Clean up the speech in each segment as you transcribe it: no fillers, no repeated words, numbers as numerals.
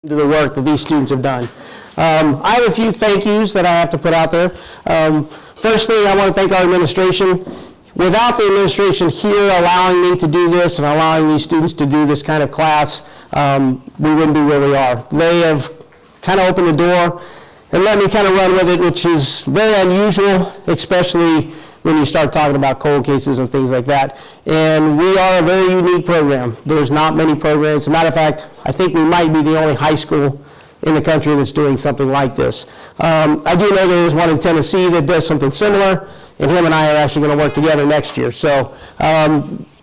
to the work that these students have done. I have a few thank yous that I have to put out there. Firstly, I want to thank our administration. Without the administration here allowing me to do this and allowing these students to do this kind of class, we wouldn't be where we are. They have kind of opened the door and let me kind of run with it, which is very unusual, especially when you start talking about cold cases and things like that. And we are a very unique program. There's not many programs. As a matter of fact, I think we might be the only high school in the country that's doing something like this. I do know there is one in Tennessee that does something similar, and him and I are actually going to work together next year. So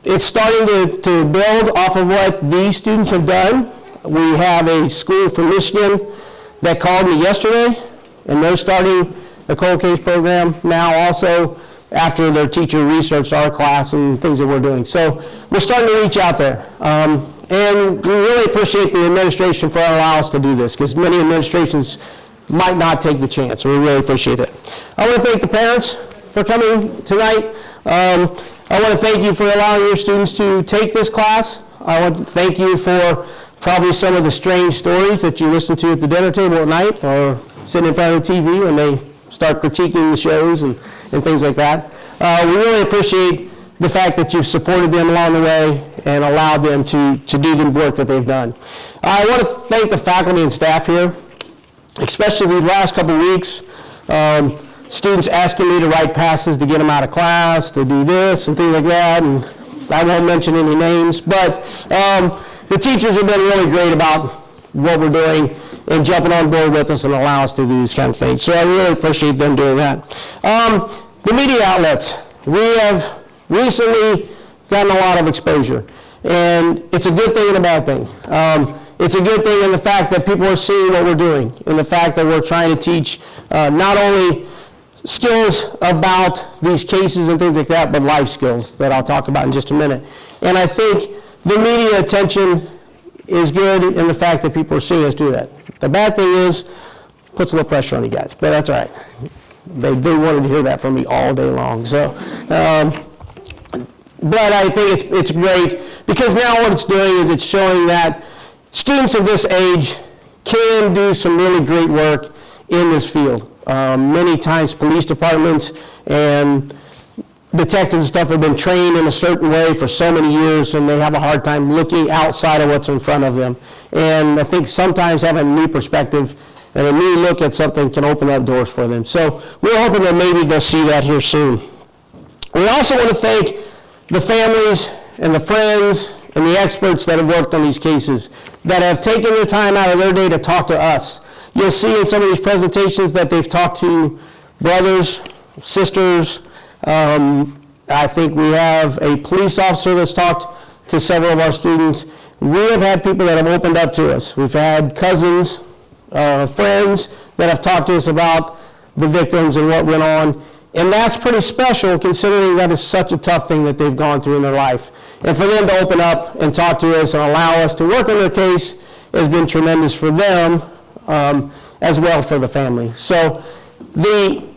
it's starting to build off of what these students have done. We have a school from Michigan that called me yesterday, and they're starting the cold case program now also, after their teacher researched our class and things that we're doing. So we're starting to reach out there. And we really appreciate the administration for allowing us to do this, because many administrations might not take the chance. We really appreciate it. I want to thank the parents for coming tonight. I want to thank you for allowing your students to take this class. I want to thank you for probably some of the strange stories that you listen to at the dinner table at night or sitting in front of the TV when they start critiquing the shows and things like that. We really appreciate the fact that you've supported them along the way and allowed them to do the work that they've done. I want to thank the faculty and staff here, especially these last couple of weeks. Students asking me to write passes to get them out of class, to do this and things like that, and I won't mention any names, but the teachers have been really great about what we're doing and jumping on board with us and allow us to do these kind of things. So I really appreciate them doing that. The media outlets, we have recently gotten a lot of exposure, and it's a good thing and a bad thing. It's a good thing in the fact that people are seeing what we're doing, and the fact that we're trying to teach not only skills about these cases and things like that, but life skills that I'll talk about in just a minute. And I think the media attention is good in the fact that people are seeing us do that. The bad thing is, puts a little pressure on you guys, but that's all right. They wanted to hear that from me all day long. So, but I think it's great, because now what it's doing is it's showing that students of this age can do some really great work in this field. Many times police departments and detectives and stuff have been trained in a certain way for so many years, and they have a hard time looking outside of what's in front of them. And I think sometimes having a new perspective and a new look at something can open up doors for them. So we're hoping that maybe they'll see that here soon. We also want to thank the families and the friends and the experts that have worked on these cases, that have taken the time out of their day to talk to us. You'll see in some of these presentations that they've talked to brothers, sisters. I think we have a police officer that's talked to several of our students. We have had people that have opened up to us. We've had cousins, friends that have talked to us about the victims and what went on. And that's pretty special, considering that is such a tough thing that they've gone through in their life. And for them to open up and talk to us and allow us to work on their case has been tremendous for them, as well for the family. So the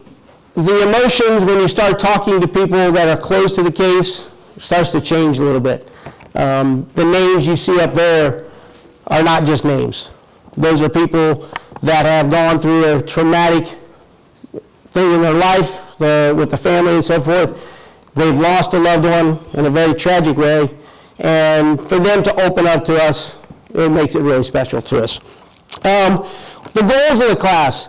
emotions when you start talking to people that are close to the case starts to change a little bit. The names you see up there are not just names. Those are people that have gone through a traumatic thing in their life with the family and so forth. They've lost a loved one in a very tragic way, and for them to open up to us, it makes it really special to us. The goals of the class.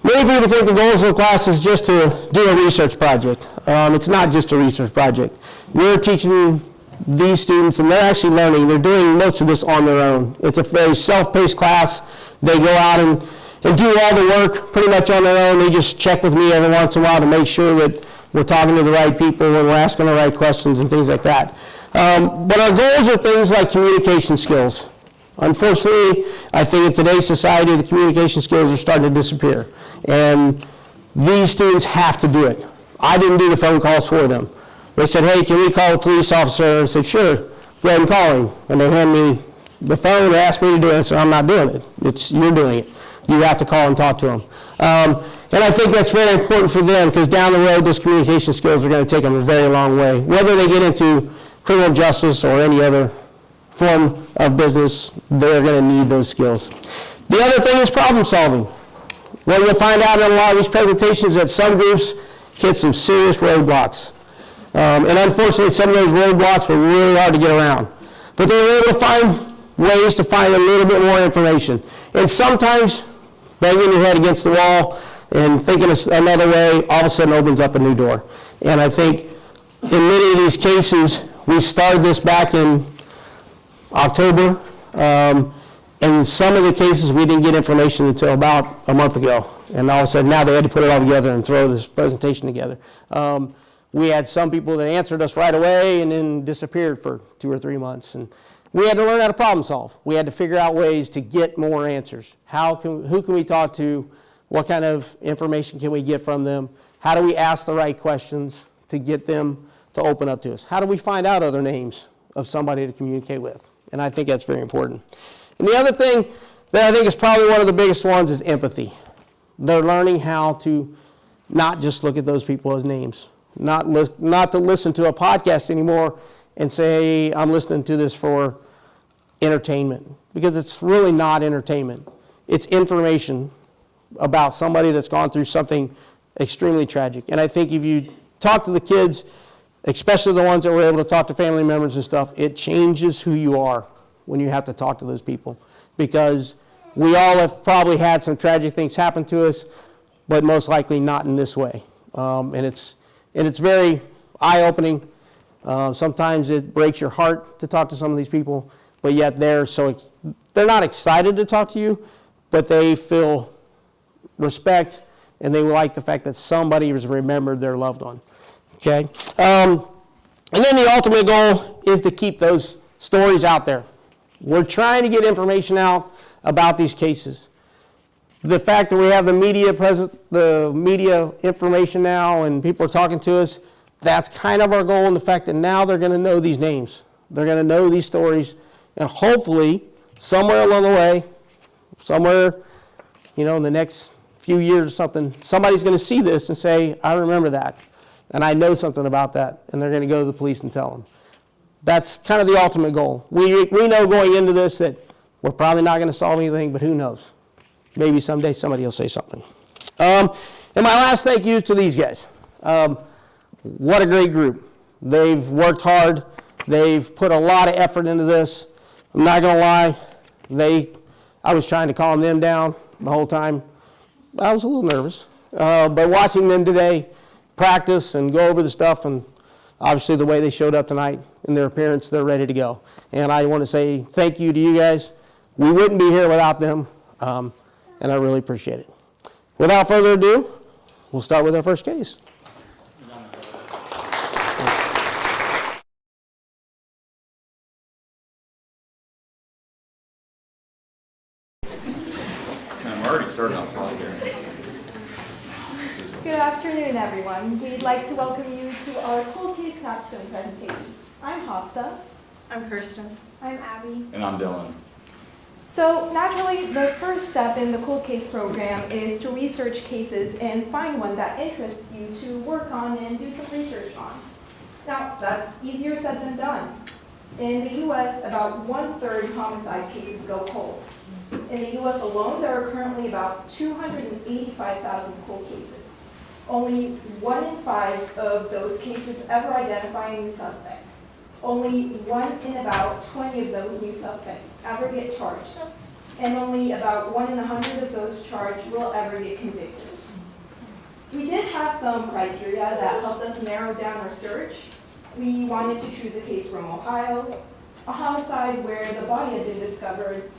Many people think the goals of the class is just to do a research project. It's not just a research project. We're teaching these students, and they're actually learning. They're doing most of this on their own. It's a very self-paced class. They go out and do all the work pretty much on their own. They just check with me every once in a while to make sure that we're talking to the right people and we're asking the right questions and things like that. But our goals are things like communication skills. Unfortunately, I think in today's society, the communication skills are starting to disappear. And these students have to do it. I didn't do the phone calls for them. They said, hey, can we call a police officer? I said, sure, go ahead and call him. And they hand me the phone and asked me to do it. I said, I'm not doing it. You're doing it. You have to call and talk to him. And I think that's very important for them, because down the road, those communication skills are going to take them a very long way. Whether they get into criminal justice or any other form of business, they're going to need those skills. The other thing is problem solving. What you'll find out in a lot of these presentations is that some groups hit some serious roadblocks. And unfortunately, some of those roadblocks were really hard to get around. But they were able to find ways to find a little bit more information. And sometimes banging your head against the wall and thinking another way all of a sudden opens up a new door. And I think in many of these cases, we started this back in October. And in some of the cases, we didn't get information until about a month ago. And all of a sudden, now they had to put it all together and throw this presentation together. We had some people that answered us right away and then disappeared for 2 or 3 months. And we had to learn how to problem solve. We had to figure out ways to get more answers. Who can we talk to? What kind of information can we get from them? How do we ask the right questions to get them to open up to us? How do we find out other names of somebody to communicate with? And I think that's very important. And the other thing that I think is probably one of the biggest ones is empathy. They're learning how to not just look at those people as names, not to listen to a podcast anymore and say, I'm listening to this for entertainment, because it's really not entertainment. It's information about somebody that's gone through something extremely tragic. And I think if you talk to the kids, especially the ones that were able to talk to family members and stuff, it changes who you are when you have to talk to those people, because we all have probably had some tragic things happen to us, but most likely not in this way. And it's very eye-opening. Sometimes it breaks your heart to talk to some of these people, but yet they're not excited to talk to you, but they feel respect and they like the fact that somebody has remembered their loved one. Okay? And then the ultimate goal is to keep those stories out there. We're trying to get information out about these cases. The fact that we have the media information now and people are talking to us, that's kind of our goal, in the fact that now they're going to know these names. They're going to know these stories, and hopefully somewhere along the way, somewhere, in the next few years or something, somebody's going to see this and say, I remember that, and I know something about that, and they're going to go to the police and tell them. That's kind of the ultimate goal. We know going into this that we're probably not going to solve anything, but who knows? Maybe someday somebody will say something. And my last thank you to these guys. What a great group. They've worked hard. They've put a lot of effort into this. I'm not going to lie. I was trying to calm them down the whole time. I was a little nervous. But watching them today practice and go over the stuff, and obviously the way they showed up tonight in their appearance, they're ready to go. And I want to say thank you to you guys. We wouldn't be here without them, and I really appreciate it. Without further ado, we'll start with our first case. I'm already starting off well here. Good afternoon, everyone. We'd like to welcome you to our cold case capstone presentation. I'm Hafsa. I'm Kirsten. I'm Abby. And I'm Dylan. So naturally, the first step in the cold case program is to research cases and find one that interests you to work on and do some research on. Now, that's easier said than done. In the U.S., about 1/3 homicide cases go cold. In the U.S. alone, there are currently about 285,000 cold cases. Only 1 in 5 of those cases ever identify a new suspect. Only 1 in about 20 of those new suspects ever get charged. And only about 1 in 100 of those charged will ever get convicted. We did have some criteria that helped us narrow down our search. We wanted to choose a case from Ohio, a homicide where the body had been discovered,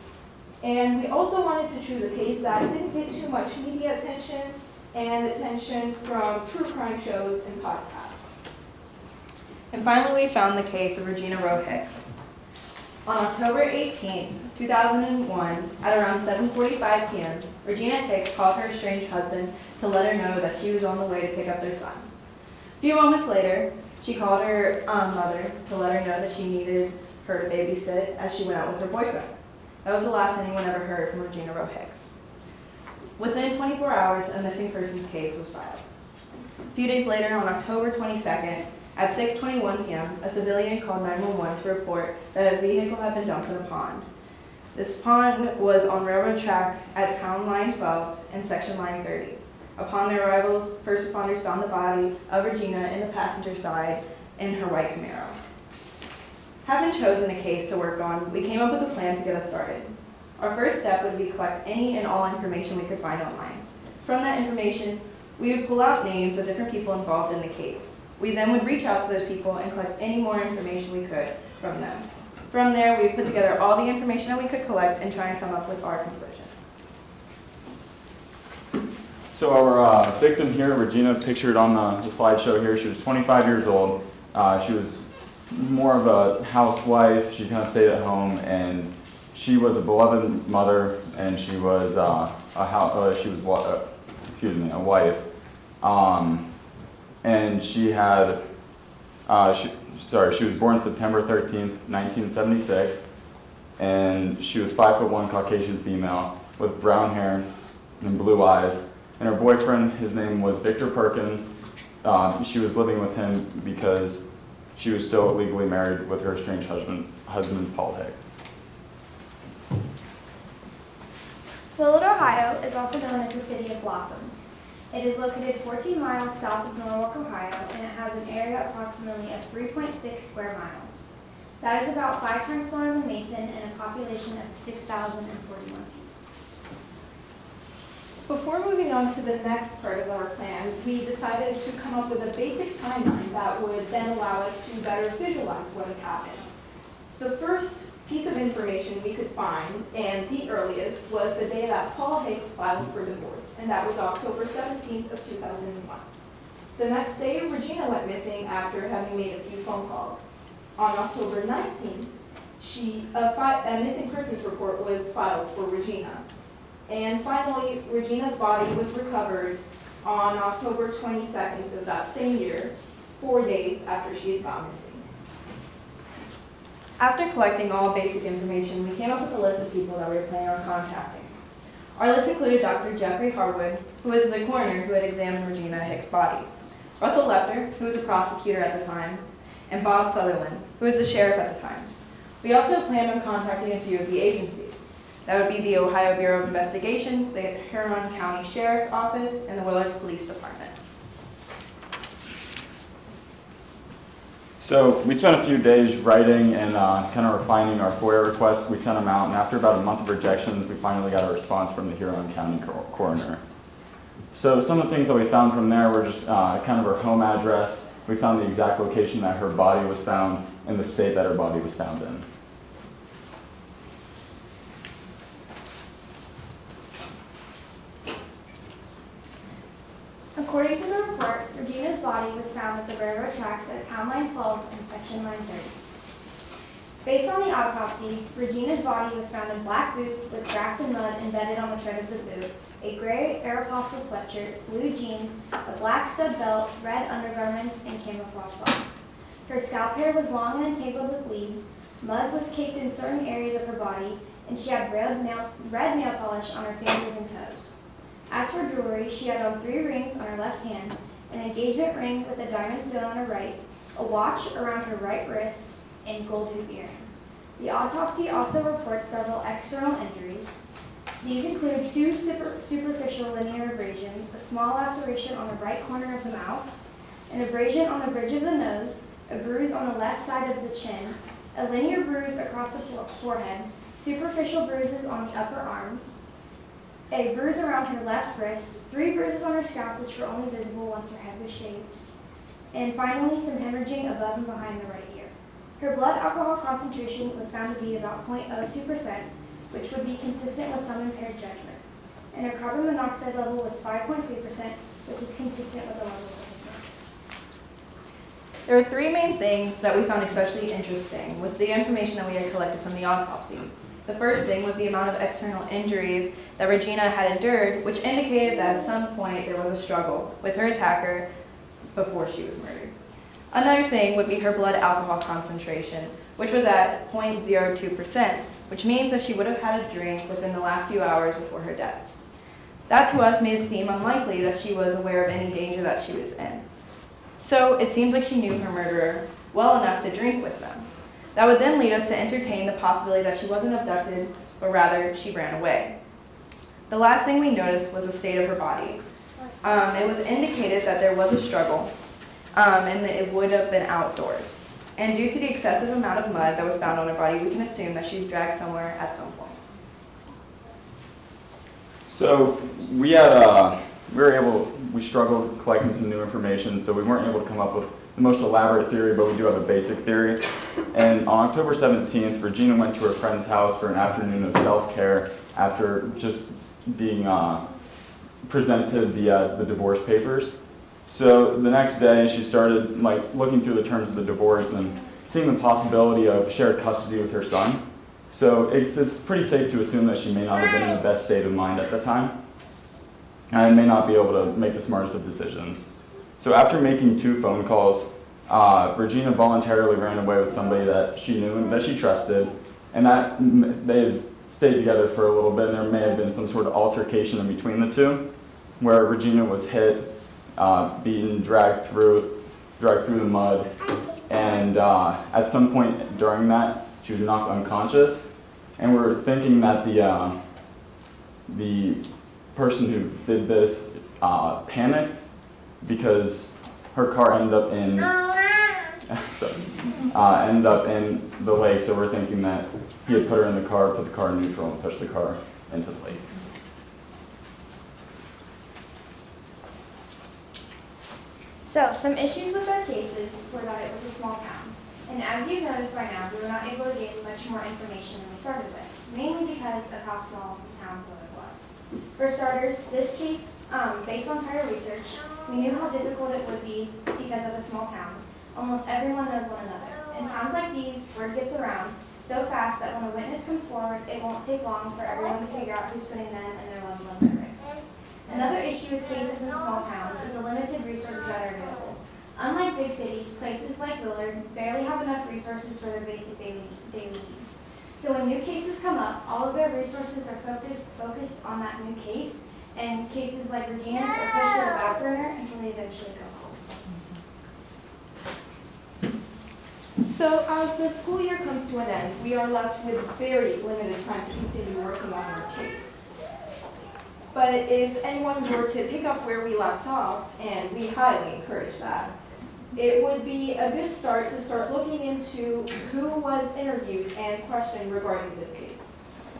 and we also wanted to choose a case that didn't get too much media attention and attention from true crime shows and podcasts. And finally, we found the case of Regina Rowe Hicks. On October 18, 2001, at around 7:45 p.m., Regina Hicks called her estranged husband to let her know that she was on the way to pick up their son. A few moments later, she called her mother to let her know that she needed her to babysit as she went out with her boyfriend. That was the last anyone ever heard from Regina Rowe Hicks. Within 24 hours, a missing persons case was filed. A few days later, on October 22nd, at 6:21 p.m., a civilian called 911 to report that a vehicle had been dumped in a pond. This pond was on railroad track at town line 12 and section line 30. Upon their arrivals, first responders found the body of Regina in the passenger side in her white Camaro. Having chosen a case to work on, we came up with a plan to get us started. Our first step would be collect any and all information we could find online. From that information, we would pull out names of different people involved in the case. We then would reach out to those people and collect any more information we could from them. From there, we put together all the information that we could collect and try and come up with our conclusion. So our victim here, Regina, pictured on the slideshow here, she was 25 years old. She was more of a housewife. She kind of stayed at home, and she was a beloved mother, and she was a wife. And she had, she was born September 13th, 1976, and she was 5'1" Caucasian female with brown hair and blue eyes. And her boyfriend, his name was Victor Perkins. She was living with him because she was still legally married with her estranged husband Paul Hicks. Willard, Ohio is also known as the City of Blossoms. It is located 14 miles south of Norwalk, Ohio, and it has an area approximately of 3.6 square miles. That is about 5 times smaller than Mason and a population of 6,041 people. Before moving on to the next part of our plan, we decided to come up with a basic timeline that would then allow us to better visualize what had happened. The first piece of information we could find, and the earliest, was the day that Paul Hicks filed for divorce, and that was October 17th of 2001. The next day, Regina went missing after having made a few phone calls. On October 19th, a missing persons report was filed for Regina. And finally, Regina's body was recovered on October 22nd of that same year, 4 days after she had gone missing. After collecting all basic information, we came up with a list of people that we were planning on contacting. Our list included Dr. Jeffrey Harwood, who was the coroner who had examined Regina Hicks' body, Russell Lefter, who was a prosecutor at the time, and Bob Sutherland, who was the sheriff at the time. We also planned on contacting a few of the agencies. That would be the Ohio Bureau of Investigations, the Huron County Sheriff's Office, and the Willits Police Department. So we spent a few days writing and kind of refining our FOIA requests. We sent them out, and after about a month of rejections, we finally got a response from the Huron County coroner. So some of the things that we found from there were just kind of her home address. We found the exact location that her body was found and the state that her body was found in. According to the report, Regina's body was found at the railroad tracks at Town Line 12 and Section Line 30. Based on the autopsy, Regina's body was found in black boots with grass and mud embedded on the tread of the boot, a gray Aeropostale sweatshirt, blue jeans, a black stud belt, red undergarments, and camouflage socks. Her scalp hair was long and entangled with leaves, mud was caked in certain areas of her body, and she had red nail polish on her fingers and toes. As for jewelry, she had on 3 rings on her left hand, an engagement ring with a diamond stone on her right, a watch around her right wrist, and gold hoop earrings. The autopsy also reports several external injuries. These include 2 superficial linear abrasions, a small laceration on the right corner of the mouth, an abrasion on the bridge of the nose, a bruise on the left side of the chin, a linear bruise across the forehead, superficial bruises on the upper arms, a bruise around her left wrist, 3 bruises on her scalp which were only visible once her head was shaved, and finally some hemorrhaging above and behind the right ear. Her blood alcohol concentration was found to be about 0.02%, which would be consistent with some impaired judgment, and her carbon monoxide level was 5.3%, which is consistent with the level of illness. There were 3 main things that we found especially interesting with the information that we had collected from the autopsy. The first thing was the amount of external injuries that Regina had endured, which indicated that at some point there was a struggle with her attacker before she was murdered. Another thing would be her blood alcohol concentration, which was at 0.02%, which means that she would have had a drink within the last few hours before her death. That to us made it seem unlikely that she was aware of any danger that she was in. So it seems like she knew her murderer well enough to drink with them. That would then lead us to entertain the possibility that she wasn't abducted but rather she ran away. The last thing we noticed was the state of her body. It was indicated that there was a struggle, and that it would have been outdoors. And due to the excessive amount of mud that was found on her body, we can assume that she was dragged somewhere at some point. So we struggled collecting some new information, so we weren't able to come up with the most elaborate theory, but we do have a basic theory. And on October 17th, Regina went to her friend's house for an afternoon of self-care after just being presented the divorce papers. So the next day, she started looking through the terms of the divorce and seeing the possibility of shared custody with her son. So it's pretty safe to assume that she may not have been in the best state of mind at the time, and may not be able to make the smartest of decisions. So after making 2 phone calls, Regina voluntarily ran away with somebody that she knew and that she trusted, and that they had stayed together for a little bit, and there may have been some sort of altercation in between the two, where Regina was hit, beaten, dragged through the mud, and at some point during that, she was knocked unconscious, and we're thinking that the person who did this panicked because her car ended up in the lake. So we're thinking that he had put her in the car, put the car in neutral, and pushed the car into the lake. So, some issues with our cases were that it was a small town. And as you've noticed by now, we were not able to gain much more information than we started with, mainly because of how small the town it was. For starters, this case, based on prior research, we knew how difficult it would be because of a small town. Almost everyone knows one another. In towns like these, word gets around so fast that when a witness comes forward, it won't take long for everyone to figure out who's putting them and their loved ones at risk. Another issue with cases in small towns is the limited resources that are available. Unlike big cities, places like Willard barely have enough resources for their basic daily needs. So when new cases come up, all of their resources are focused on that new case, and cases like Regina's are pushed to the back burner until they eventually go home. So as the school year comes to an end, we are left with very limited time to continue working on our case. But if anyone were to pick up where we left off, and we highly encourage that, it would be a good start to start looking into who was interviewed and questioned regarding this case.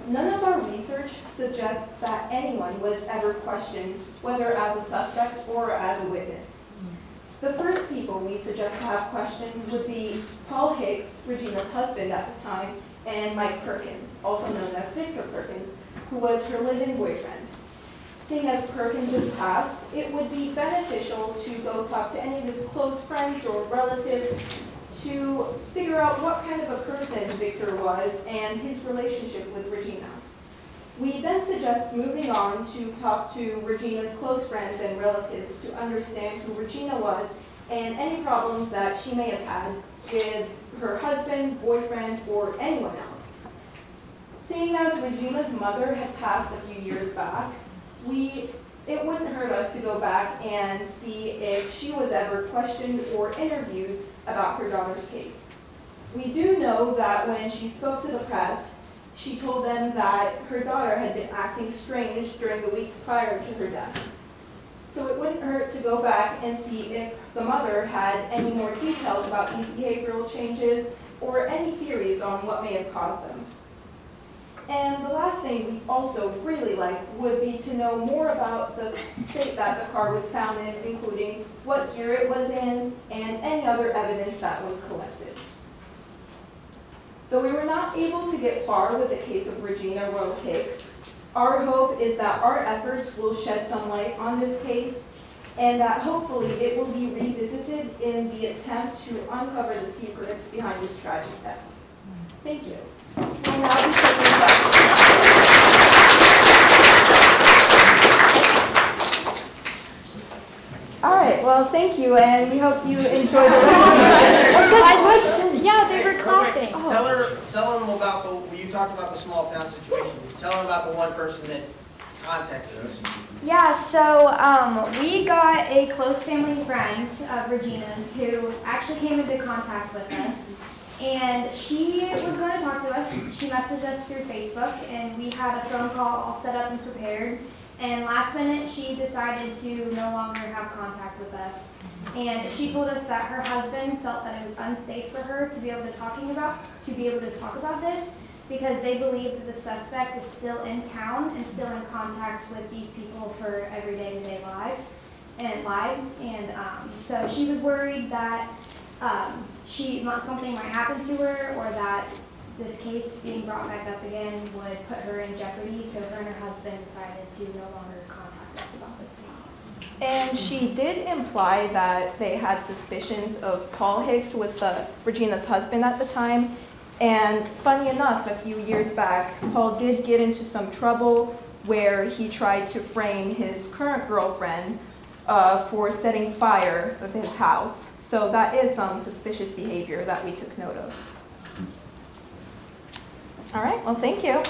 None of our research suggests that anyone was ever questioned, whether as a suspect or as a witness. The first people we suggest to have questioned would be Paul Hicks, Regina's husband at the time, and Mike Perkins, also known as Victor Perkins, who was her live-in boyfriend. Seeing as Perkins has passed, it would be beneficial to go talk to any of his close friends or relatives to figure out what kind of a person Victor was and his relationship with Regina. We then suggest moving on to talk to Regina's close friends and relatives to understand who Regina was and any problems that she may have had with her husband, boyfriend, or anyone else. Seeing as Regina's mother had passed a few years back, it wouldn't hurt us to go back and see if she was ever questioned or interviewed about her daughter's case. We do know that when she spoke to the press, she told them that her daughter had been acting strange during the weeks prior to her death. So it wouldn't hurt to go back and see if the mother had any more details about these behavioral changes or any theories on what may have caused them. And the last thing we also really like would be to know more about the state that the car was found in, including what year it was in and any other evidence that was collected. Though we were not able to get far with the case of Regina Rowe Hicks, our hope is that our efforts will shed some light on this case and that hopefully it will be revisited in the attempt to uncover the secrets behind this tragic death. Thank you. We'll now be taking questions. All right, well, thank you, and we hope you enjoyed the questions. Yeah, they were clapping. Tell them about you talked about the small town situation. Tell them about the one person that contacted us. Yeah, so we got a close family friend of Regina's who actually came into contact with us. And she was going to talk to us. She messaged us through Facebook, and we had a phone call all set up and prepared. And last minute, she decided to no longer have contact with us. And she told us that her husband felt that it was unsafe for her to be able to talk about this, because they believe that the suspect is still in town and still in contact with these people for everyday to day lives. And so she was worried that something might happen to her, or that this case being brought back up again would put her in jeopardy. So her and her husband decided to no longer contact us about this. And she did imply that they had suspicions of Paul Hicks, who was Regina's husband at the time. And funny enough, a few years back, Paul did get into some trouble where he tried to frame his current girlfriend for setting fire of his house. So that is some suspicious behavior that we took note of. All right, well, thank you.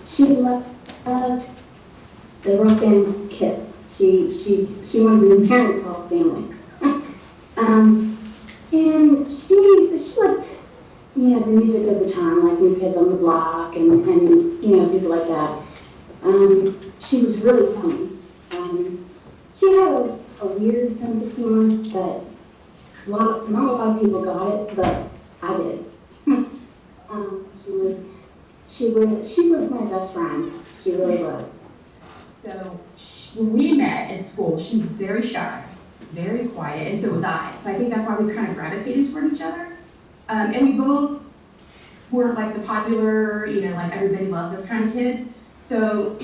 She loved the rock and kiss. She wanted to inherit Paul's family. And she liked, the music of the time, like New Kids on the Block and people like that. She was really funny. She had a weird sense of humor, but not a lot of people got it, but I did. She was my best friend. She really was. So when we met at school, she was very shy, very quiet, and so was I. So I think that's why we kind of gravitated toward each other. And we both were like the popular, like everybody loves us kind of kids. So,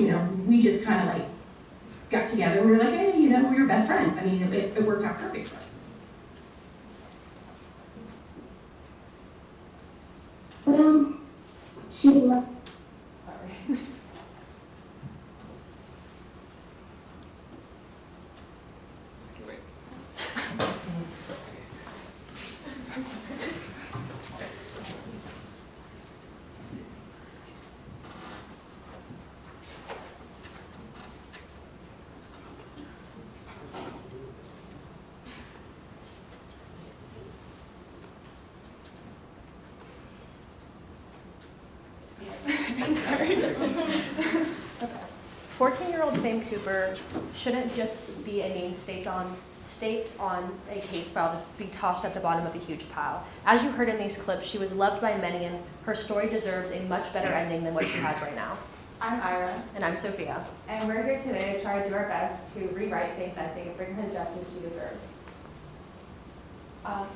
we just kind of like got together. We were like, hey, we were best friends. I mean, it worked out perfectly. But she loved. Sorry. 14-year-old Fame Cooper shouldn't just be a name staked on a case file to be tossed at the bottom of a huge pile. As you heard in these clips, she was loved by many, and her story deserves a much better ending than what she has right now. I'm Ira, And I'm Sophia. and we're here today to try to do our best to rewrite Faye's ending and bring her the justice she deserves.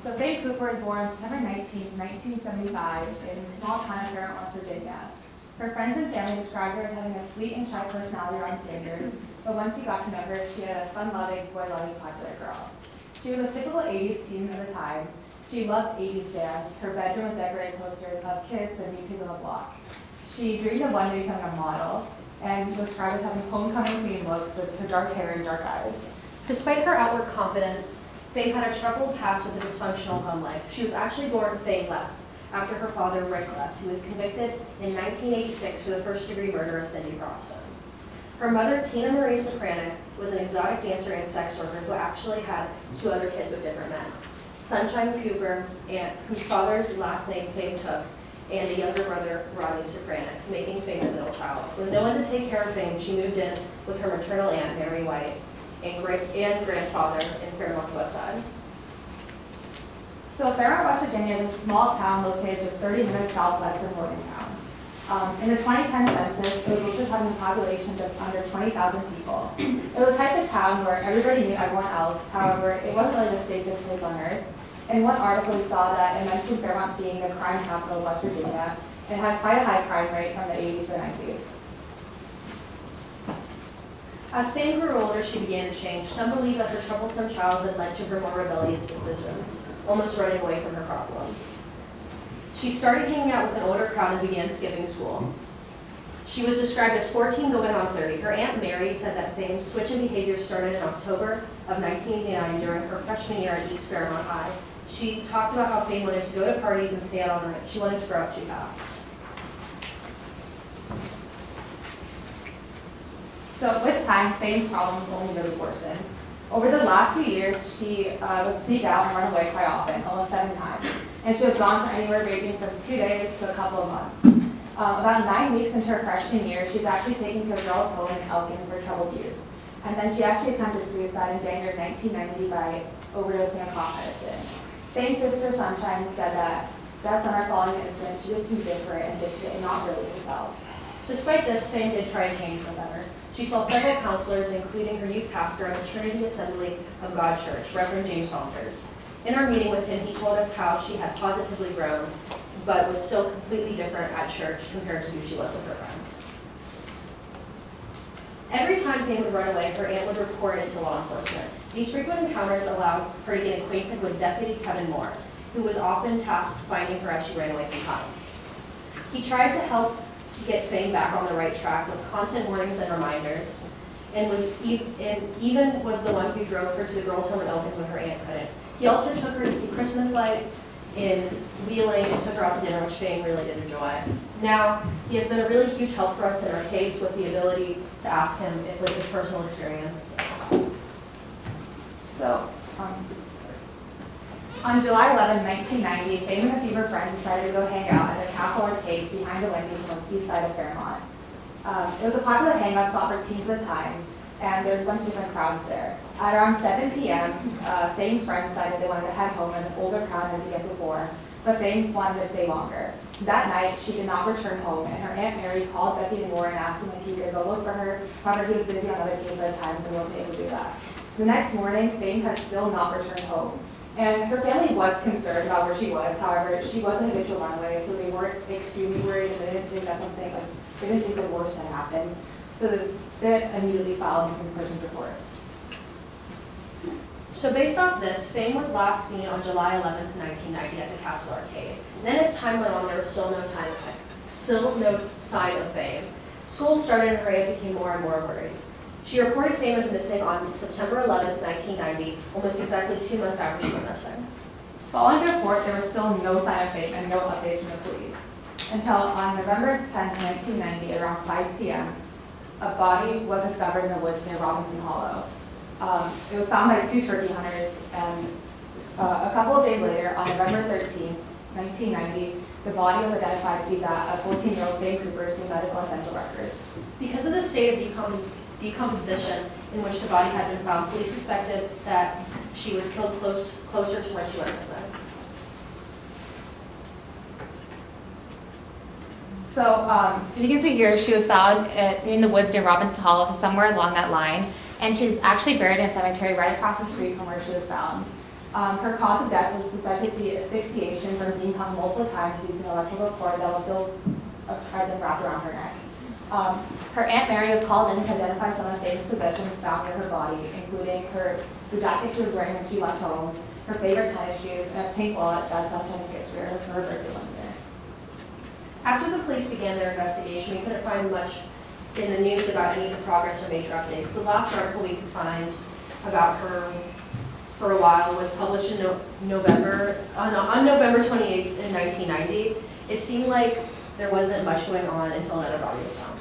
So Faye Cooper was born September 19, 1975 in the small town of Fairmont, West Virginia. Her friends and family described her as having a sweet and shy personality around strangers, but once you got to know her, she had a fun-loving, boy-loving, popular girl. She was a typical 80s teen of the time. She loved 80s dance. Her bedroom was decorated with posters of Kiss and New Kids on the Block. She dreamed of one day becoming a model, and was described as having homecoming queen looks with her dark hair and dark eyes. Despite her outward confidence, Faye had a troubled past with a dysfunctional home life. She was actually born Faye Less, after her father, Rick Less, who was convicted in 1986 for the first-degree murder of Cindy Croston. Her mother, Tina Marie Sokranik, was an exotic dancer and sex worker who actually had 2 other kids with different men. Sunshine Cooper, whose father's last name Faye took, and a younger brother, Rodney Sokranik, making Fame the middle child. With no one to take care of Fame, she moved in with her maternal aunt, Mary White, and grandfather in Fairmont's West Side. So Fairmont, West Virginia is a small town located just 30 minutes southwest of Morgantown. In the 2010 census, it was listed having a population just under 20,000 people. It was the type of town where everybody knew everyone else. However, it wasn't really the safest place on earth. In one article, we saw that it mentioned Fairmont being the crime capital of West Virginia and had quite a high crime rate from the 80s to the 90s. As Fame grew older, she began to change. Some believe that her troublesome childhood led to her more rebellious decisions, almost running away from her problems. She started hanging out with an older crowd and began skipping school. She was described as 14 going on 30. Her Aunt Mary said that Fame's switch in behavior started in October of 1989 during her freshman year at East Fairmont High. She talked about how Fame wanted to go to parties and stay out all night. She wanted to grow up too fast. So with time, Fame's problems only really worsened. Over the last few years, she would sneak out and run away quite often, almost 7 times. And she was gone for anywhere ranging from 2 days to a couple of months. About 9 weeks into her freshman year, she was actually taken to a girls' home in Elkins for troubled youth. And then she actually attempted suicide in January of 1990 by overdosing on cough medicine. Fame's sister, Sunshine, said that summer following the incident, she just seemed different and distant and not really herself. Despite this, Fame did try to change for the better. She saw several counselors, including her youth pastor at the Trinity Assembly of God Church, Reverend James Saunders. In our meeting with him, he told us how she had positively grown, but was still completely different at church compared to who she was with her friends. Every time Fame would run away, her aunt would report it to law enforcement. These frequent encounters allowed her to get acquainted with Deputy Kevin Moore, who was often tasked finding her as she ran away from home. He tried to help get Fame back on the right track with constant warnings and reminders, and even was the one who drove her to the girls' home in Elkins when her aunt couldn't. He also took her to see Christmas lights in Wheeling and took her out to dinner, which Fame really did enjoy. Now, he has been a really huge help for us in our case with the ability to ask him with his personal experience. So, on July 11, 1990, Fame and a few of her friends decided to go hang out at the Castle Arcade behind the Wendy's on the east side of Fairmont. It was a popular hangout spot for teens at the time, and there was a bunch of different crowds there. At around 7 p.m., Fame's friends decided they wanted to head home, and an older crowd had to get before, but Fame wanted to stay longer. That night, she did not return home, and her Aunt Mary called Deputy Moore and asked him if he could go look for her. However, he was busy on other cases at times and wasn't able to do that. The next morning, Fame had still not returned home. And her family was concerned about where she was. However, she was a habitual runaway, so they weren't extremely worried, and they didn't think that something, they didn't think the worst had happened. So they immediately filed a missing persons report. So based off this, Fame was last seen on July 11th, 1990 at the Castle Arcade. Then as time went on, there was still no sign of Fame. School started and her aunt became more and more worried. She reported Fame as missing on September 11th, 1990, almost exactly 2 months after she went missing. Following the report, there was still no sign of Fame and no updates from the police. Until on November 10th, 1990, around 5 p.m., a body was discovered in the woods near Robinson Hollow. It was found by 2 turkey hunters, and a couple of days later, on November 13th, 1990, the body was identified to be that of 14-year-old Fame Cooper through medical and dental records. Because of the state of decomposition in which the body had been found, police suspected that she was killed closer to when she went missing. So you can see here, she was found in the woods near Robinson Hollow, so somewhere along that line. And she's actually buried in a cemetery right across the street from where she was found. Her cause of death was suspected to be asphyxiation from being hung multiple times using an electrical cord that was still present wrapped around her neck. Her Aunt Mary was called in to identify some of Fame's possessions found near her body, including the jacket she was wearing when she left home, her favorite tennis shoes, and a pink wallet that Sunshine could wear for her birthday one year. After the police began their investigation, we couldn't find much in the news about any of the progress or major updates. The last article we could find about her for a while was published in November 28th in 1990. It seemed like there wasn't much going on until another body was found.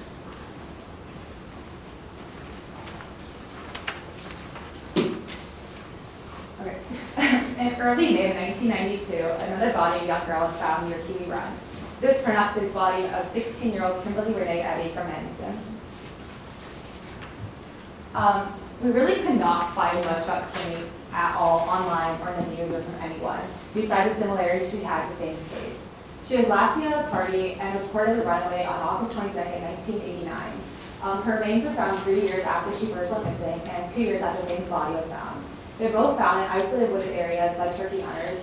Okay. In early May of 1992, another body of a young girl was found near Kiwi Run. This turned out to be the body of 16-year-old Kimberly Renee Eddy from Edmonton. We really could not find much about Kimmy at all online or in the news or from anyone, besides the similarities she had with Dane's case. She was last seen at a party and was reported as a runaway on August 22nd, 1989. Her remains were found 3 years after she first went missing and 2 years after Dane's body was found. They were both found in isolated wooded areas by turkey hunters,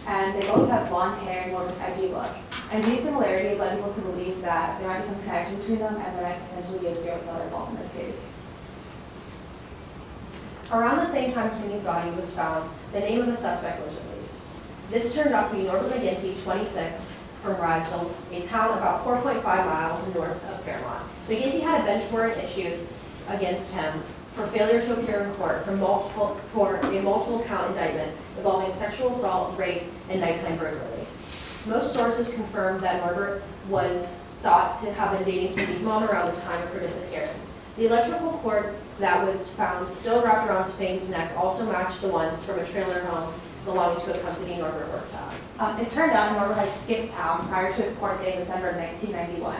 and they both had blonde hair and more of an edgy look. And these similarities led people to believe that there might be some connection between them and there might potentially be a serial killer involved in this case. Around the same time Kimmy's body was found, the name of the suspect was released. This turned out to be Norbert McGinty, 26, from Rysville, a town about 4.5 miles north of Fairmont. McGinty had a bench warrant issued against him for failure to appear in court for a multiple count indictment involving sexual assault, rape, and nighttime burglary. Most sources confirmed that Norbert was thought to have been dating Kimmy's mom around the time of her disappearance. The electrical cord that was found still wrapped around Fame's neck also matched the ones from a trailer home belonging to a company Norbert worked at. It turned out Norbert had skipped town prior to his court date in December of 1991.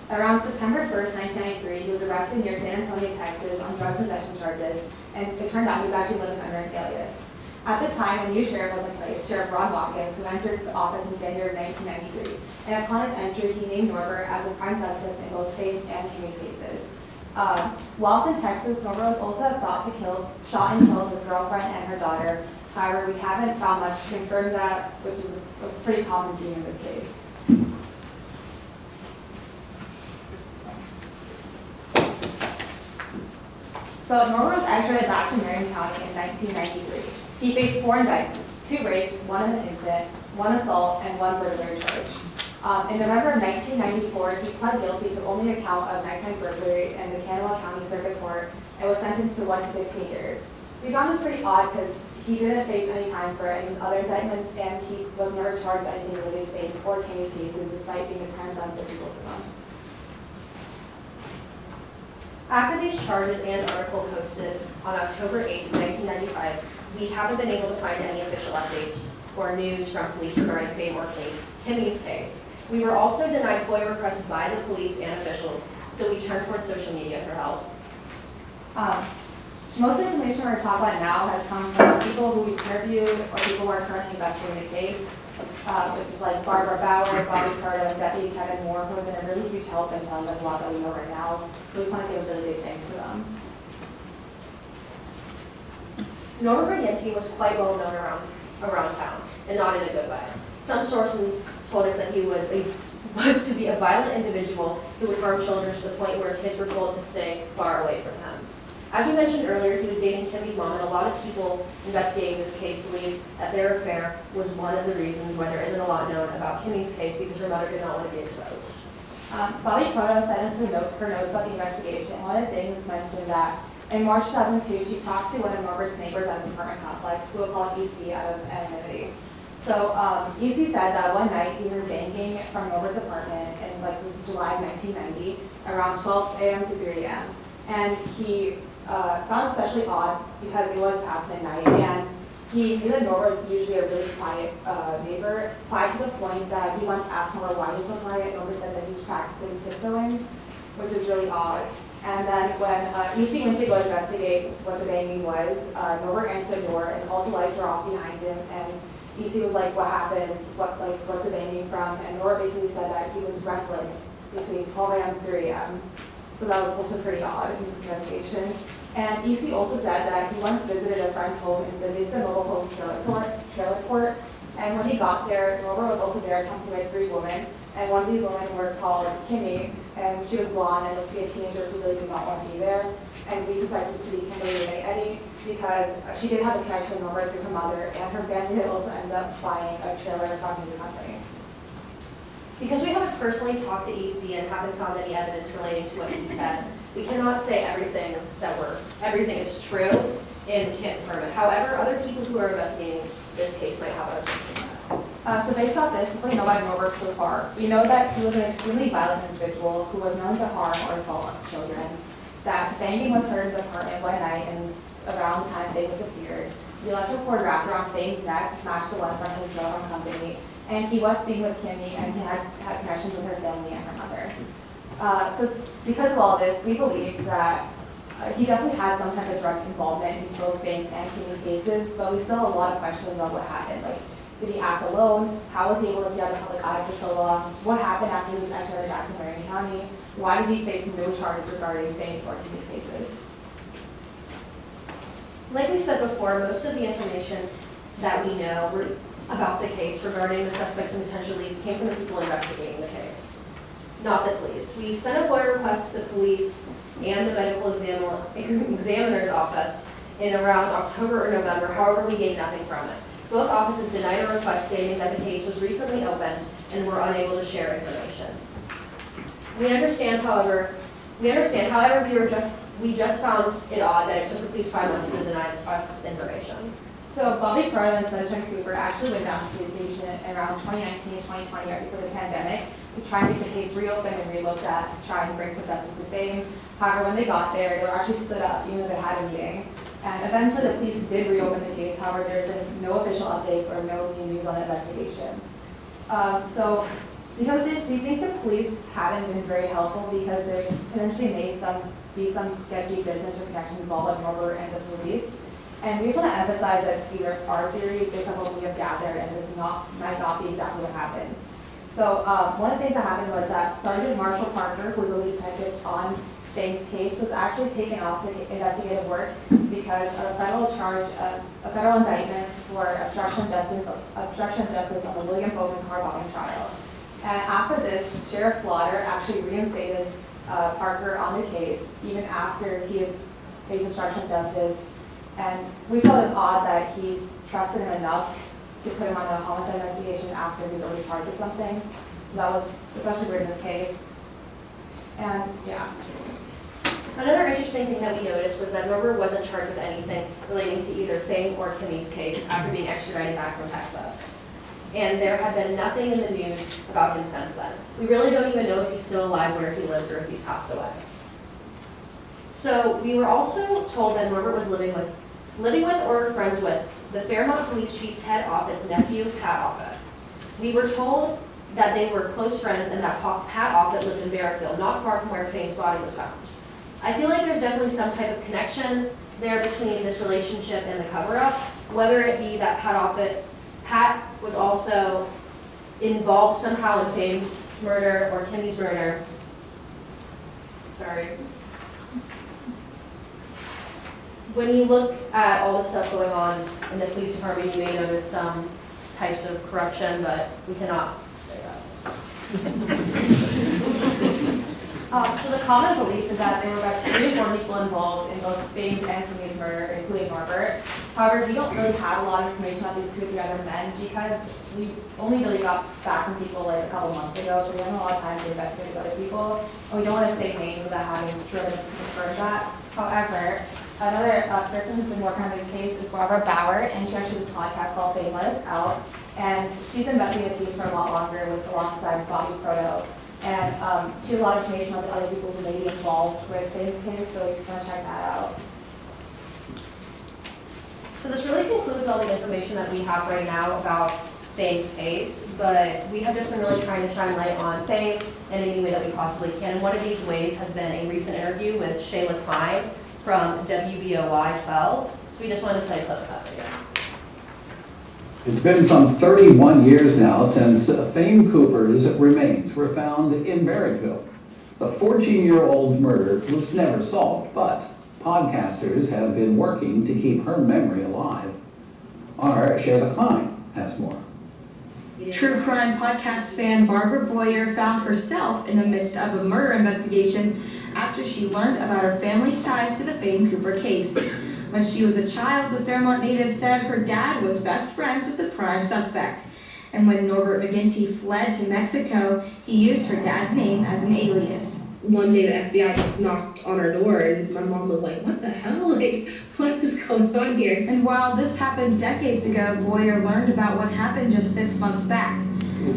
Around September 1st, 1993, he was arrested near San Antonio, Texas on drug possession charges, and it turned out he was actually living under an alias. At the time, a new sheriff was in place, Sheriff Ron Watkins, who entered the office in January of 1993. And upon his entry, he named Norbert as a prime suspect in both Fame's and Kimmy's cases. Whilst in Texas, Norbert was also thought to shot and killed his girlfriend and her daughter. However, we haven't found much to confirm that, which is a pretty common theme in this case. So Norbert was extradited back to Marion County in 1993. He faced 4 indictments, 2 rapes, 1 in an infant, 1 assault, and 1 burglary charge. In November of 1994, he pled guilty to only a count of nighttime burglary in the Kanawha County Circuit Court and was sentenced to 1 to 15 years. We found this pretty odd because he didn't face any time for any of his other indictments, and he was never charged with anything related to Fame's or Kimmy's cases, despite being a prime suspect in both of them. After these charges and article posted on October 8, 1995, we haven't been able to find any official updates or news from police regarding Fame or Kimmy's case. We were also denied FOIA requests by the police and officials, so we turned towards social media for help. Most of the information we're talking about now has come from people who we've interviewed or people who are currently investigating the case, which is like Barbara Bauer, Bobby Curto, and Deputy Kevin Moore, who have been a really huge help in telling us a lot that we know right now. So we just want to give a really big thanks to them. Norbert McGinty was quite well known around town, and not in a good way. Some sources told us that he was to be a violent individual who would harm children to the point where kids were told to stay far away from him. As we mentioned earlier, he was dating Kimmy's mom, and a lot of people investigating this case believe that their affair was one of the reasons why there isn't a lot known about Kimmy's case, because her mother did not want to be exposed. Bobby Curto sent us her notes about the investigation. One of the things mentioned that in March 2002, she talked to one of Norbert's neighbors at his apartment complex, who we'll call EC out of anonymity. So EC said that one night he heard banging from Norbert's apartment in July of 1990, around 12 a.m. to 3 a.m. And he found it especially odd because it was past midnight, and he knew that Norbert was usually a really quiet neighbor, quiet to the point that he once asked Norbert why he was so quiet. Norbert said that he's practicing tiptoeing, which is really odd. And then when EC went to go investigate what the banging was, Norbert answered the door, and all the lights were off behind him, and EC was like, what happened? What's the banging from? And Norbert basically said that he was wrestling between 12 a.m. and 3 a.m. So that was also pretty odd in this investigation. And EC also said that he once visited a friend's home in the Mesa Mobile Home Trailer Court. And when he got there, Norbert was also there accompanied by 3 women. And one of these women were called Kimmy, and she was blonde and looked to be a teenager who really did not want to be there. And we suspect this to be Kimberly Renee Eddy because she did have a connection with Norbert through her mother, and her family had also ended up buying a trailer from his company. Because we haven't personally talked to EC and haven't found any evidence relating to what he said, we cannot say everything is true and can't confirm it. However, other people who are investigating this case might have other things to say. So based off this, what we know about Norbert so far, we know that he was an extremely violent individual who was known to harm or assault children, that banging was heard in his apartment one night and around the time Fame disappeared. The electrical cord wrapped around Fame's neck matched the one from his railroad company, and he was speaking with Kimmy, and he had connections with her family and her mother. So because of all this, we believe that he definitely had some type of direct involvement in both Banks and Kimmy's cases, but we still have a lot of questions on what happened. Like, did he act alone? How was he able to stay out of the public eye for so long? What happened after he was extradited back to Marion County? Why did he face no charges regarding Banks or Kimmy's cases? Like we said before, most of the information that we know about the case regarding the suspects and potential leads came from the people investigating the case, not the police. We sent a FOIA request to the police and the medical examiner's office in around October or November. However, we gained nothing from it. Both offices denied a request stating that the case was recently opened and were unable to share information. We understand, however, we just found it odd that it took the police 5 months to deny us information. So Bobby Carter and Sunshine Cooper actually went down to the police station around 2019, 2020, right before the pandemic, to try and get the case reopened and relooked at to try and bring some justice to Fame. However, when they got there, they were actually split up, even though they had a meeting. And eventually the police did reopen the case. However, there's been no official updates or no new news on the investigation. So because of this, we think the police haven't been very helpful because there potentially may be some sketchy business or connections involved with Norbert and the police. And we just want to emphasize that these are our theories based on what we have gathered, and this might not be exactly what happened. So one of the things that happened was that Sergeant Marshall Parker, who was a lead detective on Banks' case, was actually taken off the investigative work because of a federal indictment for obstruction of justice on the William Bowman car bombing trial. And after this, Sheriff Slaughter actually reinstated Parker on the case, even after he had faced obstruction of justice. And we felt it odd that he trusted him enough to put him on a homicide investigation after he was already charged with something. So that was especially weird in this case. And yeah. Another interesting thing that we noticed was that Norbert wasn't charged with anything relating to either Fame or Kimmy's case after being extradited back from Texas. And there had been nothing in the news about him since then. We really don't even know if he's still alive, where he lives, or if he's passed away. So we were also told that Norbert was living with or friends with the Fairmont Police Chief Ted Offit's nephew, Pat Offit. We were told that they were close friends and that Pat Offit lived in Barrettfield, not far from where Fame's body was found. I feel like there's definitely some type of connection there between this relationship and the cover-up, whether it be that Pat was also involved somehow in Fame's murder or Kimmy's murder. Sorry. When you look at all the stuff going on in the police department, you may notice some types of corruption, but we cannot say that. So the common belief is that there were about 3 or 4 people involved in both Banks and Kimmy's murder, including Norbert. However, we don't really have a lot of information about these 2 other men because we only really got back from people like a couple months ago, so we haven't a lot of time to investigate with other people. And we don't want to say names without having evidence to confirm that. However, another person who's been working on the case is Barbara Bauer, and she actually has a podcast called Fameless out. And she's investigated the case for a lot longer alongside Bobby Proto. And she has a lot of information on the other people who may be involved with Fame's case, so you can check that out. So this really concludes all the information that we have right now about Fame's case, but we have just been really trying to shine light on Fame in any way that we possibly can. And one of these ways has been a recent interview with Shayla Klein from WBOY 12. So we just wanted to play a clip of that video. It's been some 31 years now since Fame Cooper's remains were found in Barrettfield. The 14-year-old's murder was never solved, but podcasters have been working to keep her memory alive. Our Shayla Klein has more. True crime podcast fan Barbara Boyer found herself in the midst of a murder investigation after she learned about her family's ties to the Fame Cooper case. When she was a child, the Fairmont native said her dad was best friends with the prime suspect. And when Norbert McGinty fled to Mexico, he used her dad's name as an alias. One day the FBI just knocked on our door and my mom was like, what the hell? Like, what is going on here? And while this happened decades ago, Boyer learned about what happened just 6 months back.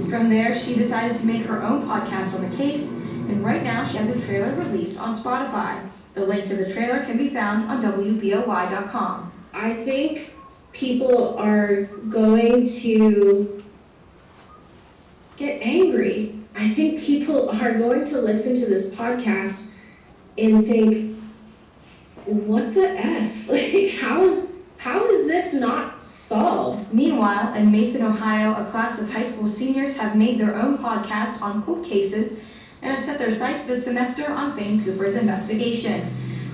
From there, she decided to make her own podcast on the case, and right now she has a trailer released on Spotify. The link to the trailer can be found on WBOY.com. I think people are going to get angry. I think people are going to listen to this podcast and think, what the F? Like, how is this not solved? Meanwhile, in Mason, Ohio, a class of high school seniors have made their own podcast on cold cases and have set their sights this semester on Fame Cooper's investigation.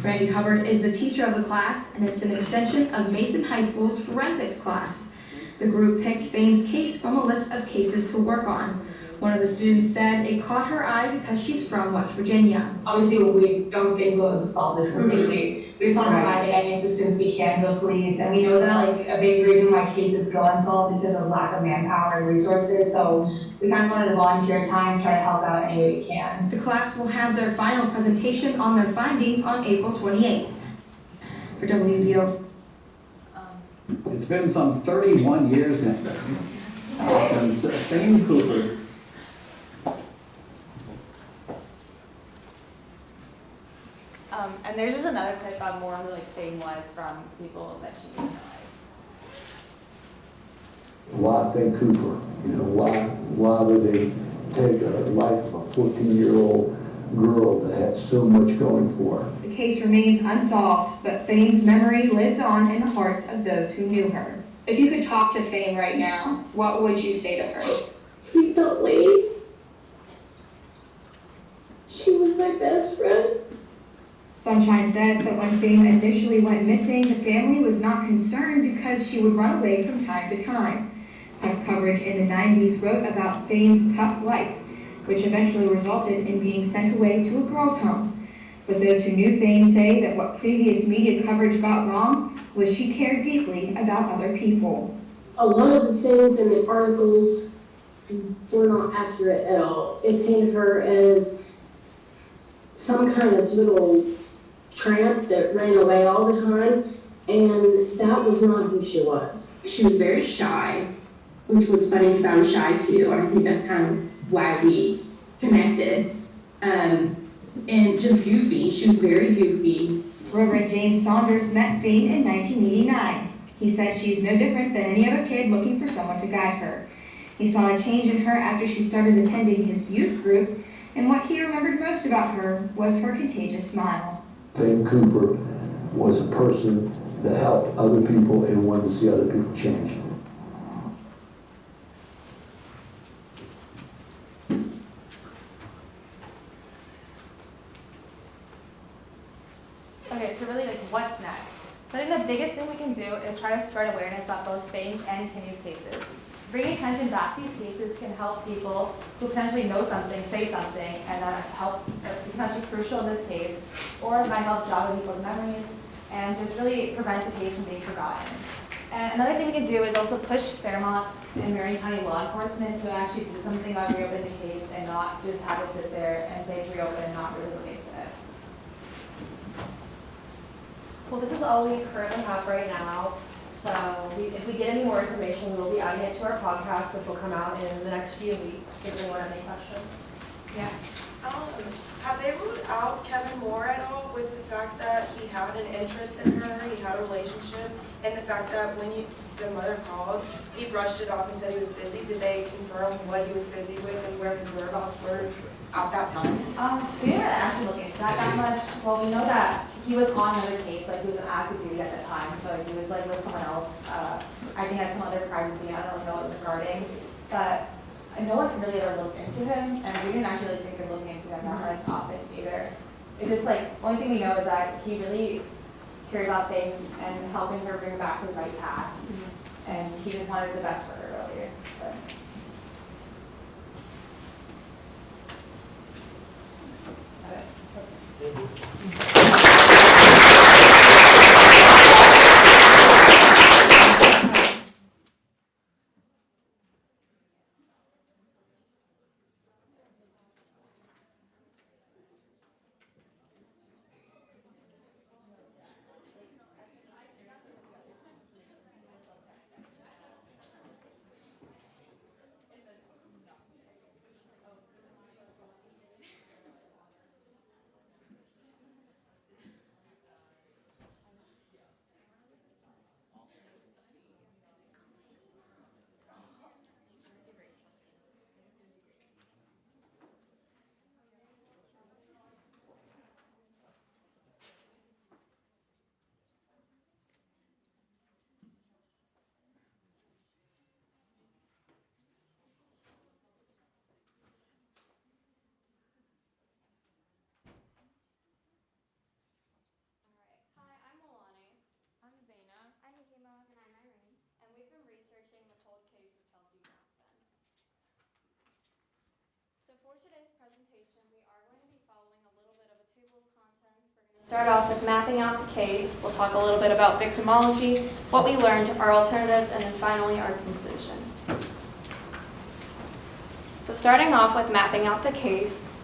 Randy Hubbard is the teacher of the class, and it's an extension of Mason High School's forensics class. The group picked Fame's case from a list of cases to work on. One of the students said it caught her eye because she's from West Virginia. Obviously, we don't think we'll solve this completely. We just want to provide any assistance we can to the police. And we know that like a big reason why cases go unsolved because of lack of manpower and resources. So we kind of wanted to volunteer time, try to help out any way we can. The class will have their final presentation on their findings on April 28th. For WBO. It's been some 31 years now since Fame Cooper And there's just another clip on more who like Fame was from people that she didn't know. Why Fame Cooper? You know, why would they take a life of a 14-year-old girl that had so much going for her? The case remains unsolved, but Fame's memory lives on in the hearts of those who knew her. If you could talk to Fame right now, what would you say to her? Please don't leave. She was my best friend. Sunshine says that when Fame initially went missing, the family was not concerned because she would run away from time to time. Press coverage in the 90s wrote about Fame's tough life, which eventually resulted in being sent away to a girls' home. But those who knew Fame say that what previous media coverage got wrong was she cared deeply about other people. A lot of the things in the articles were not accurate at all. It painted her as some kind of little tramp that ran away all the time, and that was not who she was. She was very shy, which was funny because I was shy too, and I think that's kind of why we connected. And just goofy. She was very goofy. Reverend James Saunders met Fame in 1989. He said she's no different than any other kid looking for someone to guide her. He saw a change in her after she started attending his youth group, and what he remembered most about her was her contagious smile. Fame Cooper was a person that helped other people and wanted to see other people change. Okay, so really, like, what's next? So I think the biggest thing we can do is try to spread awareness about both Fame's and Kimmy's cases. Bringing attention back to these cases can help people who potentially know something, say something, and help, potentially crucial in this case, or it might help jog people's memories, and just really prevent the case from being forgotten. And another thing we can do is also push Fairmont and Marion County law enforcement to actually do something about reopening the case and not just have it sit there and say it's reopened and not really look into it. Well, this is all we currently have right now. So if we get any more information, we will be adding it to our podcast, which will come out in the next few weeks. Does anyone have any questions? Yeah. Have they ruled out Kevin Moore at all with the fact that he had an interest in her, he had a relationship, and the fact that when the mother called, he brushed it off and said he was busy? Did they confirm what he was busy with and where his whereabouts were at that time? We didn't actually look into that much. Well, we know that he was on another case, like he was on active duty at the time, so he was like with someone else. I think had some other privacy, I don't really know what it was regarding, but no one really ever looked into him, and we didn't actually think of looking into him that like often either. It's just like, only thing we know is that he really cared about things and helping her bring her back to the right path, and he just wanted the best for her earlier. But. for today's presentation, we are going to be following a little bit of a table of contents. We're going to start off with mapping out the case. We'll talk a little bit about victimology, what we learned, our alternatives, and then finally our conclusion. So starting off with mapping out the case,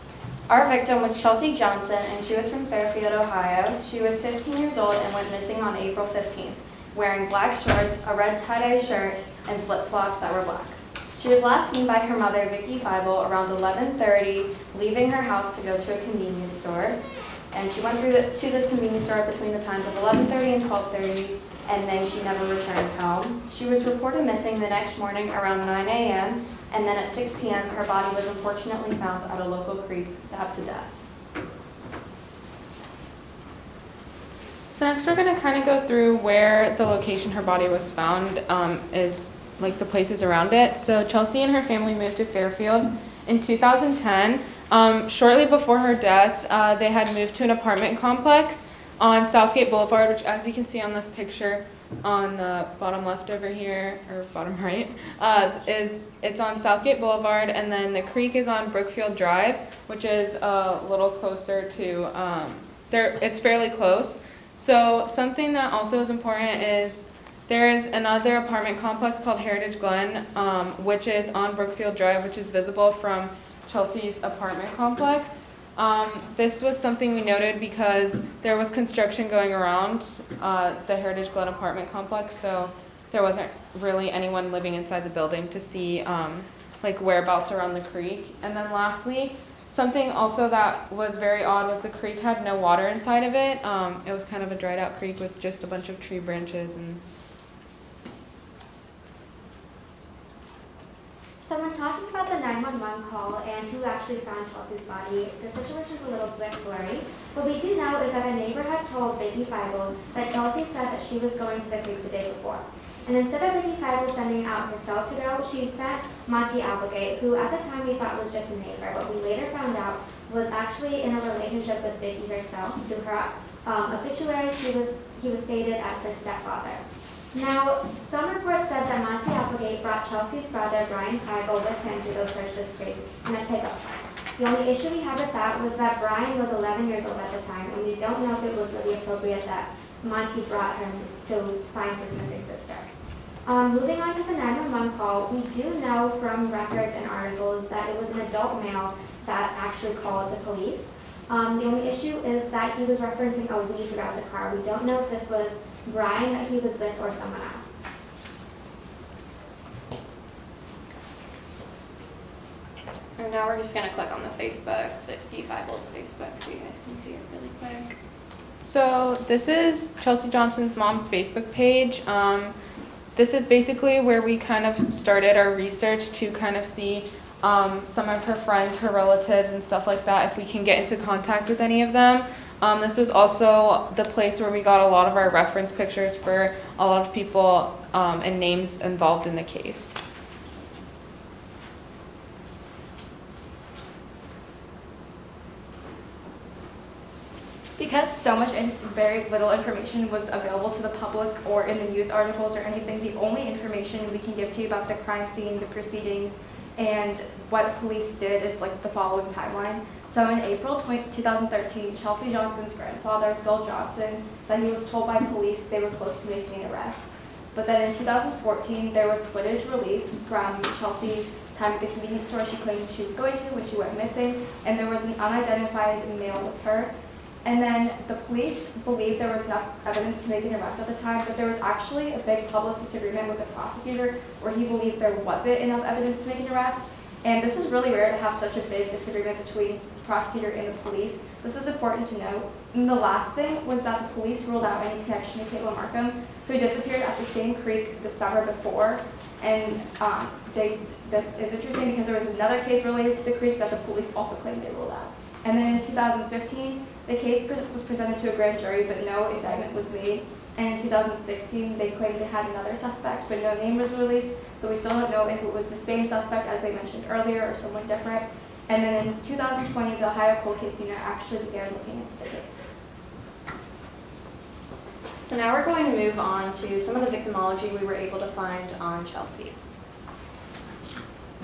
our victim was Chelsea Johnson, and she was from Fairfield, Ohio. She was 15 years old and went missing on April 15th, wearing black shorts, a red tie-dye shirt, and flip-flops that were black. She was last seen by her mother, Vicki Feibel, around 11:30, leaving her house to go to a convenience store. And she went to this convenience store between the times of 11:30 and 12:30, and then she never returned home. She was reported missing the next morning around 9 a.m., and then at 6 p.m., her body was unfortunately found at a local creek, stabbed to death. So next we're going to kind of go through where the location her body was found is like the places around it. So Chelsea and her family moved to Fairfield in 2010. Shortly before her death, they had moved to an apartment complex on Southgate Boulevard, which as you can see on this picture on the bottom left over here, or bottom right, it's on Southgate Boulevard, and then the creek is on Brookfield Drive, which is a little closer to, it's fairly close. So something that also is important is there is another apartment complex called Heritage Glen, which is on Brookfield Drive, which is visible from Chelsea's apartment complex. This was something we noted because there was construction going around the Heritage Glen apartment complex, so there wasn't really anyone living inside the building to see like whereabouts around the creek. And then lastly, something also that was very odd was the creek had no water inside of it. It was kind of a dried out creek with just a bunch of tree branches. And So when talking about the 911 call and who actually found Chelsea's body, the situation is a little bit blurry. What we do know is that a neighbor had told Vicki Feibel that Chelsea said that she was going to the creek the day before. And instead of Vicki Feibel sending out herself to go, she sent Monty Applegate, who at the time we thought was just a neighbor, but we later found out was actually in a relationship with Vicki herself. Through her obituary, he was stated as her stepfather. Now, some reports said that Monty Applegate brought Chelsea's brother, Brian Feibel, with him to go search this creek in a pickup truck. The only issue we had with that was that Brian was 11 years old at the time, and we don't know if it was really appropriate that Monty brought him to find his missing sister. Moving on to the 911 call, we do know from records and articles that it was an adult male that actually called the police. The only issue is that he was referencing a we throughout the car. We don't know if this was Brian that he was with or someone else. And now we're just going to click on the Facebook, Vicki Feibel's Facebook, so you guys can see it really quick. so this is Chelsea Johnson's mom's Facebook page. This is basically where we kind of started our research to kind of see some of her friends, her relatives, and stuff like that, if we can get into contact with any of them. This was also the place where we got a lot of our reference pictures for a lot of people and names involved in the case. Because so much and very little information was available to the public or in the news articles or anything, the only information we can give to you about the crime scene, the proceedings, and what police did is like the following timeline. So in April 2013, Chelsea Johnson's grandfather, Bill Johnson, said he was told by police they were close to making an arrest. But then in 2014, there was footage released from Chelsea's time at the convenience store she claimed she was going to when she went missing, and there was an unidentified male with her. And then the police believed there was enough evidence to make an arrest at the time, but there was actually a big public disagreement with the prosecutor where he believed there wasn't enough evidence to make an arrest. And this is really rare to have such a big disagreement between the prosecutor and the police. This is important to note. And the last thing was that the police ruled out any connection to Caitlin Markham, who disappeared at the same creek the summer before. And this is interesting because there was another case related to the creek that the police also claimed they ruled out. And then in 2015, the case was presented to a grand jury, but no indictment was made. And in 2016, they claimed they had another suspect, but no name was released, so we still don't know if it was the same suspect as they mentioned earlier or someone different. And then in 2020, the Ohio Cold Case Unit actually began looking into the case. So now we're going to move on to some of the victimology we were able to find on Chelsea.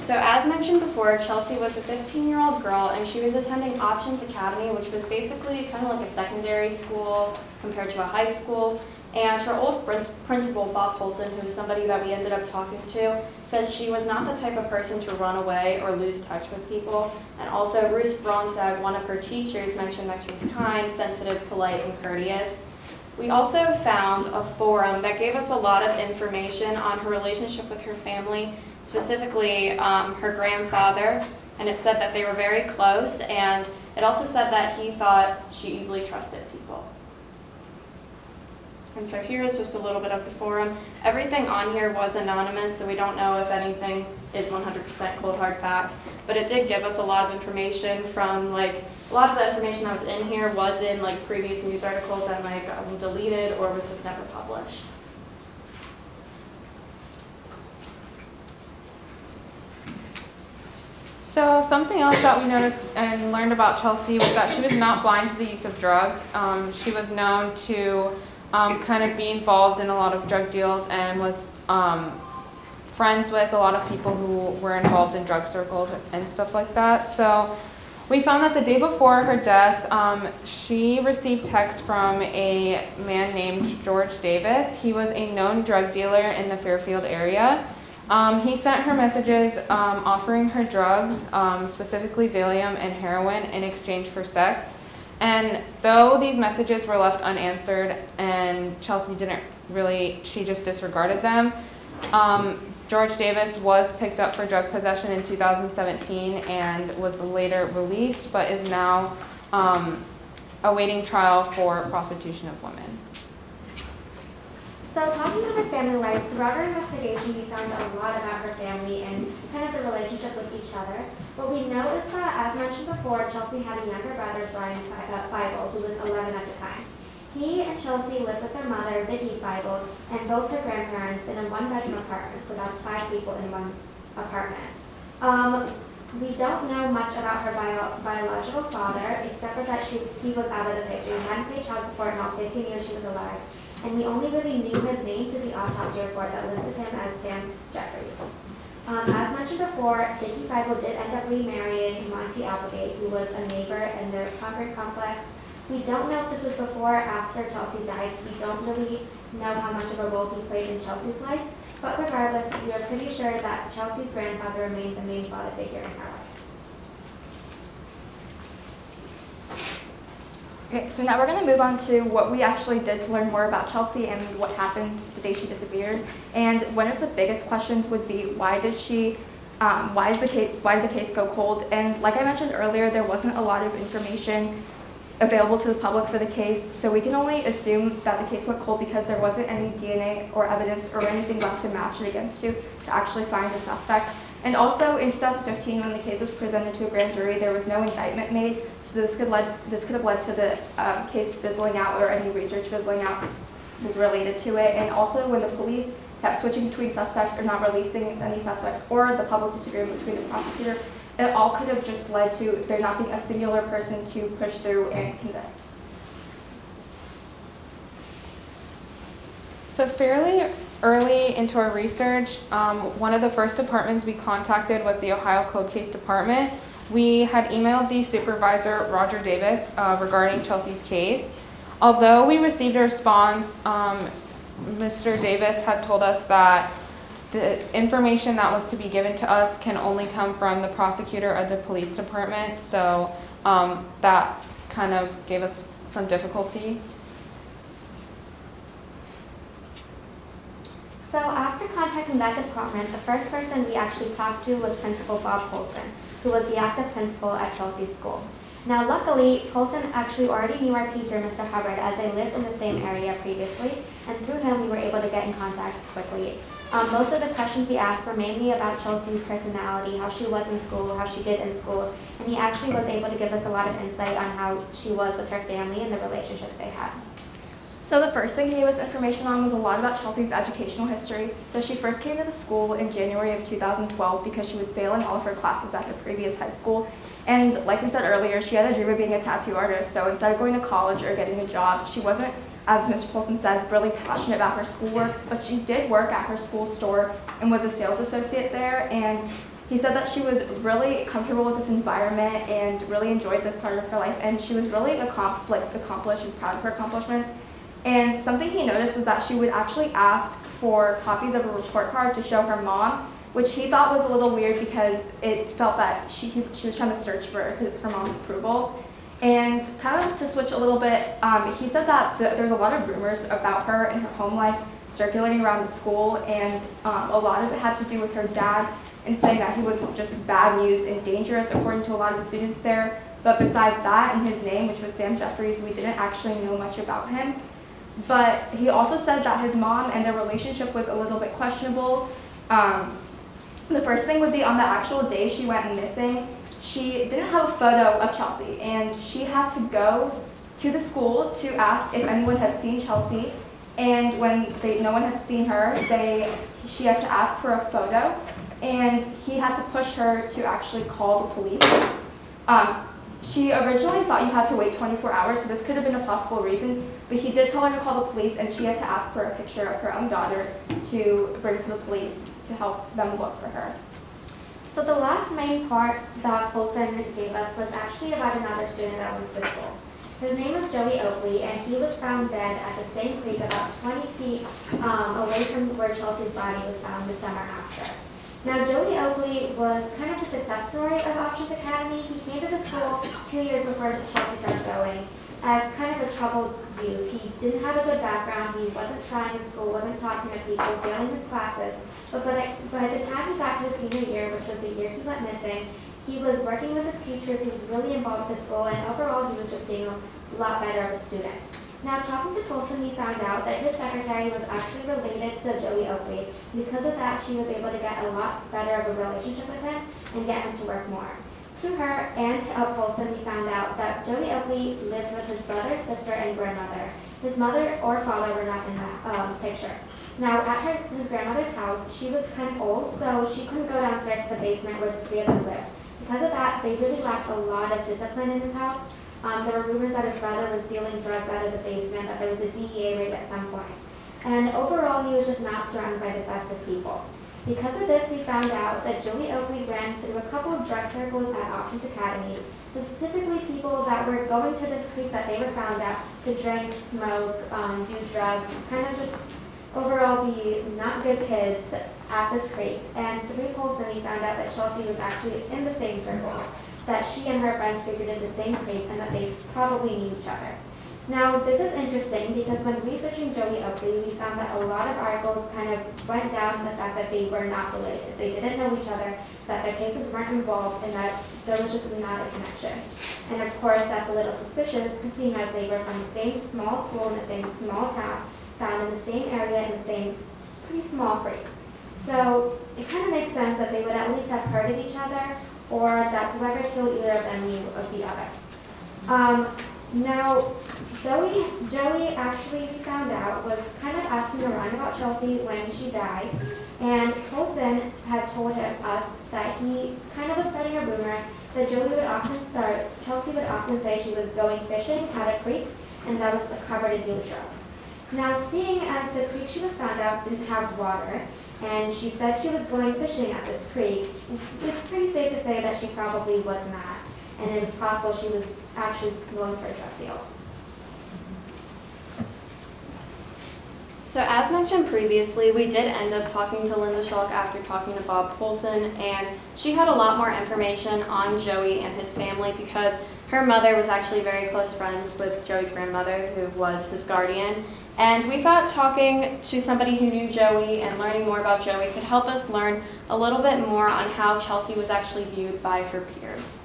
So as mentioned before, Chelsea was a 15-year-old girl, and she was attending Options Academy, which was basically kind of like a secondary school compared to a high school. And her old principal, Bob Polson, who was somebody that we ended up talking to, said she was not the type of person to run away or lose touch with people. And also Ruth Bronstad, one of her teachers, mentioned that she was kind, sensitive, polite, and courteous. We also found a forum that gave us a lot of information on her relationship with her family, specifically her grandfather, and it said that they were very close, and it also said that he thought she easily trusted people. And so here is just a little bit of the forum. Everything on here was anonymous, so we don't know if anything is 100% cold hard facts, but it did give us a lot of information from a lot of the information that was in here was in previous news articles that deleted or was just never published. So something else that we noticed and learned about Chelsea was that she was not blind to the use of drugs. She was known to kind of be involved in a lot of drug deals and was friends with a lot of people who were involved in drug circles and stuff like that. So we found that the day before her death, she received text from a man named George Davis. He was a known drug dealer in the Fairfield area. He sent her messages offering her drugs, specifically Valium and heroin, in exchange for sex. And though these messages were left unanswered and Chelsea she just disregarded them, George Davis was picked up for drug possession in 2017 and was later released, but is now awaiting trial for prostitution of women. So talking about her family life, throughout our investigation, we found a lot about her family and kind of the relationship with each other. What we know is that, as mentioned before, Chelsea had a younger brother, Brian Feigl, who was 11 at the time. He and Chelsea lived with their mother, Vicki Feigl, and both her grandparents in a one-bedroom apartment, so that's 5 people in one apartment. We don't know much about her biological father, except for that he was out of the picture. He hadn't paid child support in all 15 years she was alive. And we only really knew his name through the autopsy report that listed him as Sam Jeffries. As mentioned before, Vicki Feigl did end up remarrying Monty Applegate, who was a neighbor in their Concord complex. We don't know if this was before or after Chelsea died, so we don't really know how much of a role he played in Chelsea's life. But regardless, we are pretty sure that Chelsea's grandfather remained the main father figure in her life. Okay, so now we're going to move on to what we actually did to learn more about Chelsea and what happened the day she disappeared. And one of the biggest questions would be, why did the case go cold? And like I mentioned earlier, there wasn't a lot of information available to the public for the case, so we can only assume that the case went cold because there wasn't any DNA or evidence or anything left to match it against to actually find a suspect. And also in 2015, when the case was presented to a grand jury, there was no indictment made, so this could have led to the case fizzling out or any research fizzling out related to it. And also when the police kept switching between suspects or not releasing any suspects, or the public disagreement between the prosecutor, it all could have just led to there not being a singular person to push through and convict. So fairly early into our research, one of the first departments we contacted was the Ohio Cold Case Department. We had emailed the supervisor, Roger Davis, regarding Chelsea's case. Although we received a response, Mr. Davis had told us that the information that was to be given to us can only come from the prosecutor of the police department, so that kind of gave us some difficulty. So after contacting that department, the first person we actually talked to was Principal Bob Polson, who was the active principal at Chelsea's school. Now luckily, Polson actually already knew our teacher, Mr. Hubbard, as they lived in the same area previously, and through him we were able to get in contact quickly. Most of the questions we asked were mainly about Chelsea's personality, how she was in school, how she did in school, and he actually was able to give us a lot of insight on how she was with her family and the relationships they had. So the first thing he gave us information on was a lot about Chelsea's educational history. So she first came to the school in January of 2012 because she was failing all of her classes at the previous high school. And like we said earlier, she had a dream of being a tattoo artist, so instead of going to college or getting a job, she wasn't, as Mr. Polson said, really passionate about her schoolwork, but she did work at her school store and was a sales associate there. And He said that she was really comfortable with this environment and really enjoyed this part of her life, and she was really accomplished and proud of her accomplishments. And something he noticed was that she would actually ask for copies of a report card to show her mom, which he thought was a little weird because it felt that she was trying to search for her mom's approval. And kind of to switch a little bit, he said that there's a lot of rumors about her and her home life circulating around the school, and a lot of it had to do with her dad and saying that he was just bad news and dangerous according to a lot of the students there. But besides that and his name, which was Sam Jeffries, we didn't actually know much about him. But he also said that his mom and their relationship was a little bit questionable. The first thing would be on the actual day she went missing, she didn't have a photo of Chelsea, and she had to go to the school to ask if anyone had seen Chelsea. And when no one had seen her, she had to ask for a photo, and he had to push her to actually call the police. She originally thought you had to wait 24 hours, so this could have been a possible reason, but he did tell her to call the police, and she had to ask for a picture of her own daughter to bring to the police to help them look for her. So the last main part that Colson gave us was actually about another student that went to school. His name was Joey Oakley, and he was found dead at the same creek about 20 feet away from where Chelsea's body was found the summer after. Now, Joey Oakley was kind of the success story of Options Academy. He came to the school 2 years before Chelsea started going as kind of a troubled youth. He didn't have a good background. He wasn't trying in school, wasn't talking to people, failing his classes. But by the time he got to his senior year, which was the year he went missing, he was working with his teachers. He was really involved with the school, and overall, he was just being a lot better of a student. Now, talking to Colson, he found out that his secretary was actually related to Joey Oakley. Because of that, she was able to get a lot better of a relationship with him and get him to work more. Through her and Colson, he found out that Joey Oakley lived with his brother, sister, and grandmother. His mother or father were not in the picture. Now, at his grandmother's house, she was kind of old, so she couldn't go downstairs to the basement where the three of them lived. Because of that, they really lacked a lot of discipline in his house. There were rumors that his brother was dealing drugs out of the basement, that there was a DEA raid at some point. And overall, he was just not surrounded by the best of people. Because of this, we found out that Joey Oakley ran through a couple of drug circles at Options Academy, specifically people that were going to this creek that they were found at to drink, smoke, do drugs, kind of just overall be not good kids at this creek. And through Colson, we found out that Chelsea was actually in the same circles, that she and her friends figured in the same creek, and that they probably knew each other. Now, this is interesting because when researching Joey Oakley, we found that a lot of articles kind of went down the fact that they were not related. They didn't know each other, that their cases weren't involved, and that there was just not a connection. And of course, that's a little suspicious, seeing as they were from the same small school in the same small town, found in the same area in the same pretty small creek. So it kind of makes sense that they would at least have heard of each other, or that whoever killed either of them knew of the other. Now, Joey actually, we found out, was kind of asking around about Chelsea when she died, and Colson had told us that he kind of was spreading a rumor that Chelsea would often say she was going fishing at a creek, and that was covered in deal drugs. Now, seeing as the creek she was found out didn't have water, and she said she was going fishing at this creek, it's pretty safe to say that she probably was not, and it was possible she was actually going for a drug deal. So as mentioned previously, we did end up talking to Linda Schulk after talking to Bob Colson, and she had a lot more information on Joey and his family because her mother was actually very close friends with Joey's grandmother, who was his guardian. And we thought talking to somebody who knew Joey and learning more about Joey could help us learn a little bit more on how Chelsea was actually viewed by her peers.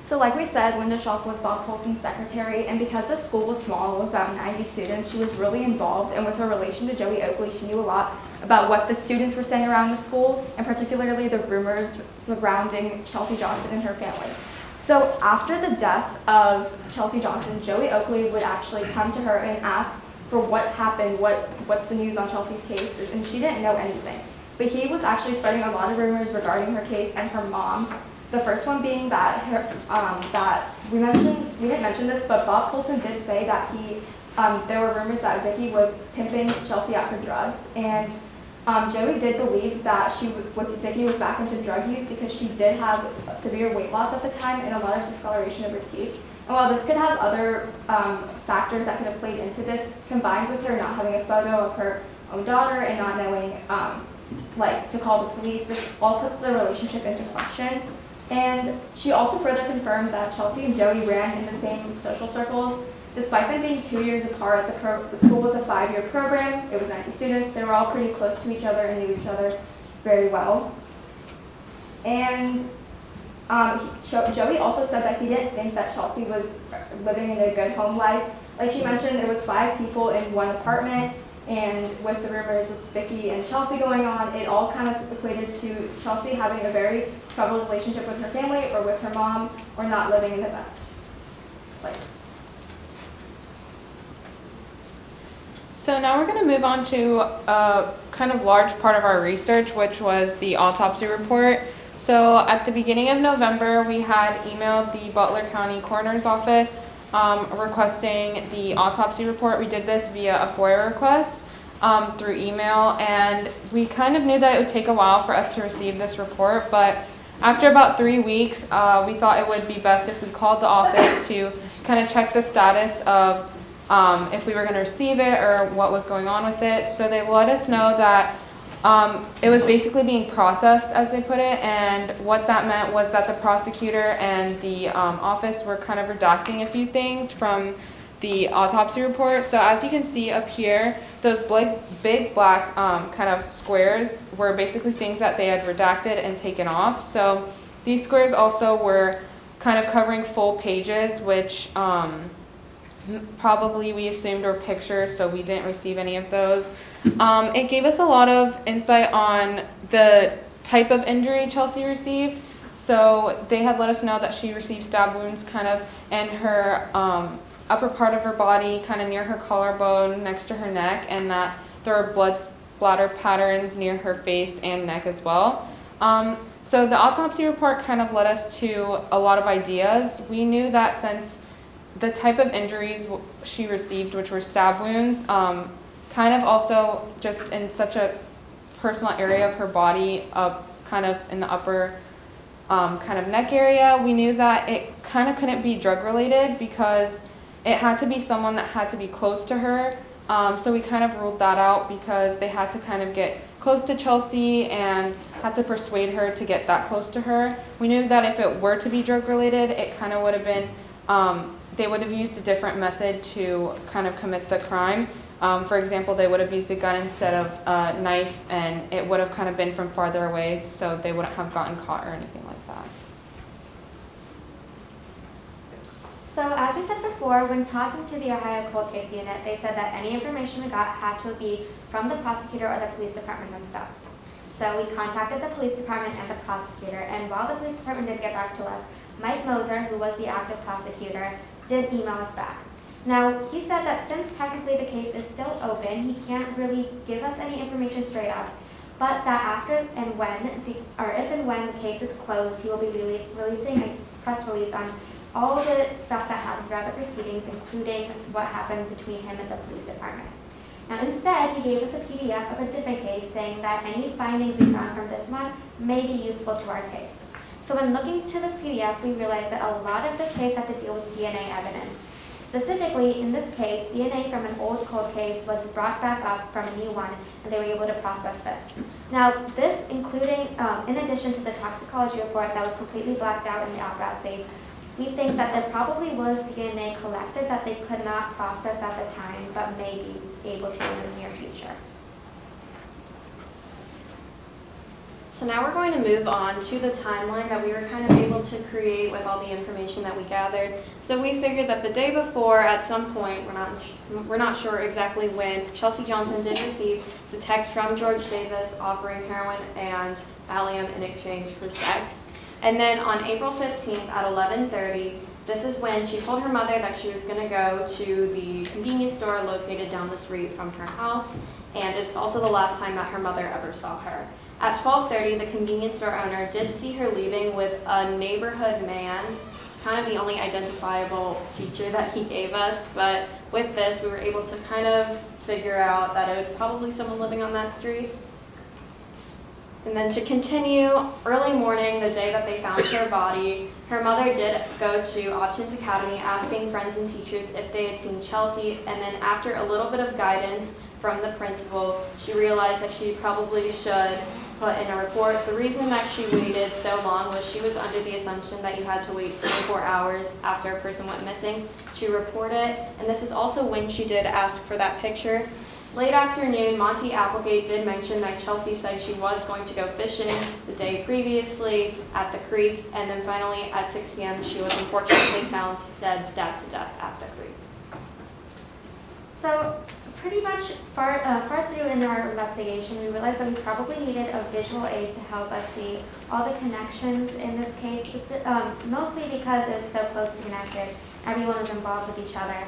So like we said, Linda Schulk was Bob Colson's secretary, and because the school was small, it was about 90 students, she was really involved, and with her relation to Joey Oakley, she knew a lot about what the students were saying around the school, and particularly the rumors surrounding Chelsea Johnson and her family. So after the death of Chelsea Johnson, Joey Oakley would actually come to her and ask for what happened, what's the news on Chelsea's case, and she didn't know anything. But he was actually spreading a lot of rumors regarding her case and her mom. The first one being that we didn't mention this, but Bob Colson did say that there were rumors that Vicky was pimping Chelsea out for drugs, and Joey did believe that Vicky was back into drug use because she did have severe weight loss at the time and a lot of discoloration of her teeth. And while this could have other factors that could have played into this, combined with her not having a photo of her own daughter and not knowing to call the police, this all puts the relationship into question. And she also further confirmed that Chelsea and Joey ran in the same social circles. Despite them being 2 years apart, the school was a 5-year program. It was 90 students. They were all pretty close to each other and knew each other very well. And Joey also said that he didn't think that Chelsea was living in a good home life. Like she mentioned, there was 5 people in one apartment, and with the rumors with Vicky and Chelsea going on, it all kind of equated to Chelsea having a very troubled relationship with her family or with her mom, or not living in the best place. So now we're going to move on to a kind of large part of our research, which was the autopsy report. So at the beginning of November, we had emailed the Butler County Coroner's Office requesting the autopsy report. We did this via a FOIA request through email, and we kind of knew that it would take a while for us to receive this report, but after about 3 weeks, we thought it would be best if we called the office to kind of check the status of if we were going to receive it or what was going on with it. So they let us know that it was basically being processed, as they put it, and what that meant was that the prosecutor and the office were kind of redacting a few things from the autopsy report. So as you can see up here, those big black kind of squares were basically things that they had redacted and taken off. So these squares also were kind of covering full pages, which probably we assumed were pictures, so we didn't receive any of those. It gave us a lot of insight on the type of injury Chelsea received. So they had let us know that she received stab wounds kind of in her upper part of her body, kind of near her collarbone, next to her neck, and that there were blood splatter patterns near her face and neck as well. So the autopsy report kind of led us to a lot of ideas. We knew that since the type of injuries she received, which were stab wounds, kind of also just in such a personal area of her body, kind of in the upper kind of neck area, we knew that it kind of couldn't be drug related because it had to be someone that had to be close to her. So we kind of ruled that out because they had to kind of get close to Chelsea and had to persuade her to get that close to her. We knew that if it were to be drug related, it kind of would have been, they would have used a different method to kind of commit the crime. For example, they would have used a gun instead of a knife, and it would have kind of been from farther away, so they wouldn't have gotten caught or anything like that. So as we said before, when talking to the Ohio Cold Case Unit, they said that any information we got had to be from the prosecutor or the police department themselves. So we contacted the police department and the prosecutor, and while the police department did get back to us, Mike Moser, who was the active prosecutor, did email us back. Now, he said that since technically the case is still open, he can't really give us any information straight up, but that after and when, if and when the case is closed, he will be releasing a press release on all the stuff that happened throughout the proceedings, including what happened between him and the police department. Now, instead, he gave us a PDF of a different case saying that any findings we found from this one may be useful to our case. So when looking to this PDF, we realized that a lot of this case had to deal with DNA evidence. Specifically, in this case, DNA from an old cold case was brought back up from a new one, and they were able to process this. Now, this including, in addition to the toxicology report that was completely blacked out in the autopsy, we think that there probably was DNA collected that they could not process at the time, but may be able to in the near future. So now we're going to move on to the timeline that we were kind of able to create with all the information that we gathered. So we figured that the day before, at some point, we're not sure exactly when, Chelsea Johnson did receive the text from George Davis offering heroin and Valium in exchange for sex. And then on April 15th at 11:30, this is when she told her mother that she was going to go to the convenience store located down the street from her house, and it's also the last time that her mother ever saw her. At 12:30, the convenience store owner did see her leaving with a neighborhood man. It's kind of the only identifiable feature that he gave us, but with this, we were able to kind of figure out that it was probably someone living on that street. And then to continue, early morning, the day that they found her body, her mother did go to Options Academy asking friends and teachers if they had seen Chelsea, and then after a little bit of guidance from the principal, she realized that she probably should put in a report. The reason that she waited so long was she was under the assumption that you had to wait 24 hours after a person went missing to report it, and this is also when she did ask for that picture. Late afternoon, Monty Applegate did mention that Chelsea said she was going to go fishing the day previously at the creek, and then finally at 6 p.m. she was unfortunately found dead, stabbed to death at the creek. So pretty much far through in our investigation, we realized that we probably needed a visual aid to help us see all the connections in this case, mostly because it was so closely connected. Everyone was involved with each other.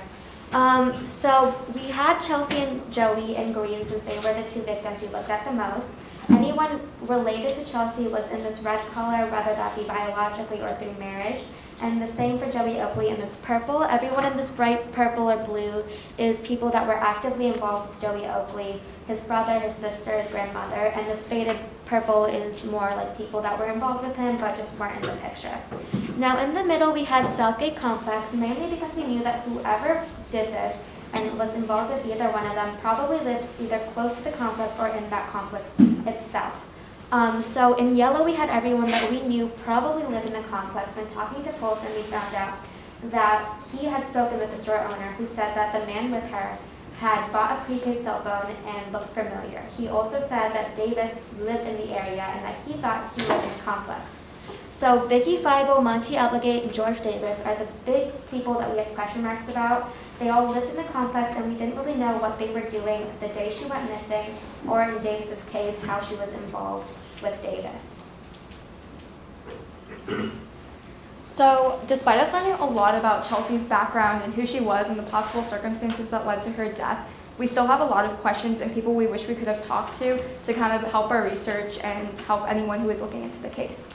So we had Chelsea and Joey and Green, since they were the two victims we looked at the most. Anyone related to Chelsea was in this red color, whether that be biologically or through marriage. And the same for Joey Oakley in this purple. Everyone in this bright purple or blue is people that were actively involved with Joey Oakley, his brother, his sister, his grandmother. And this faded purple is more like people that were involved with him but just weren't in the picture. Now in the middle we had Southgate Complex, mainly because we knew that whoever did this and was involved with either one of them probably lived either close to the complex or in that complex itself. So in yellow we had everyone that we knew probably lived in the complex. When talking to Colson, we found out that he had spoken with the store owner, who said that the man with her had bought a prepaid cell phone and looked familiar. He also said that Davis lived in the area and that he thought he lived in the complex. So Vicky Feibel, Monty Applegate, and George Davis are the big people that we had question marks about. They all lived in the complex and we didn't really know what they were doing the day she went missing, or in Davis's case, how she was involved with Davis. So despite us learning a lot about Chelsea's background and who she was and the possible circumstances that led to her death, we still have a lot of questions and people we wish we could have talked to kind of help our research and help anyone who is looking into the case.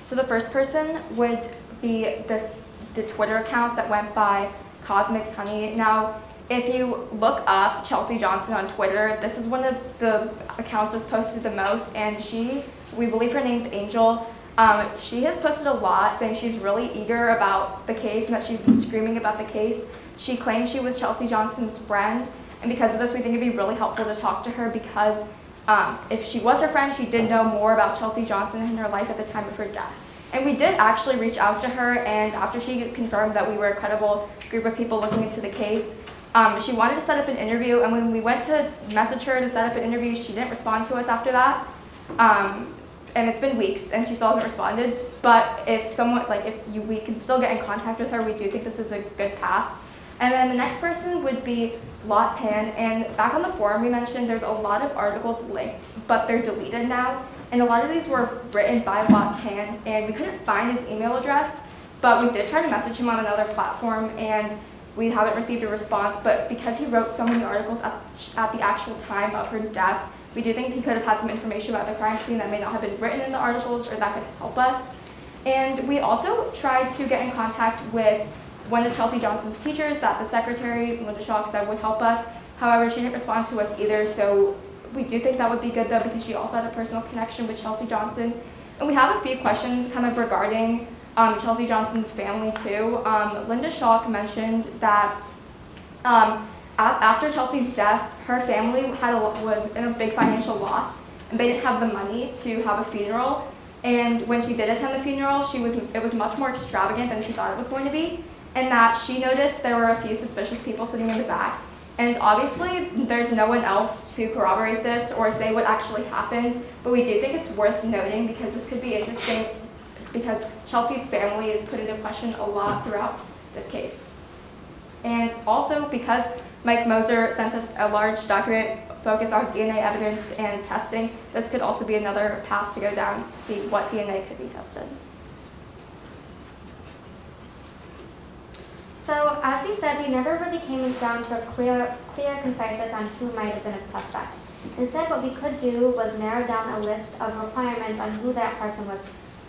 So the first person would be the Twitter account that went by Cosmix Honey. Now, if you look up Chelsea Johnson on Twitter, this is one of the accounts that's posted the most, and we believe her name's Angel. She has posted a lot saying she's really eager about the case and that she's been screaming about the case. She claims she was Chelsea Johnson's friend, and because of this, we think it'd be really helpful to talk to her because if she was her friend, she did know more about Chelsea Johnson in her life at the time of her death. And we did actually reach out to her, and after she confirmed that we were a credible group of people looking into the case, she wanted to set up an interview, and when we went to message her to set up an interview, she didn't respond to us after that. And it's been weeks, and she still hasn't responded. But if we can still get in contact with her, we do think this is a good path. And then the next person would be Lot Tan, and back on the forum we mentioned there's a lot of articles linked, but they're deleted now. And a lot of these were written by Lot Tan, and we couldn't find his email address, but we did try to message him on another platform, and we haven't received a response. But because he wrote so many articles at the actual time of her death, we do think he could have had some information about the crime scene that may not have been written in the articles or that could help us. And we also tried to get in contact with one of Chelsea Johnson's teachers that the secretary, Linda Schock, said would help us. However, she didn't respond to us either, so we do think that would be good though because she also had a personal connection with Chelsea Johnson. And we have a few questions kind of regarding Chelsea Johnson's family too. Linda Schock mentioned that after Chelsea's death, her family was in a big financial loss, and they didn't have the money to have a funeral. And when she did attend the funeral, it was much more extravagant than she thought it was going to be, and that she noticed there were a few suspicious people sitting in the back. And obviously, there's no one else to corroborate this or say what actually happened, but we do think it's worth noting because this could be interesting because Chelsea's family is put into question a lot throughout this case. And also because Mike Moser sent us a large document focused on DNA evidence and testing, this could also be another path to go down to see what DNA could be tested. So as we said, we never really came down to a clear consensus on who might have been a suspect. Instead, what we could do was narrow down a list of requirements on who that person was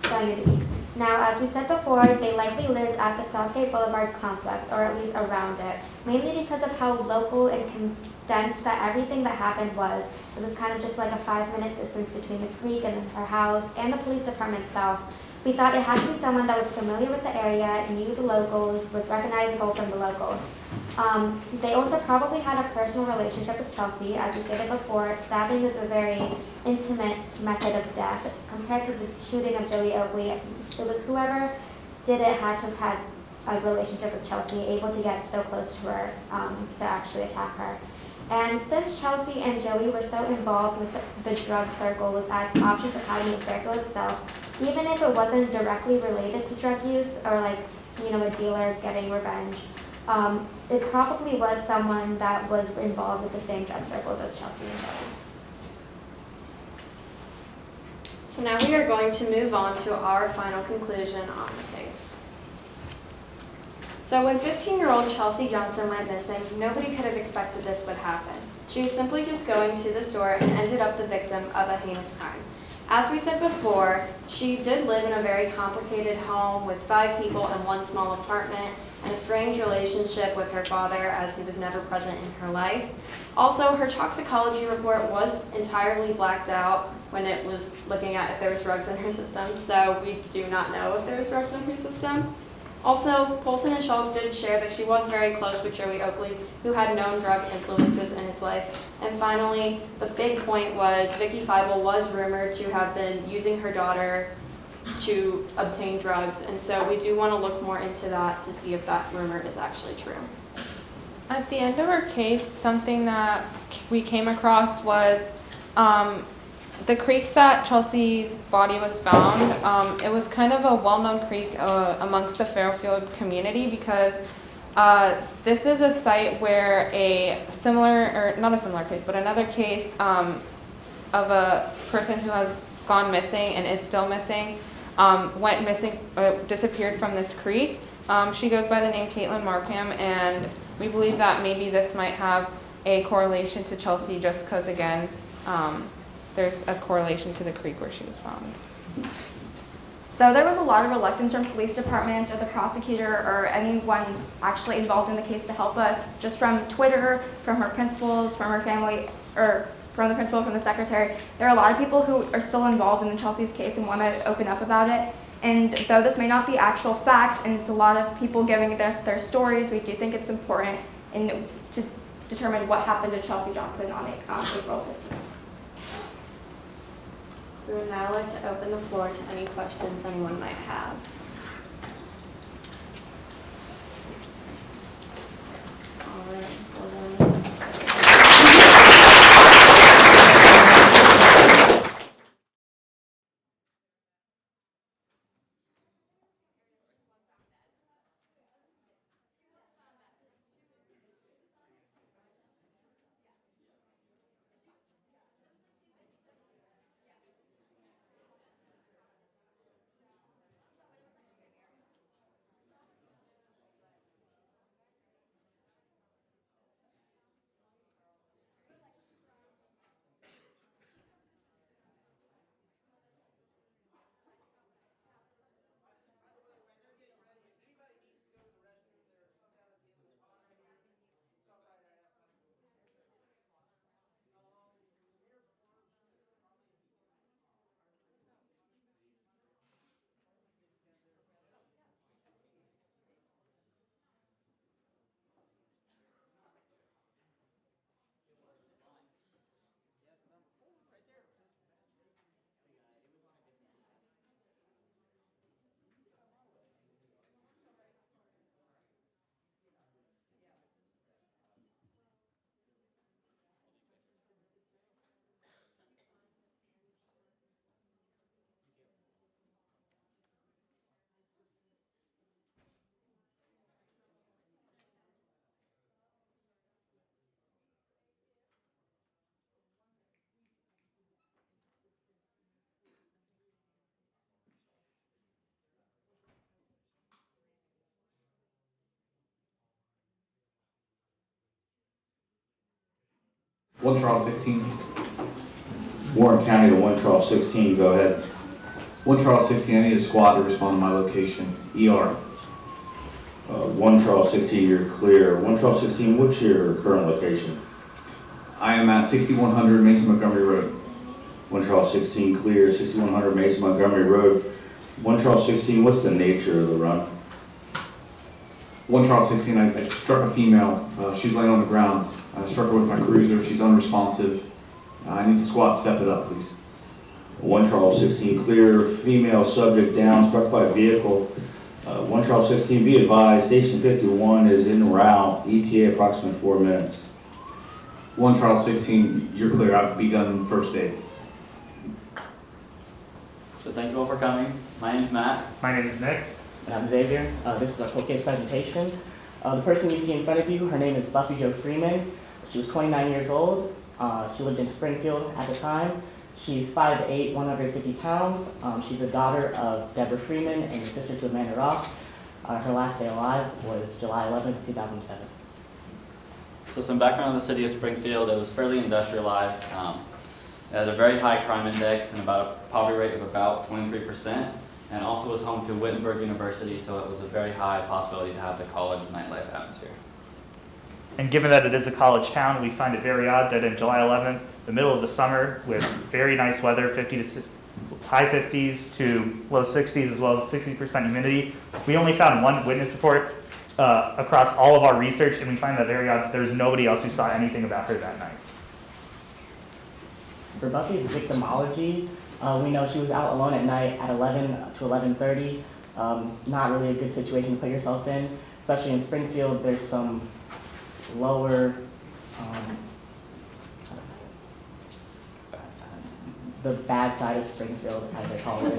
going to be. Now, as we said before, they likely lived at the Southgate Boulevard complex, or at least around it, mainly because of how local and dense that everything that happened was. It was kind of just like a 5-minute distance between the creek and her house and the police department itself. We thought it had to be someone that was familiar with the area, knew the locals, was recognizable from the locals. They also probably had a personal relationship with Chelsea. As we stated before, stabbing is a very intimate method of death. Compared to the shooting of Joey Oakley, it was whoever did it had to have had a relationship with Chelsea, able to get so close to her to actually attack her. And since Chelsea and Joey were so involved with the drug circle was at Options Academy in Fairfield itself, even if it wasn't directly related to drug use or like, you know, a dealer getting revenge, it probably was someone that was involved with the same drug circles as Chelsea and Joey. So now we are going to move on to our final conclusion on the case. So when 15-year-old Chelsea Johnson went missing, nobody could have expected this would happen. She was simply just going to the store and ended up the victim of a heinous crime. As we said before, she did live in a very complicated home with 5 people in one small apartment and a strange relationship with her father as he was never present in her life. Also, her toxicology report was entirely blacked out when it was looking at if there was drugs in her system, so we do not know if there was drugs in her system. Also, Polson and Schultz did share that she was very close with Joey Oakley, who had known drug influences in his life. And finally, the big point was Vicky Feibel was rumored to have been using her daughter to obtain drugs, and so we do want to look more into that to see if that rumor is actually true. At the end of our case, something that we came across was the creek that Chelsea's body was found. It was kind of a well-known creek amongst the Fairfield community because this is a site where a similar, or not a similar case, but another case of a person who has gone missing and is still missing, went missing, disappeared from this creek. She goes by the name Caitlin Markham, and we believe that maybe this might have a correlation to Chelsea just because, again, there's a correlation to the creek where she was found. Though there was a lot of reluctance from police departments or the prosecutor or anyone actually involved in the case to help us, just from Twitter, from her principals, from her family, or from the principal, from the secretary, there are a lot of people who are still involved in Chelsea's case and want to open up about it. And though this may not be actual facts, and it's a lot of people giving us their stories, we do think it's important to determine what happened to Chelsea Johnson on April 15th. We would now like to open the floor to any questions anyone might have. All right, well then. One trial 16. Warren County to 1 trial 16, go ahead. 1 trial 16, I need a squad to respond to my location. ER. 1 trial 16, you're clear. 1 trial 16, what's your current location? I am at 6100 Mason Montgomery Road. 1 Charles 16 clear, 6100 Mason Montgomery Road. 1 Charles 16, what's the nature of the run? 1 Charles 16, I struck a female. She's laying on the ground. I struck her with my cruiser. She's unresponsive. I need the squad to step it up, please. 1 Charles 16 clear, female subject down, struck by a vehicle. 1 Charles 16, be advised, station 51 is en route, ETA approximately 4 minutes. 1 Charles 16, you're clear. I've begun first aid. So thank you all for coming. My name is Matt. My name is Nick. And I'm Xavier. This is our cold case presentation. The person you see in front of you, her name is Buffy Jo Freeman. She was 29 years old. She lived in Springfield at the time. She's 5'8", 150 pounds. She's a daughter of Deborah Freeman and a sister to Amanda Ross. Her last day alive was July 11, 2007. So some background on the city of Springfield. It was fairly industrialized. It had a very high crime index and about a poverty rate of about 23%, and also was home to Wittenberg University, so it was a very high possibility to have the college nightlife atmosphere. And given that it is a college town, we find it very odd that in July 11th, the middle of the summer, with very nice weather, high 50s to low 60s, as well as 60% humidity, we only found one witness report across all of our research, and we find that very odd. There's nobody else who saw anything about her that night. For Buffy's victimology, we know she was out alone at night at 11 to 11:30. Not really a good situation to put yourself in, especially in Springfield. There's some lower, the bad side of Springfield, as they call it.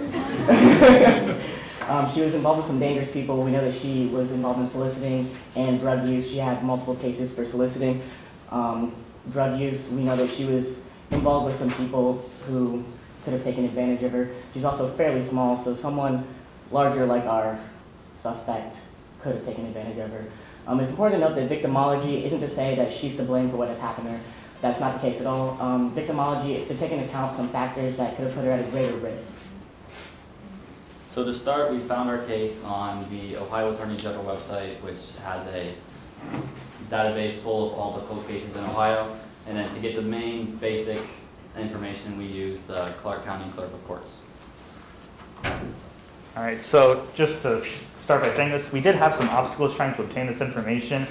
She was involved with some dangerous people. We know that she was involved in soliciting and drug use. She had multiple cases for soliciting. Drug use, we know that she was involved with some people who could have taken advantage of her. She's also fairly small, so someone larger like our suspect could have taken advantage of her. It's important to note that victimology isn't to say that she's to blame for what has happened to her. That's not the case at all. Victimology is to take into account some factors that could have put her at a greater risk. So to start, we found our case on the Ohio Attorney General website, which has a database full of all the cold cases in Ohio. And then to get the main basic information, we use the Clark County Clerk of Courts. All right, so just to start by saying this, we did have some obstacles trying to obtain this information.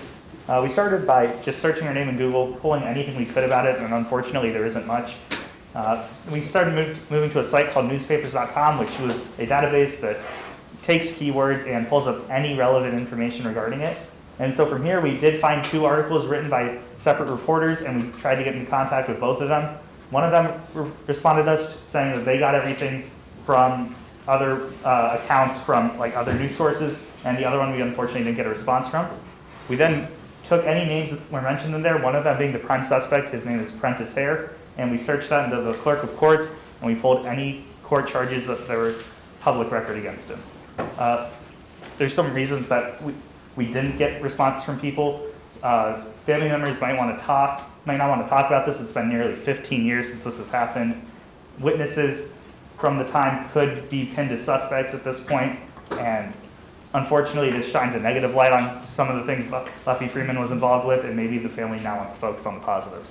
We started by just searching her name in Google, pulling anything we could about it, and unfortunately there isn't much. We started moving to a site called newspapers.com, which was a database that takes keywords and pulls up any relevant information regarding it. And so from here, we did find 2 articles written by separate reporters, and we tried to get in contact with both of them. One of them responded to us saying that they got everything from other accounts from like other news sources, and the other one we unfortunately didn't get a response from. We then took any names that were mentioned in there, one of them being the prime suspect. His name is Prentice Hare, and we searched that into the Clerk of Courts, and we pulled any court charges that were public record against him. There's some reasons that we didn't get responses from people. Family members might not want to talk about this. It's been nearly 15 years since this has happened. Witnesses from the time could be pinned as suspects at this point, and unfortunately this shines a negative light on some of the things Buffy Freeman was involved with, and maybe the family now wants to focus on the positives.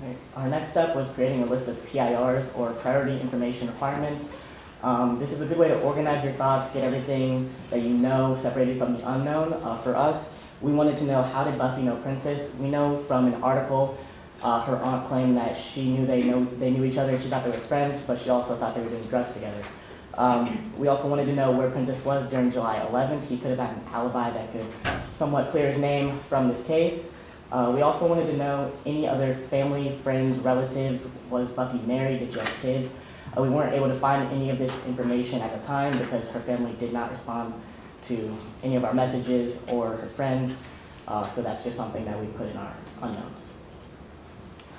Right. Our next step was creating a list of PIRs, or priority information requirements. This is a good way to organize your thoughts, get everything that you know separated from the unknown. For us, we wanted to know, how did Buffy know Prentice? We know from an article, her aunt claimed that she knew they knew each other. She thought they were friends, but she also thought they were doing drugs together. We also wanted to know where Prentice was during July 11th. He could have had an alibi that could somewhat clear his name from this case. We also wanted to know any other family, friends, relatives. Was Buffy married? Did she have kids? We weren't able to find any of this information at the time because her family did not respond to any of our messages or her friends. So that's just something that we put in our unknowns.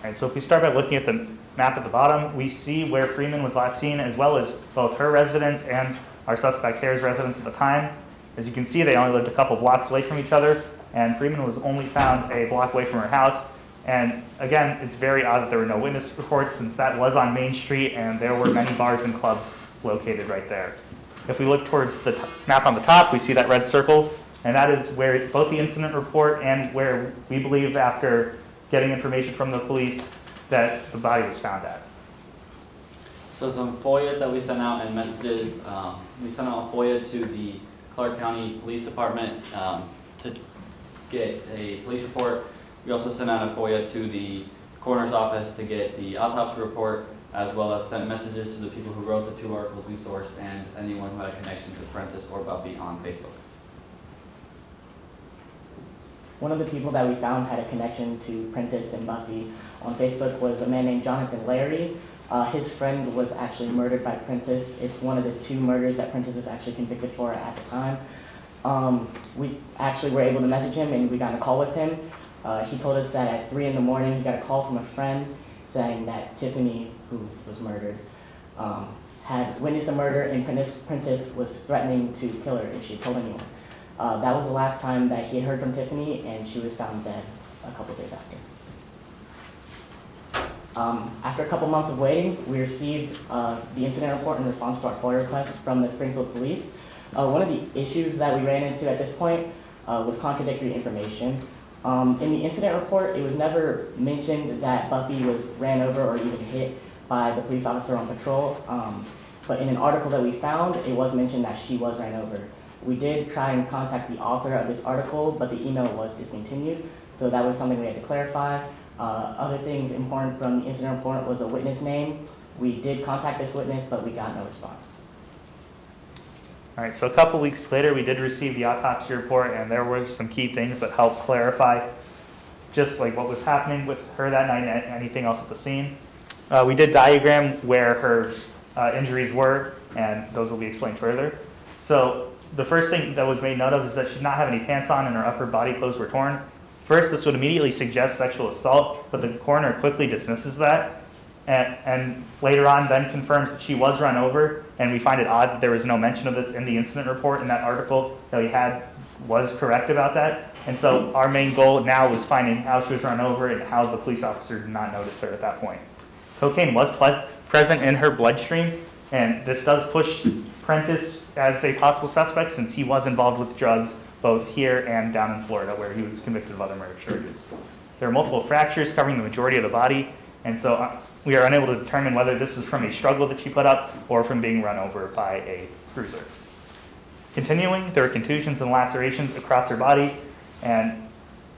All right, so if we start by looking at the map at the bottom, we see where Freeman was last seen, as well as both her residence and our suspect Hare's residence at the time. As you can see, they only lived a couple blocks away from each other, and Freeman was only found a block away from her house. And again, it's very odd that there were no witness reports, since that was on Main Street and there were many bars and clubs located right there. If we look towards the map on the top, we see that red circle, and that is where both the incident report and where we believe after getting information from the police that the body was found at. So some FOIAs that we sent out and messages, we sent out a FOIA to the Clark County Police Department to get a police report. We also sent out a FOIA to the coroner's office to get the autopsy report, as well as sent messages to the people who wrote the 2 articles we sourced and anyone who had a connection to Prentice or Buffy on Facebook. One of the people that we found had a connection to Prentice and Buffy on Facebook was a man named Jonathan Larry. His friend was actually murdered by Prentice. It's one of the 2 murders that Prentice is actually convicted for at the time. We actually were able to message him and we got a call with him. He told us that at 3 in the morning he got a call from a friend saying that Tiffany, who was murdered, had witnessed a murder and Prentice was threatening to kill her if she told anyone. That was the last time that he had heard from Tiffany, and she was found dead a couple days after. After a couple months of waiting, we received the incident report in response to our FOIA request from the Springfield Police. One of the issues that we ran into at this point was contradictory information. In the incident report, it was never mentioned that Buffy was ran over or even hit by the police officer on patrol, but in an article that we found, it was mentioned that she was ran over. We did try and contact the author of this article, but the email was discontinued, so that was something we had to clarify. Other things important from the incident report was a witness name. We did contact this witness, but we got no response. All right, so a couple weeks later, we did receive the autopsy report, and there were some key things that helped clarify just like what was happening with her that night and anything else at the scene. We did diagram where her injuries were, and those will be explained further. So the first thing that was made note of is that she did not have any pants on and her upper body clothes were torn. First, this would immediately suggest sexual assault, but the coroner quickly dismisses that, and later on then confirms that she was run over, and we find it odd that there was no mention of this in the incident report, and that article that we had was correct about that. And so our main goal now was finding how she was run over and how the police officer did not notice her at that point. Cocaine was present in her bloodstream, and this does push Prentice as a possible suspect since he was involved with drugs both here and down in Florida where he was convicted of other murder charges. There are multiple fractures covering the majority of the body, and so we are unable to determine whether this was from a struggle that she put up or from being run over by a cruiser. Continuing, there are contusions and lacerations across her body, and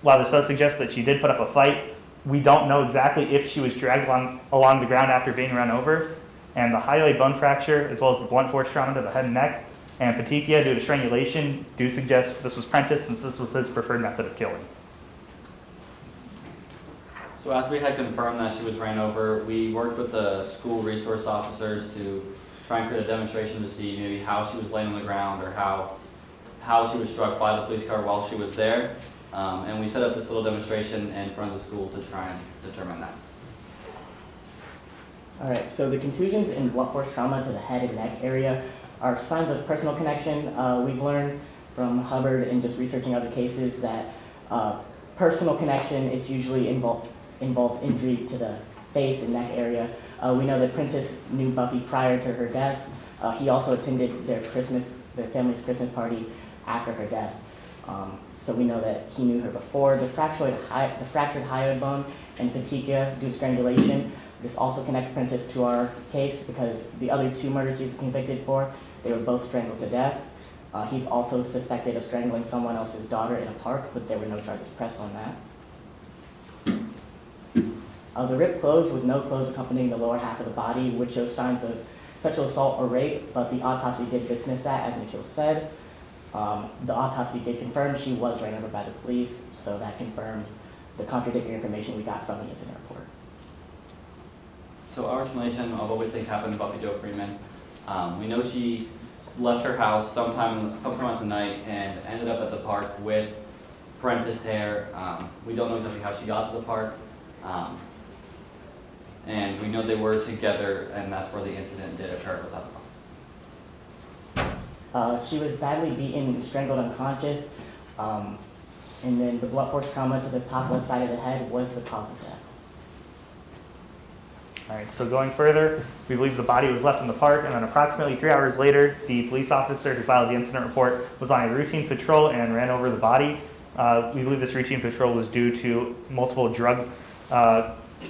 while this does suggest that she did put up a fight, we don't know exactly if she was dragged along the ground after being run over, and the hyoid bone fracture, as well as the blunt force trauma to the head and neck, and petechia due to strangulation do suggest this was Prentice since this was his preferred method of killing. So as we had confirmed that she was ran over, we worked with the school resource officers to try and create a demonstration to see maybe how she was laying on the ground or how she was struck by the police car while she was there. And we set up this little demonstration in front of the school to try and determine that. All right, so the contusions and blunt force trauma to the head and neck area are signs of personal connection. We've learned from Hubbard and just researching other cases that personal connection is usually involves injury to the face and neck area. We know that Prentice knew Buffy prior to her death. He also attended their family's Christmas party after her death. So we know that he knew her before. The fractured hyoid bone and petechia due to strangulation. This also connects Prentice to our case because the other 2 murders he was convicted for, they were both strangled to death. He's also suspected of strangling someone else's daughter in a park, but there were no charges pressed on that. The ripped clothes with no clothes accompanying the lower half of the body would show signs of sexual assault or rape, but the autopsy did dismiss that, as Nikhil said. The autopsy did confirm she was ran over by the police, so that confirmed the contradictory information we got from the incident report. So our explanation of what we think happened to Buffy Jo Freeman, we know she left her house sometime at the night and ended up at the park with Prentice Hare. We don't know exactly how she got to the park. And we know they were together, and that's where the incident did occur. She was badly beaten and strangled unconscious, and then the blunt force trauma to the top left side of the head was the cause of death. All right, so going further, we believe the body was left in the park, and then approximately 3 hours later, the police officer who filed the incident report was on a routine patrol and ran over the body. We believe this routine patrol was due to multiple drug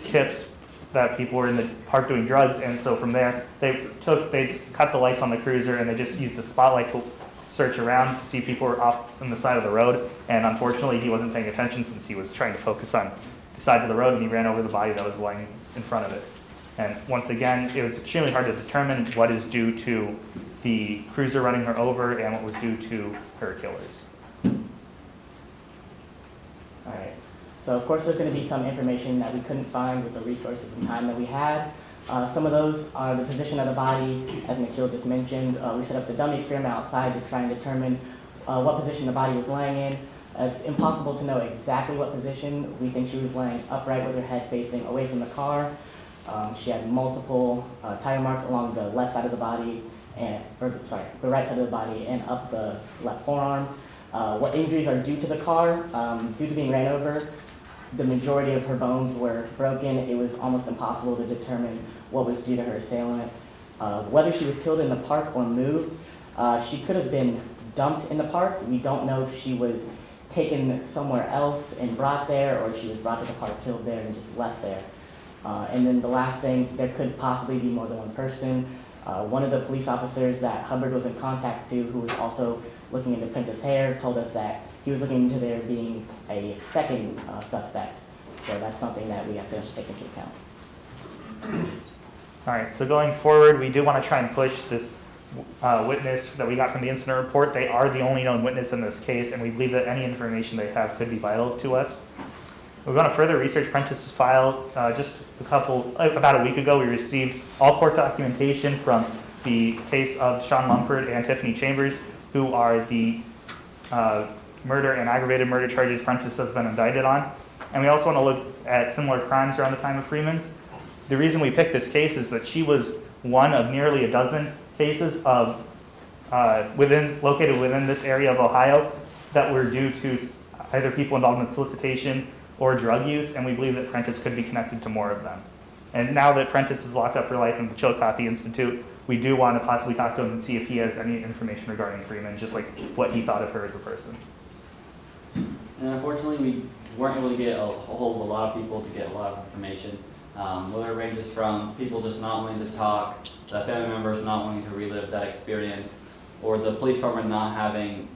tips that people were in the park doing drugs, and so from there, they cut the lights on the cruiser and they just used the spotlight to search around to see if people were off on the side of the road, and unfortunately he wasn't paying attention since he was trying to focus on the sides of the road, and he ran over the body that was lying in front of it. And once again, it was extremely hard to determine what is due to the cruiser running her over and what was due to her killers. All right. So of course there's going to be some information that we couldn't find with the resources and time that we had. Some of those are the position of the body, as Nikhil just mentioned. We set up the dummy experiment outside to try and determine what position the body was laying in. It's impossible to know exactly what position. We think she was laying upright with her head facing away from the car. She had multiple tire marks along the left side of the body, the right side of the body and up the left forearm. What injuries are due to the car? Due to being ran over, the majority of her bones were broken. It was almost impossible to determine what was due to her assailant. Whether she was killed in the park or moved, she could have been dumped in the park. We don't know if she was taken somewhere else and brought there, or if she was brought to the park, killed there, and just left there. And then the last thing, there could possibly be more than one person. One of the police officers that Hubbard was in contact to, who was also looking into Prentice's hair, told us that he was looking into there being a second suspect. So that's something that we have to take into account. All right, so going forward, we do want to try and push this witness that we got from the incident report. They are the only known witness in this case, and we believe that any information they have could be vital to us. We're going to further research Prentice's file. Just about a week ago, we received all court documentation from the case of Sean Mumford and Tiffany Chambers, who are the murder and aggravated murder charges Prentice has been indicted on. And we also want to look at similar crimes around the time of Freeman's. The reason we picked this case is that she was one of nearly a dozen cases of located within this area of Ohio that were due to either people involved in solicitation or drug use, and we believe that Prentice could be connected to more of them. And now that Prentice is locked up for life in the Chillicothe Institute, we do want to possibly talk to him and see if he has any information regarding Freeman, just like what he thought of her as a person. And unfortunately, we weren't able to get a hold of a lot of people to get a lot of information. Whether it ranges from people just not wanting to talk, the family members not wanting to relive that experience, or the police department not having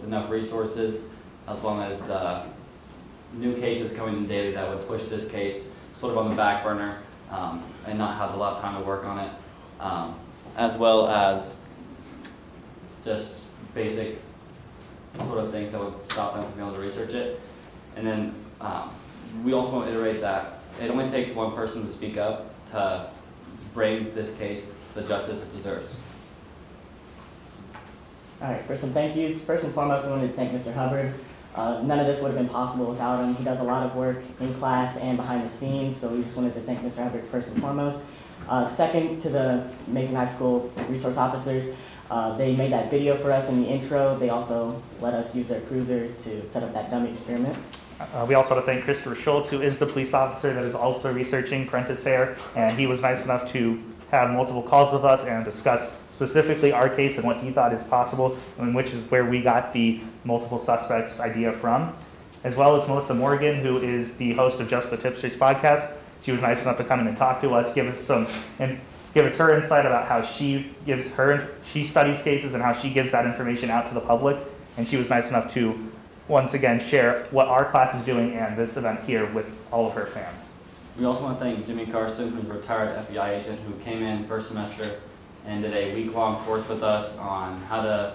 enough resources, as long as the new cases coming in daily that would push this case sort of on the back burner and not have a lot of time to work on it, as well as just basic sort of things that would stop them from being able to research it. And then we also want to iterate that it only takes one person to speak up to bring this case the justice it deserves. All right, for some thank yous. First and foremost, we wanted to thank Mr. Hubbard. None of this would have been possible without him. He does a lot of work in class and behind the scenes, so we just wanted to thank Mr. Hubbard first and foremost. Second, to the Mason High School resource officers. They made that video for us in the intro. They also let us use their cruiser to set up that dummy experiment. We also want to thank Christopher Schultz, who is the police officer that is also researching Prentice hair, and he was nice enough to have multiple calls with us and discuss specifically our case and what he thought is possible, and which is where we got the multiple suspects idea from, as well as Melissa Morgan, who is the host of Just the Tipsters podcast. She was nice enough to come in and talk to us, give us her insight about how she studies cases and how she gives that information out to the public, and she was nice enough to once again share what our class is doing and this event here with all of her fans. We also want to thank Jimmy Carson, who's a retired FBI agent who came in first semester and did a week-long course with us on how to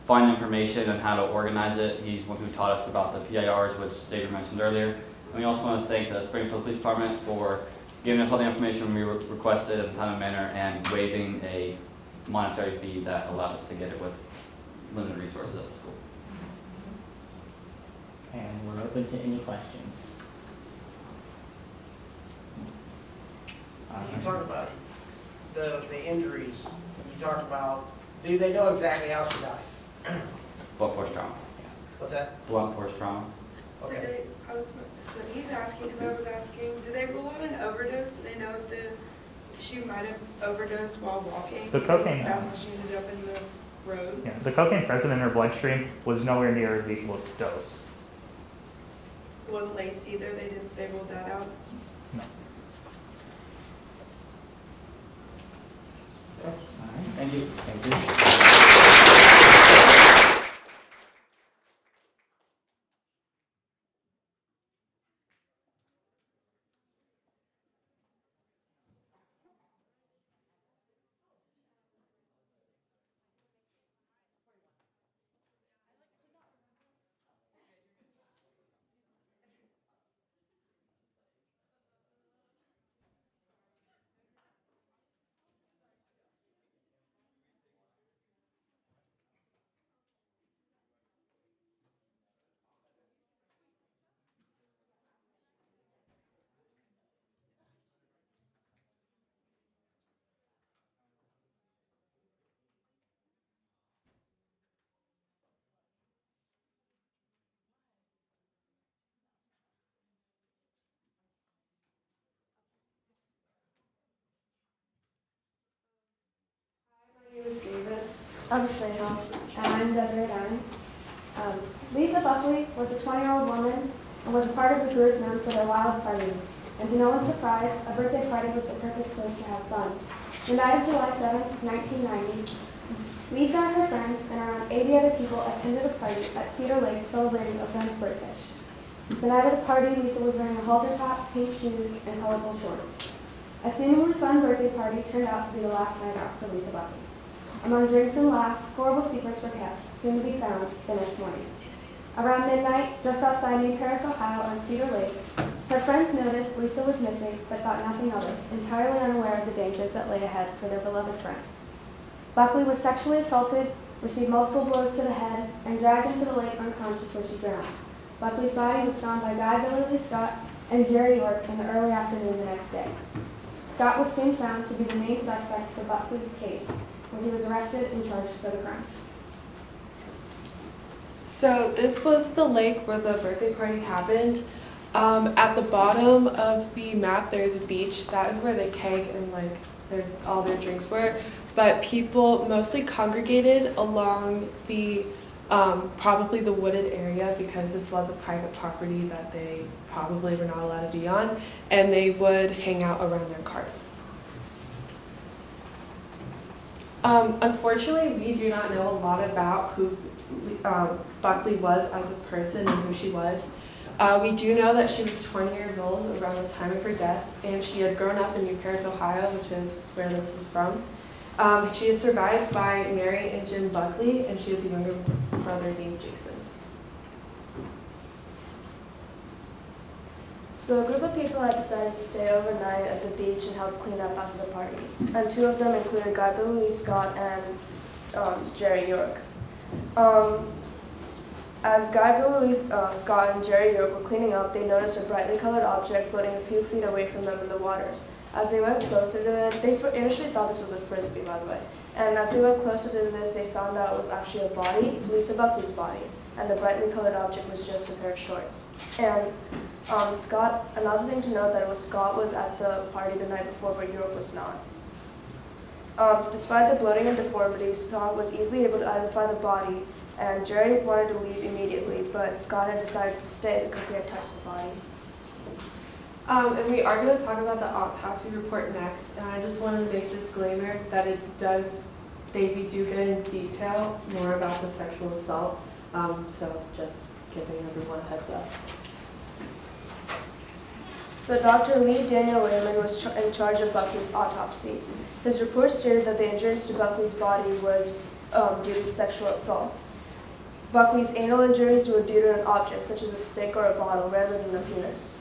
find information and how to organize it. He's one who taught us about the PIRs, which David mentioned earlier. And we also want to thank the Springfield Police Department for giving us all the information we requested in a timely manner and waiving a monetary fee that allowed us to get it with limited resources at the school. And we're open to any questions. You talked about the injuries. You talked about, do they know exactly how she died? Blunt force trauma. What's that? Blunt force trauma. Okay. So he's asking, because I was asking, do they rule out an overdose? Do they know if she might have overdosed while walking? The cocaine. That's how she ended up in the road? Yeah, the cocaine present in her bloodstream was nowhere near the dose. It wasn't laced either, they ruled that out? No. Thank you. Thank you. My name is Davis. I'm Sneha. And I'm Desiree Downey. Lisa Buckley was a 20-year-old woman and was part of the group known for their wild party. And to no one's surprise, a birthday party was the perfect place to have fun. The night of July 7, 1990, Lisa and her friends and around 80 other people attended a party at Cedar Lake celebrating a friend's birthday. The night of the party, Lisa was wearing a halter top, pink shoes, and colorful shorts. A seemingly fun birthday party turned out to be the last night out for Lisa Buckley. Among drinks and laughs, horrible secrets were kept, soon to be found the next morning. Around midnight, just outside New Paris, Ohio, on Cedar Lake, her friends noticed Lisa was missing, but thought nothing of it, entirely unaware of the dangers that lay ahead for their beloved friend. Buckley was sexually assaulted, received multiple blows to the head, and dragged into the lake unconscious where she drowned. Buckley's body was found by Guy Billy Scott and Jerry York in the early afternoon the next day. Scott was soon found to be the main suspect for Buckley's case, when he was arrested and charged for the crimes. So this was the lake where the birthday party happened. At the bottom of the map, there is a beach. That is where the keg and all their drinks were. But people mostly congregated along the probably the wooded area, because this was a private property that they probably were not allowed to be on, and they would hang out around their cars. Unfortunately, we do not know a lot about who Buckley was as a person and who she was. We do know that she was 20 years old around the time of her death, and she had grown up in New Paris, Ohio, which is where this was from. She is survived by Mary and Jim Buckley, and she has a younger brother named Jason. So a group of people had decided to stay overnight at the beach and help clean up after the party. And two of them included Guy Billy Scott and Jerry York. As Guy Billy Scott and Jerry York were cleaning up, they noticed a brightly colored object floating a few feet away from them in the water. As they went closer to it, they initially thought this was a frisbee, by the way. And as they went closer to this, they found out it was actually a body, Lisa Buckley's body. And the brightly colored object was just a pair of shorts. And Scott, another thing to note that Scott was at the party the night before, but York was not. Despite the bloating and deformity, Scott was easily able to identify the body, and Jerry wanted to leave immediately, but Scott had decided to stay because he had touched the body. And we are going to talk about the autopsy report next, and I just wanted to make a disclaimer that we do get in detail more about the sexual assault, so just giving everyone a heads up. So Dr. Lee Daniel Lehman was in charge of Buckley's autopsy. His report stated that the injuries to Buckley's body was due to sexual assault. Buckley's anal injuries were due to an object, such as a stick or a bottle, rather than a penis.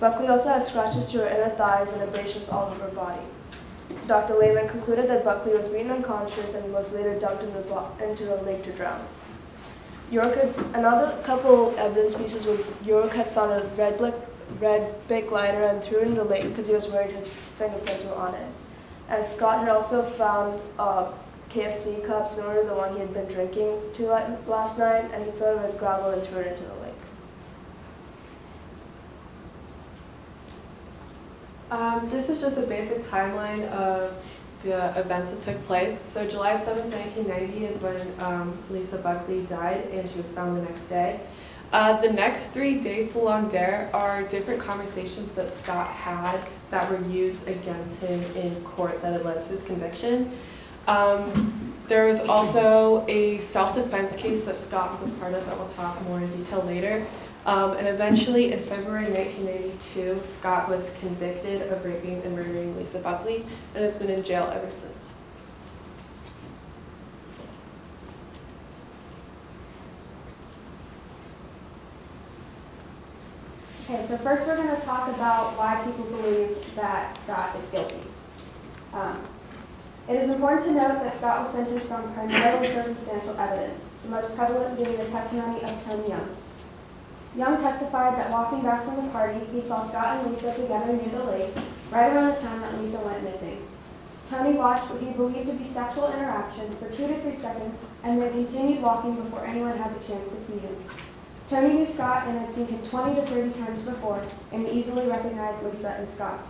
Buckley also had scratches to her inner thighs and abrasions all over her body. Dr. Lehman concluded that Buckley was beaten unconscious and was later dumped into the lake to drown. Another couple evidence pieces where York had found a red big lighter and threw it in the lake because he was worried his fingerprints were on it. And Scott had also found a KFC cup similar to the one he had been drinking last night, and he filled it with gravel and threw it into the lake. This is just a basic timeline of the events that took place. So July 7th, 1990 is when Lisa Buckley died, and she was found the next day. The next 3 dates along there are different conversations that Scott had that were used against him in court that had led to his conviction. There was also a self-defense case that Scott was a part of that we'll talk more in detail later. And eventually, in February 1992, Scott was convicted of raping and murdering Lisa Buckley, and has been in jail ever since. Okay, so first we're going to talk about why people believe that Scott is guilty. It is important to note that Scott was sentenced on primarily circumstantial evidence, the most prevalent being the testimony of Tony Young. Young testified that walking back from the party, he saw Scott and Lisa together near the lake, right around the time that Lisa went missing. Tony watched what he believed to be sexual interaction for 2 to 3 seconds, and then continued walking before anyone had the chance to see him. Tony knew Scott and had seen him 20 to 30 times before, and he easily recognized Lisa and Scott.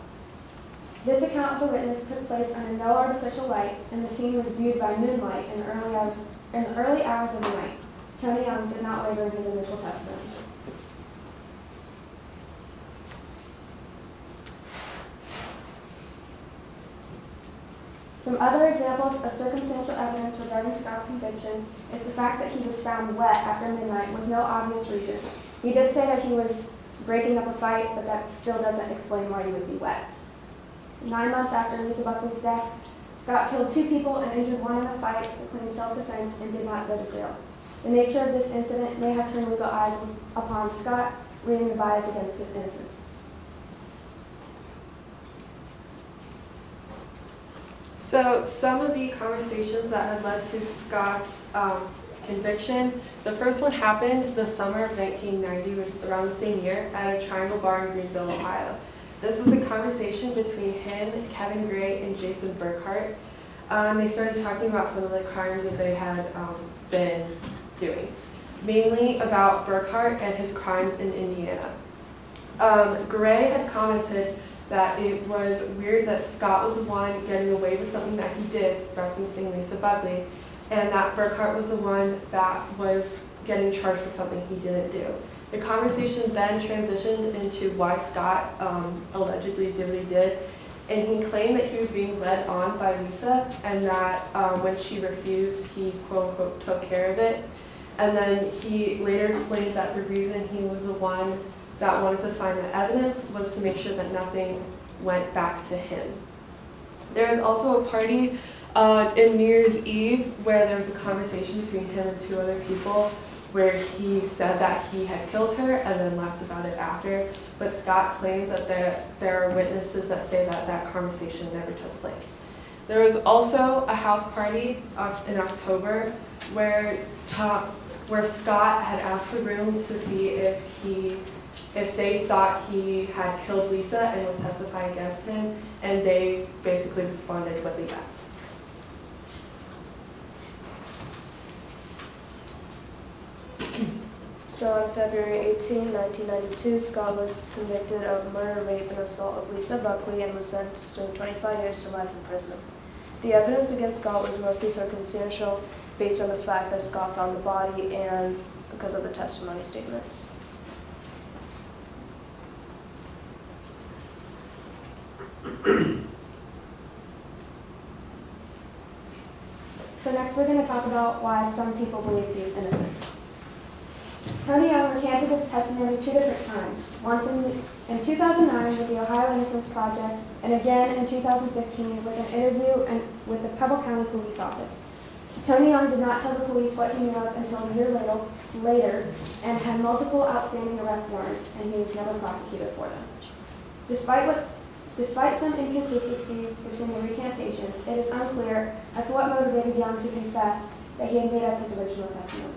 This account of the witness took place under no artificial light, and the scene was viewed by moonlight in the early hours of the night. Tony Young did not waver in his initial testimony. Some other examples of circumstantial evidence regarding Scott's conviction is the fact that he was found wet after midnight with no obvious reason. He did say that he was breaking up a fight, but that still doesn't explain why he would be wet. 9 months after Lisa Buckley's death, Scott killed 2 people and injured 1 in a fight, including self-defense, and did not go to jail. The nature of this incident may have turned legal eyes upon Scott, reading the bias against his innocence. So some of the conversations that had led to Scott's conviction, the first one happened the summer of 1990, around the same year, at a Triangle Bar in Greenville, Ohio. This was a conversation between him, Kevin Gray, and Jason Burkhart. They started talking about some of the crimes that they had been doing, mainly about Burkhart and his crimes in Indiana. Gray had commented that it was weird that Scott was the one getting away with something that he did, referencing Lisa Buckley, and that Burkhart was the one that was getting charged for something he didn't do. The conversation then transitioned into why Scott allegedly did what he did, and he claimed that he was being led on by Lisa, and that when she refused, he quote-unquote took care of it. And then he later explained that the reason he was the one that wanted to find the evidence was to make sure that nothing went back to him. There was also a party in New Year's Eve where there was a conversation between him and 2 other people where he said that he had killed her and then laughed about it after. But Scott claims that there are witnesses that say that that conversation never took place. There was also a house party in October where Scott had asked the room to see if they thought he had killed Lisa and would testify against him, and they basically responded with a yes. So on February 18, 1992, Scott was convicted of murder, rape, and assault of Lisa Buckley and was sentenced to 25 years to life in prison. The evidence against Scott was mostly circumstantial, based on the fact that Scott found the body and because of the testimony statements. So next we're going to talk about why some people believe he is innocent. Tony Young recanted his testimony 2 different times, once in 2009 with the Ohio Innocence Project, and again in 2015 with an interview with the Preble County Police Office. Tony Young did not tell the police what he knew of until a year later and had multiple outstanding arrest warrants, and he was never prosecuted for them. Despite some inconsistencies between the recantations, it is unclear as to what motivated Young to confess that he had made up his original testimony.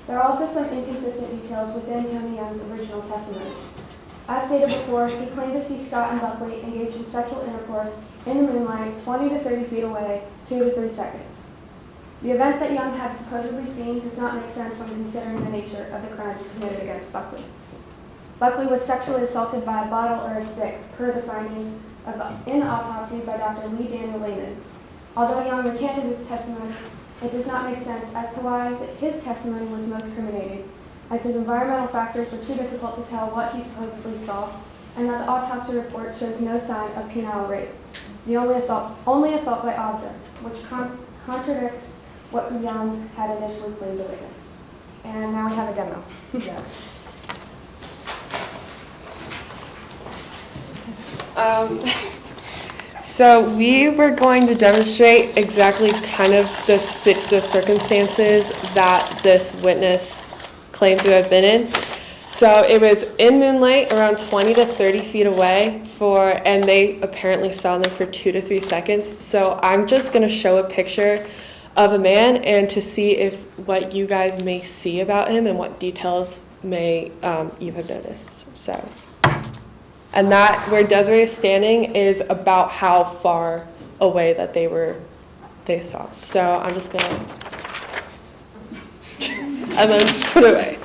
There are also some inconsistent details within Tony Young's original testimony. As stated before, he claimed to see Scott and Buckley engage in sexual intercourse in the moonlight 20 to 30 feet away, 2 to 3 seconds. The event that Young had supposedly seen does not make sense when considering the nature of the crimes committed against Buckley. Buckley was sexually assaulted by a bottle or a stick, per the findings in the autopsy by Dr. Lee Daniel Lehman. Although Young recanted his testimony, it does not make sense as to why his testimony was most incriminating, as his environmental factors were too difficult to tell what he supposedly saw, and that the autopsy report shows no sign of penile rape, the only assault by object, which contradicts what Young had initially claimed to witness. And now we have a demo. So we were going to demonstrate exactly kind of the circumstances that this witness claimed to have been in. So it was in moonlight, around 20 to 30 feet away, and they apparently saw them for 2 to 3 seconds. So I'm just going to show a picture of a man and to see if what you guys may see about him and what details may you have noticed. So, and that where Desiree is standing is about how far away that they saw. So I'm just gonna and then put it away.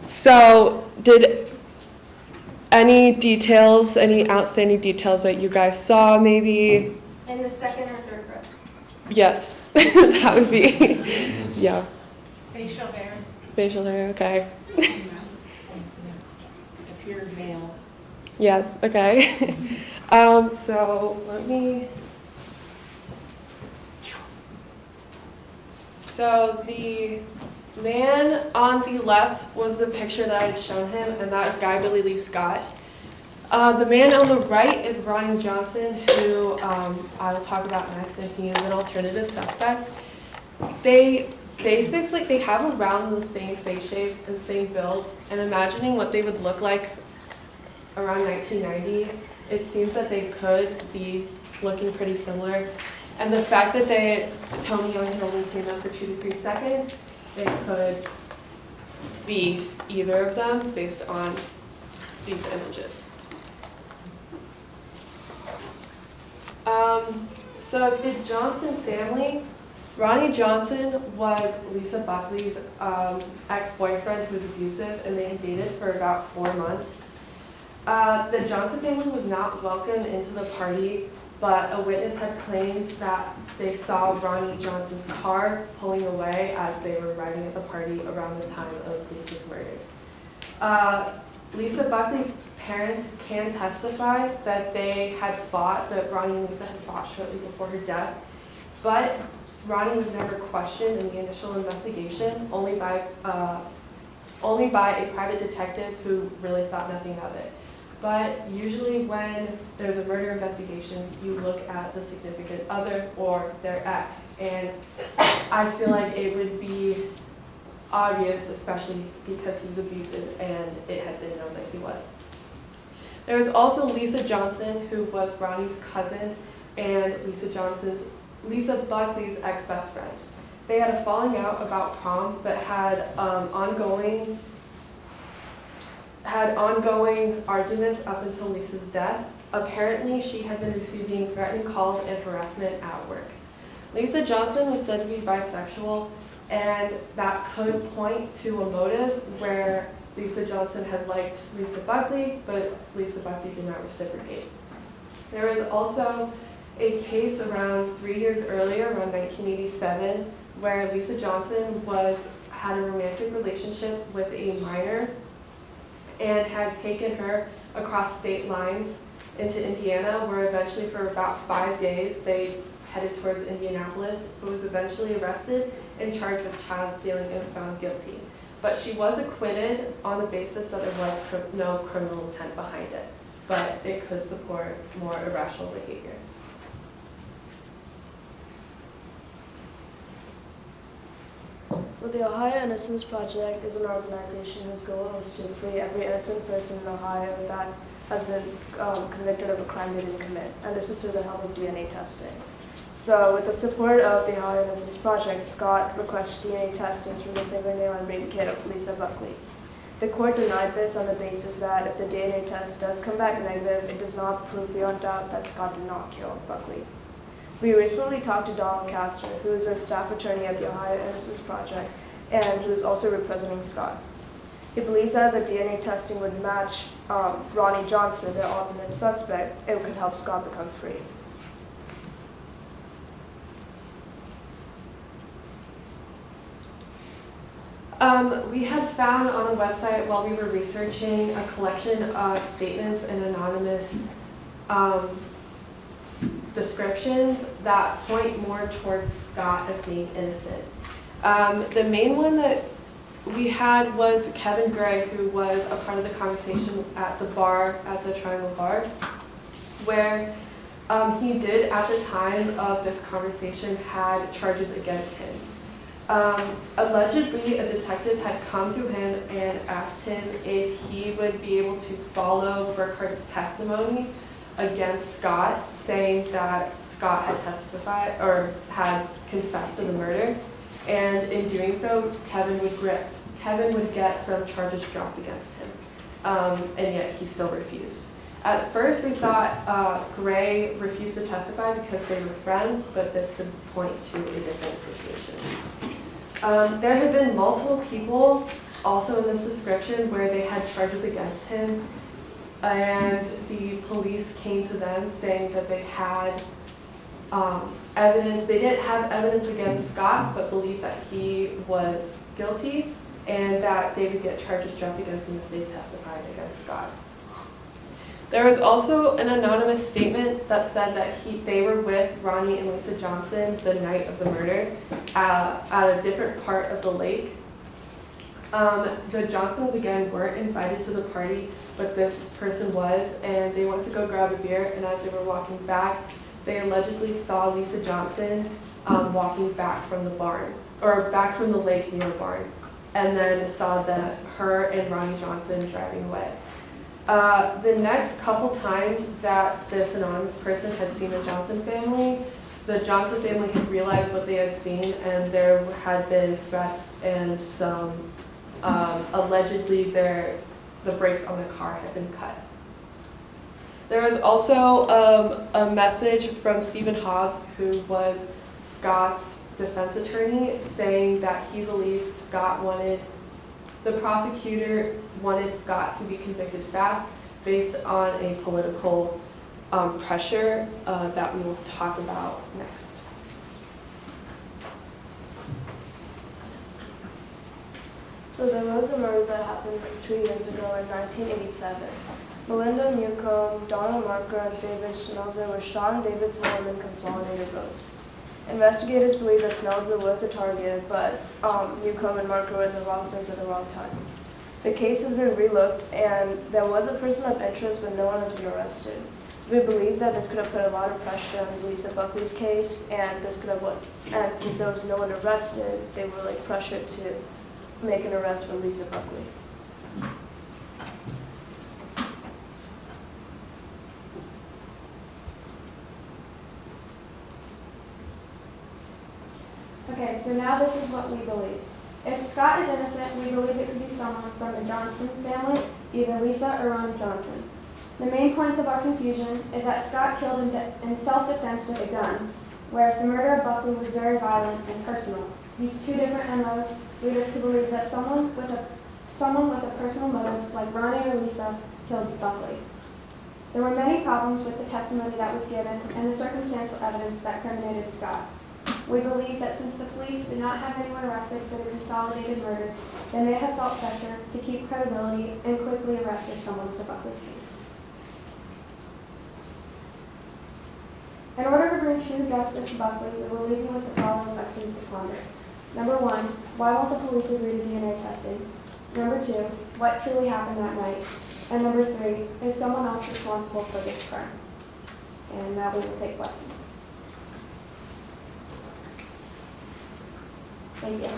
So did any outstanding details that you guys saw maybe? In the second or third row. Yes, that would be, yeah. Facial hair. Facial hair, okay. Appeared male. Yes, okay. So let me. So the man on the left was the picture that I had shown him, and that is Guy Billy Lee Scott. The man on the right is Ronnie Johnson, who I will talk about next, and he is an alternative suspect. They have around the same face shape and same build, and imagining what they would look like around 1990, it seems that they could be looking pretty similar. And the fact that Tony Young had only seen them for 2 to 3 seconds, it could be either of them based on these images. So the Johnson family, Ronnie Johnson was Lisa Buckley's ex-boyfriend who was abusive, and they had dated for about 4 months. The Johnson family was not welcome into the party, but a witness had claimed that they saw Ronnie Johnson's car pulling away as they were arriving at the party around the time of Lisa's murder. Lisa Buckley's parents can testify that that Ronnie and Lisa had fought shortly before her death, but Ronnie was never questioned in the initial investigation, only by a private detective who really thought nothing of it. But usually when there's a murder investigation, you look at the significant other or their ex, and I feel like it would be obvious, especially because he was abusive and it had been known that he was. There was also Lisa Johnson, who was Ronnie's cousin and Lisa Buckley's ex-best friend. They had a falling out about prom, but had ongoing arguments up until Lisa's death. Apparently, she had been receiving threatening calls and harassment at work. Lisa Johnson was said to be bisexual, and that could point to a motive where Lisa Johnson had liked Lisa Buckley, but Lisa Buckley did not reciprocate. There was also a case around 3 years earlier, around 1987, where Lisa Johnson had a romantic relationship with a minor and had taken her across state lines into Indiana, where eventually for about 5 days they headed towards Indianapolis, but was eventually arrested and charged with child stealing and was found guilty. But she was acquitted on the basis that there was no criminal intent behind it, but it could support more irrational behavior. So the Ohio Innocence Project is an organization whose goal is to free every innocent person in Ohio that has been convicted of a crime they didn't commit, and this is through the help of DNA testing. So with the support of the Ohio Innocence Project, Scott requested DNA testings from the fingernail and rape kit of Lisa Buckley. The court denied this on the basis that if the DNA test does come back negative, it does not prove beyond doubt that Scott did not kill Buckley. We recently talked to Donald Castor, who is a staff attorney at the Ohio Innocence Project, and who is also representing Scott. He believes that if the DNA testing would match Ronnie Johnson, the alternate suspect, it could help Scott become free. We had found on a website while we were researching a collection of statements and anonymous descriptions that point more towards Scott as being innocent. The main one that we had was Kevin Gray, who was a part of the conversation at the bar, at the Triangle Bar, where he did, at the time of this conversation, had charges against him. Allegedly, a detective had come to him and asked him if he would be able to follow Burkhardt's testimony against Scott, saying that Scott had testified or had confessed to the murder. And in doing so, Kevin would get some charges dropped against him. And yet he still refused. At first, we thought Gray refused to testify because they were friends, but this could point to a different situation. There had been multiple people also in this description where they had charges against him, and the police came to them saying that they had evidence. They didn't have evidence against Scott, but believed that he was guilty and that they would get charges dropped against him if they testified against Scott. There was also an anonymous statement that said that they were with Ronnie and Lisa Johnson the night of the murder at a different part of the lake. The Johnsons, again, weren't invited to the party, but this person was, and they went to go grab a beer, and as they were walking back, they allegedly saw Lisa Johnson walking back from the barn, or back from the lake near the barn, and then saw her and Ronnie Johnson driving away. The next couple times that this anonymous person had seen the Johnson family had realized what they had seen, and there had been threats and some, allegedly the brakes on the car had been cut. There was also a message from Stephen Hobbs, who was Scott's defense attorney, saying that he believes the prosecutor wanted Scott to be convicted fast based on a political pressure that we will talk about next. So there was a murder that happened 3 years ago in 1987. Melinda Newcomb, Donald Marker, and David Schnelzer were shot in David's home in Consolidated Roads. Investigators believe that Schnelzer was the target, but Newcomb and Marker were in the wrong place at the wrong time. The case has been relooked, and there was a person of interest, but no one has been arrested. We believe that this could have put a lot of pressure on Lisa Buckley's case, and and since there was no one arrested, they were pressured to make an arrest for Lisa Buckley. Okay, so now this is what we believe. If Scott is innocent, we believe it could be someone from the Johnson family, either Lisa or Ron Johnson. The main points of our confusion is that Scott killed in self-defense with a gun, whereas the murder of Buckley was very violent and personal. These two different MOs lead us to believe that someone with a personal motive, like Ronnie or Lisa, killed Buckley. There were many problems with the testimony that was given and the circumstantial evidence that criminated Scott. We believe that since the police did not have anyone arrested for the consolidated murders, they may have felt pressure to keep credibility and quickly arrested someone for Buckley's case. In order to bring true justice to Buckley, we will leave you with the following questions to ponder. Number 1, why won't the police agree to DNA testing? Number 2, what truly happened that night? And number 3, is someone else responsible for this crime? And now we will take questions. Thank you.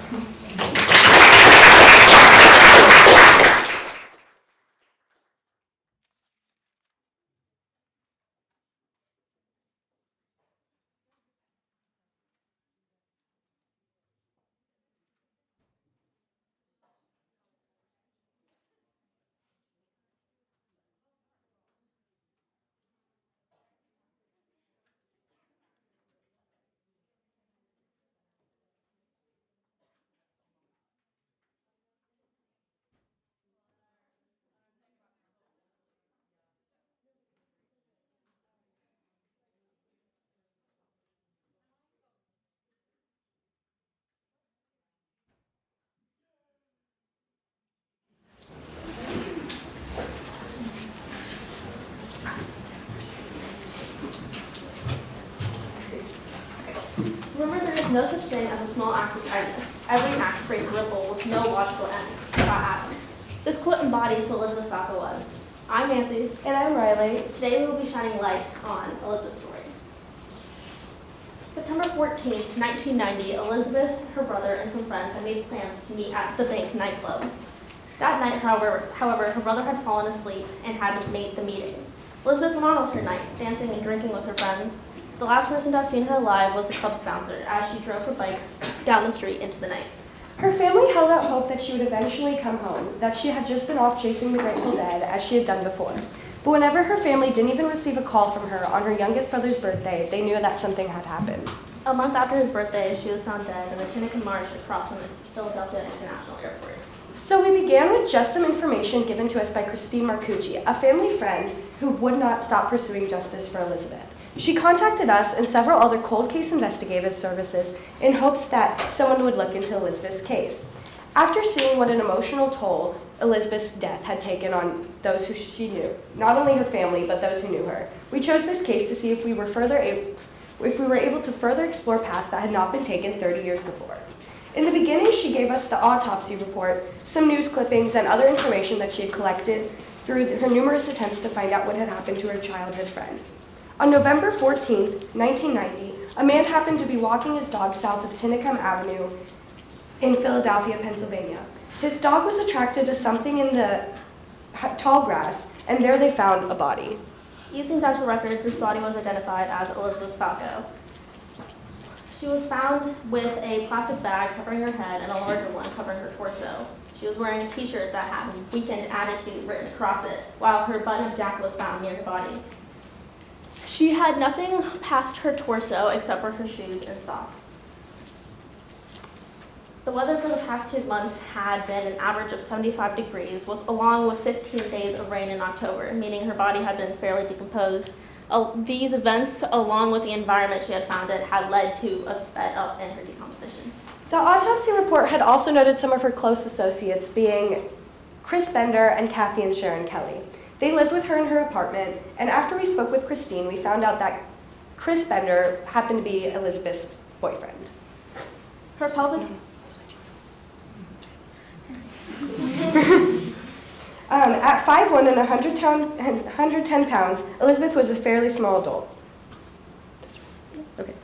is no such thing as a small act of kindness. Every act creates a ripple with no logical end. Scott Adams. This quote embodies who Elizabeth Falco was. I'm Nancy. And I'm Riley. Today we will be shining light on Elizabeth's story. September 14th, 1990, Elizabeth, her brother, and some friends had made plans to meet at the Bank nightclub. That night, however, her brother had fallen asleep and hadn't made the meeting. Elizabeth went on with her night, dancing and drinking with her friends. The last person to have seen her alive was the club's bouncer as she drove her bike down the street into the night. Her family held out hope that she would eventually come home, that she had just been off chasing the Grateful Dead as she had done before. But whenever her family didn't even receive a call from her on her youngest brother's birthday, they knew that something had happened. A month after his birthday, she was found dead in the Tunica Marsh across from the Philadelphia International Airport. So we began with just some information given to us by Christine Marcucci, a family friend who would not stop pursuing justice for Elizabeth. She contacted us and several other cold case investigative services in hopes that someone would look into Elizabeth's case. After seeing what an emotional toll Elizabeth's death had taken on those who she knew, not only her family, but those who knew her, we chose this case to see if we were able to further explore paths that had not been taken 30 years before. In the beginning, she gave us the autopsy report, some news clippings, and other information that she had collected through her numerous attempts to find out what had happened to her childhood friend. On November 14, 1990, a man happened to be walking his dog south of Tinicum Avenue in Philadelphia, Pennsylvania. His dog was attracted to something in the tall grass, and there they found a body. Using dental records, this body was identified as Elizabeth Falco. She was found with a plastic bag covering her head and a larger one covering her torso. She was wearing a t-shirt that had "Weekend Attitude" written across it, while her button jacket was found near her body. She had nothing past her torso except for her shoes and socks. The weather for the past 2 months had been an average of 75 degrees, along with 15 days of rain in October, meaning her body had been fairly decomposed. These events, along with the environment she had found it, had led to a sped up in her decomposition. The autopsy report had also noted some of her close associates, being Chris Bender and Kathy and Sharon Kelly. They lived with her in her apartment, and after we spoke with Christine, we found out that Chris Bender happened to be Elizabeth's boyfriend. Her pelvis... At 5'1" and 110 pounds, Elizabeth was a fairly small adult. Okay.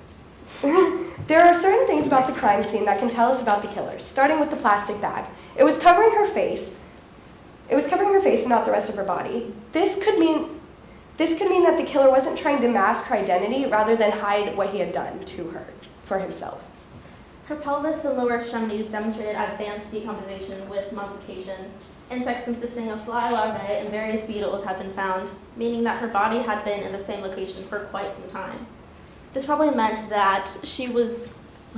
There are certain things about the crime scene that can tell us about the killer, starting with the plastic bag. It was covering her face and not the rest of her body. This could mean that the killer wasn't trying to mask her identity rather than hide what he had done to her for himself. Her pelvis and lower extremities demonstrated advanced decomposition with mummification. Insects consisting of fly larvae and various beetles had been found, meaning that her body had been in the same location for quite some time. This probably meant that she was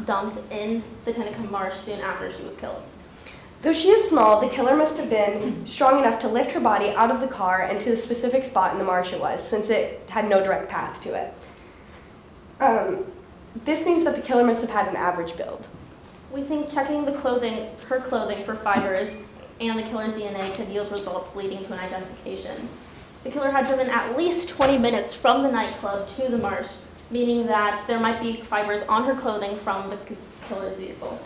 dumped in the Tinicum Marsh soon after she was killed. Though she is small, the killer must have been strong enough to lift her body out of the car and to the specific spot in the marsh it was, since it had no direct path to it. This means that the killer must have had an average build. We think checking her clothing for fibers and the killer's DNA could yield results leading to an identification. The killer had driven at least 20 minutes from the nightclub to the marsh, meaning that there might be fibers on her clothing from the killer's vehicle.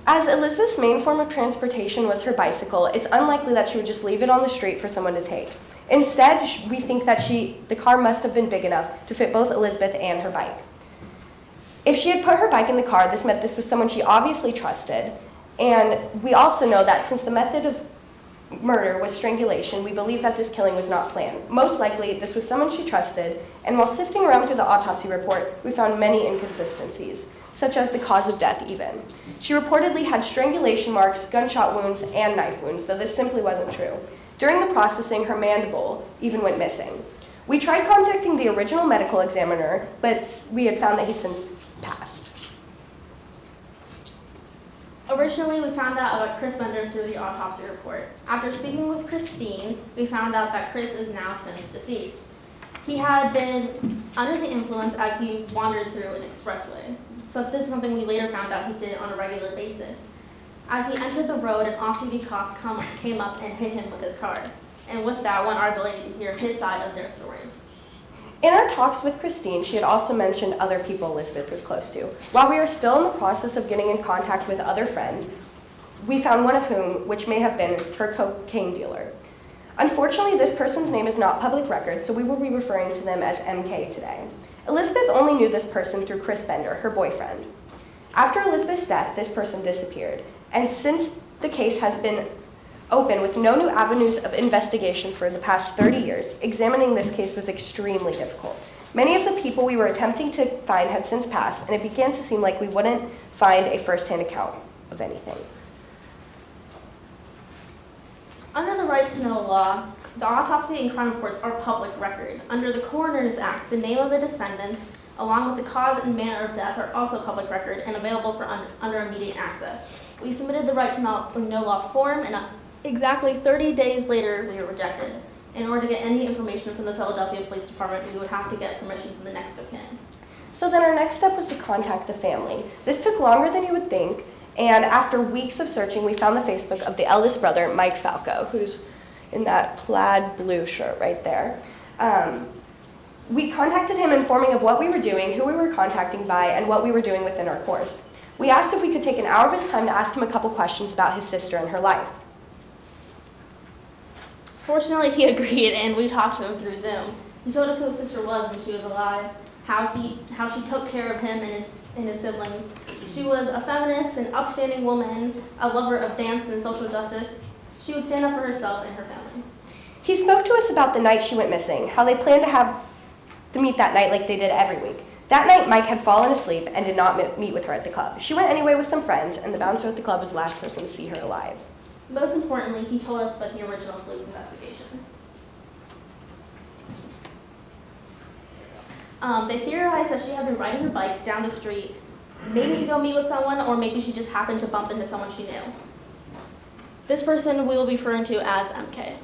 As Elizabeth's main form of transportation was her bicycle, it's unlikely that she would just leave it on the street for someone to take. Instead, we think that the car must have been big enough to fit both Elizabeth and her bike. If she had put her bike in the car, this meant this was someone she obviously trusted. And we also know that since the method of murder was strangulation, we believe that this killing was not planned. Most likely, this was someone she trusted, and while sifting around through the autopsy report, we found many inconsistencies, such as the cause of death even. She reportedly had strangulation marks, gunshot wounds, and knife wounds, though this simply wasn't true. During the processing, her mandible even went missing. We tried contacting the original medical examiner, but we had found that he's since passed. Originally, we found out about Chris Bender through the autopsy report. After speaking with Christine, we found out that Chris is now since deceased. He had been under the influence as he wandered through an expressway. So this is something we later found out he did on a regular basis. As he entered the road, an off-duty cop came up and hit him with his car. And with that went our ability to hear his side of their story. In our talks with Christine, she had also mentioned other people Elizabeth was close to. While we are still in the process of getting in contact with other friends, we found one of whom, which may have been her cocaine dealer. Unfortunately, this person's name is not public record, so we will be referring to them as MK today. Elizabeth only knew this person through Chris Bender, her boyfriend. After Elizabeth's death, this person disappeared, and since the case has been open with no new avenues of investigation for the past 30 years, examining this case was extremely difficult. Many of the people we were attempting to find had since passed, and it began to seem like we wouldn't find a first-hand account of anything. Under the Right to Know law, the autopsy and crime reports are public record. Under the Coroner's Act, the name of the descendants, along with the cause and manner of death, are also public record and available for under immediate access. We submitted the Right to Know law form, and exactly 30 days later, we were rejected. In order to get any information from the Philadelphia Police Department, we would have to get permission from the next of kin. So then our next step was to contact the family. This took longer than you would think, and after weeks of searching, we found the Facebook of the eldest brother, Mike Falco, who's in that plaid blue shirt right there. We contacted him informing of what we were doing, who we were contacting by, and what we were doing within our course. We asked if we could take an hour of his time to ask him a couple questions about his sister and her life. Fortunately, he agreed, and we talked to him through Zoom. He told us who his sister was when she was alive, how she took care of him and his siblings. She was a feminist, an upstanding woman, a lover of dance and social justice. She would stand up for herself and her family. He spoke to us about the night she went missing, how they planned to meet that night like they did every week. That night, Mike had fallen asleep and did not meet with her at the club. She went anyway with some friends, and the bouncer at the club was the last person to see her alive. Most importantly, he told us about the original police investigation. They theorized that she had been riding her bike down the street, maybe to go meet with someone, or maybe she just happened to bump into someone she knew. This person we will be referring to as MK.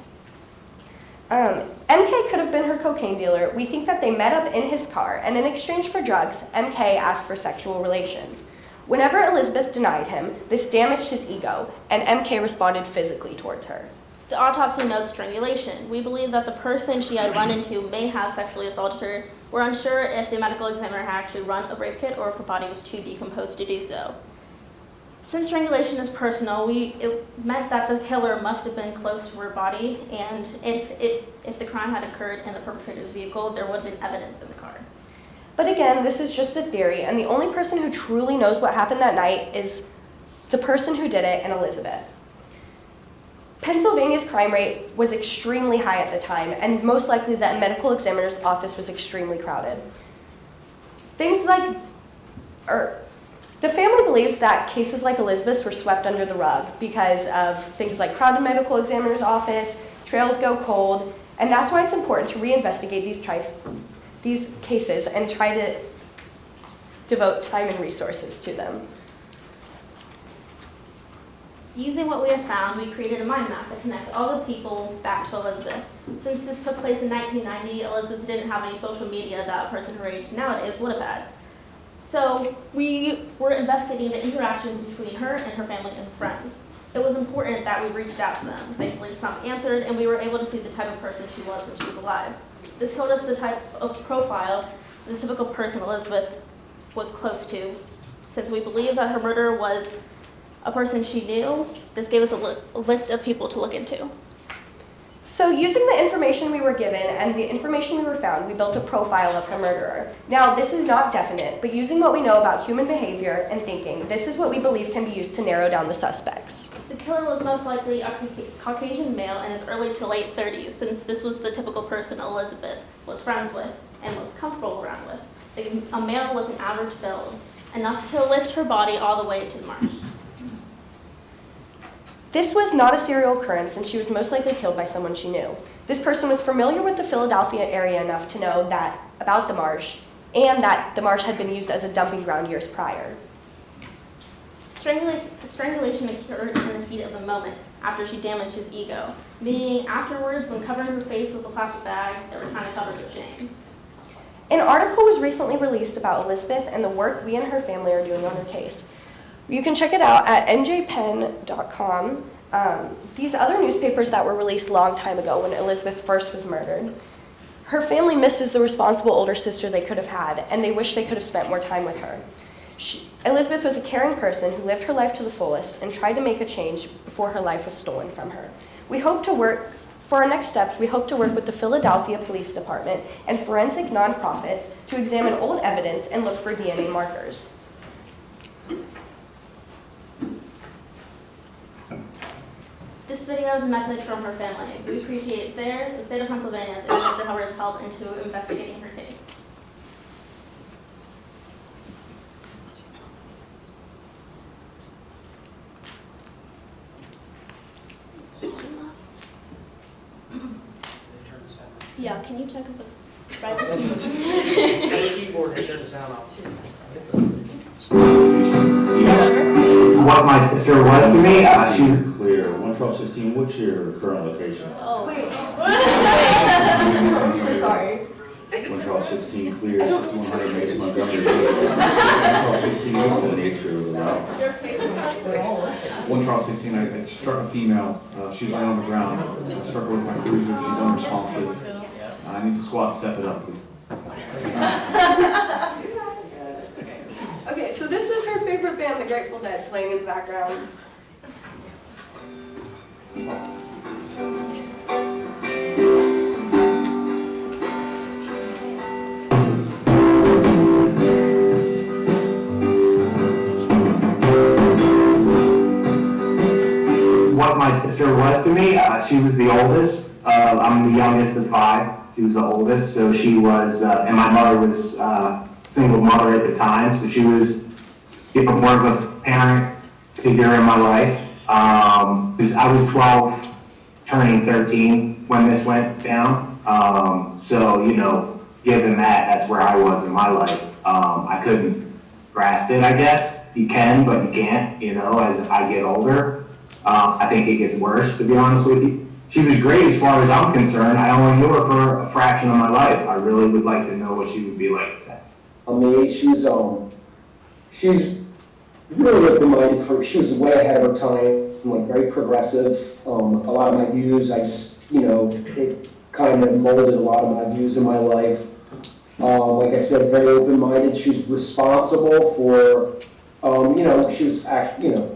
MK could have been her cocaine dealer. We think that they met up in his car, and in exchange for drugs, MK asked for sexual relations. Whenever Elizabeth denied him, this damaged his ego, and MK responded physically towards her. The autopsy notes strangulation. We believe that the person she had run into may have sexually assaulted her. We're unsure if the medical examiner had actually run a rape kit or if her body was too decomposed to do so. Since strangulation is personal, it meant that the killer must have been close to her body, and if the crime had occurred in the perpetrator's vehicle, there would have been evidence in the car. But again, this is just a theory, and the only person who truly knows what happened that night is the person who did it and Elizabeth. Pennsylvania's crime rate was extremely high at the time, and most likely that medical examiner's office was extremely crowded. The family believes that cases like Elizabeth's were swept under the rug because of things like crowded medical examiner's office, trails go cold, and that's why it's important to reinvestigate these cases and try to devote time and resources to them. Using what we have found, we created a mind map that connects all the people back to Elizabeth. Since this took place in 1990, Elizabeth didn't have any social media that a person her age nowadays would have had. So we were investigating the interactions between her and her family and friends. It was important that we reached out to them. Thankfully, some answered, and we were able to see the type of person she was when she was alive. This told us the type of profile, the typical person Elizabeth was close to. Since we believe that her murderer was a person she knew, this gave us a list of people to look into. So using the information we were given and the information we were found, we built a profile of her murderer. Now, this is not definite, but using what we know about human behavior and thinking, this is what we believe can be used to narrow down the suspects. The killer was most likely a Caucasian male in his early to late 30s, since this was the typical person Elizabeth was friends with and was comfortable around with. A male with an average build, enough to lift her body all the way to the marsh. This was not a serial occurrence, and she was most likely killed by someone she knew. This person was familiar with the Philadelphia area enough to know about the marsh, and that the marsh had been used as a dumping ground years prior. Strangulation occurred in the heat of the moment, after she damaged his ego, meaning afterwards, when covering her face with a plastic bag, they were trying to cover her shame. An article was recently released about Elizabeth and the work we and her family are doing on her case. You can check it out at njpen.com. These other newspapers that were released a long time ago when Elizabeth first was murdered, Her family misses the responsible older sister they could have had, and they wish they could have spent more time with her. Elizabeth was a caring person who lived her life to the fullest and tried to make a change before her life was stolen from her. For our next steps, we hope to work with the Philadelphia Police Department and forensic nonprofits to examine old evidence and look for DNA markers. This video is a message from her family. We appreciate theirs, the state of Pennsylvania's, and Mr. Hubbard's help into investigating her case. Yeah, can you check if it's right? The keyboard and turn the sound off. What my sister was to me, she... Clear, 11216, what's your current location? Oh, wait. I'm so sorry. 11216, clear, 6100 Mason Montgomery Road. 11216, what's the nature of the route? 11216, I struck a female. She was laying on the ground. I struck her with my cruiser. She's unresponsive. I need the squad to step it up, please. Okay, so this was her favorite band, the Grateful Dead, playing in the background. What my sister was to me, she was the oldest. I'm the youngest of 5. She was the oldest, so she was, and my mother was single mother at the time, so she was more of a parent figure in my life. I was 12, turning 13 when this went down. So, you know, given that, that's where I was in my life. I couldn't grasp it, I guess. You can, but you can't, you know, as I get older. I think it gets worse, to be honest with you. She was great as far as I'm concerned. I only knew her for a fraction of my life. I really would like to know what she would be like today. She's really open-minded. She was way ahead of her time, like very progressive. A lot of my views, it kind of molded a lot of my views in my life. Like I said, very open-minded. She's responsible for, she was actually,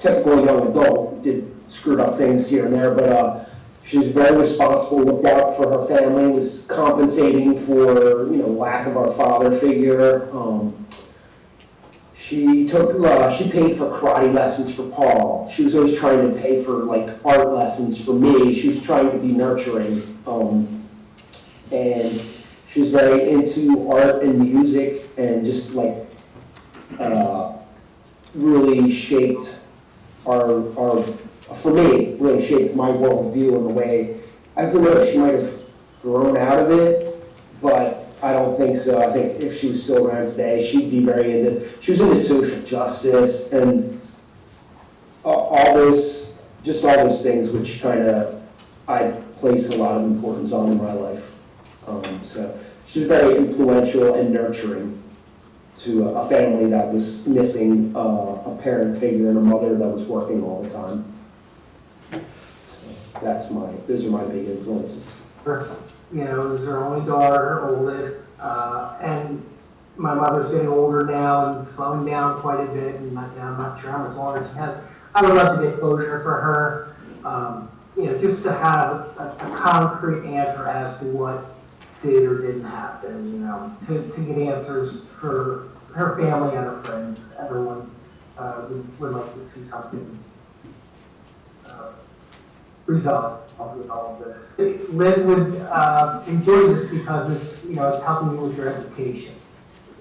typical young adult, did screwed up things here and there, but she was very responsible, looked out for her family, was compensating for, lack of our father figure. She paid for karate lessons for Paul. She was always trying to pay for art lessons for me. She was trying to be nurturing. And she was very into art and music and just really shaped for me, really shaped my worldview in a way. I don't know if she might have grown out of it, but I don't think so. I think if she was still around today, she'd be she was into social justice and all those things which kind of I place a lot of importance on in my life. So she was very influential and nurturing to a family that was missing a parent figure and a mother that was working all the time. So those are my big influences. It was her only daughter, her oldest, and my mother's getting older now and slowing down quite a bit, and I'm not sure how much longer she has. I would love to get closure for her, just to have a concrete answer as to what did or didn't happen, to get answers for her family and her friends. Everyone would like to see something resolved with all of this. Liz would enjoy this because it's helping you with your education,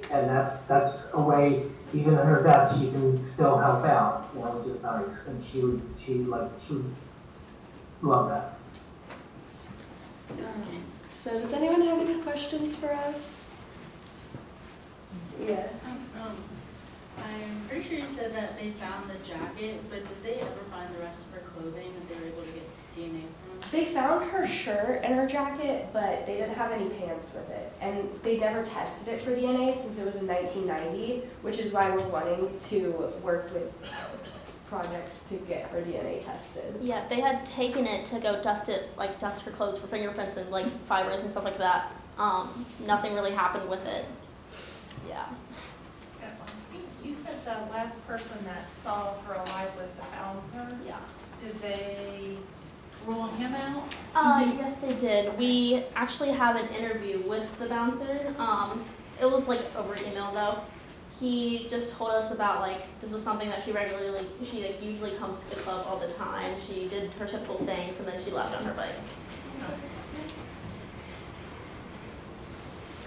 and that's a way. Even in her death, she can still help out, which is nice, and she would love that. So does anyone have any questions for us? Yeah. I'm pretty sure you said that they found the jacket, but did they ever find the rest of her clothing that they were able to get DNA from? They found her shirt and her jacket, but they didn't have any pants with it. And they never tested it for DNA since it was in 1990, which is why we're wanting to work with projects to get her DNA tested. Yeah, they had taken it to go dust her clothes for fingerprints and like fibers and stuff like that. Nothing really happened with it. Yeah. You said the last person that saw her alive was the bouncer? Yeah. Did they rule him out? Yes, they did. We actually have an interview with the bouncer. It was like over email though. He just told us about like this was something that she regularly, she like usually comes to the club all the time. She did her typical things and then she left on her bike.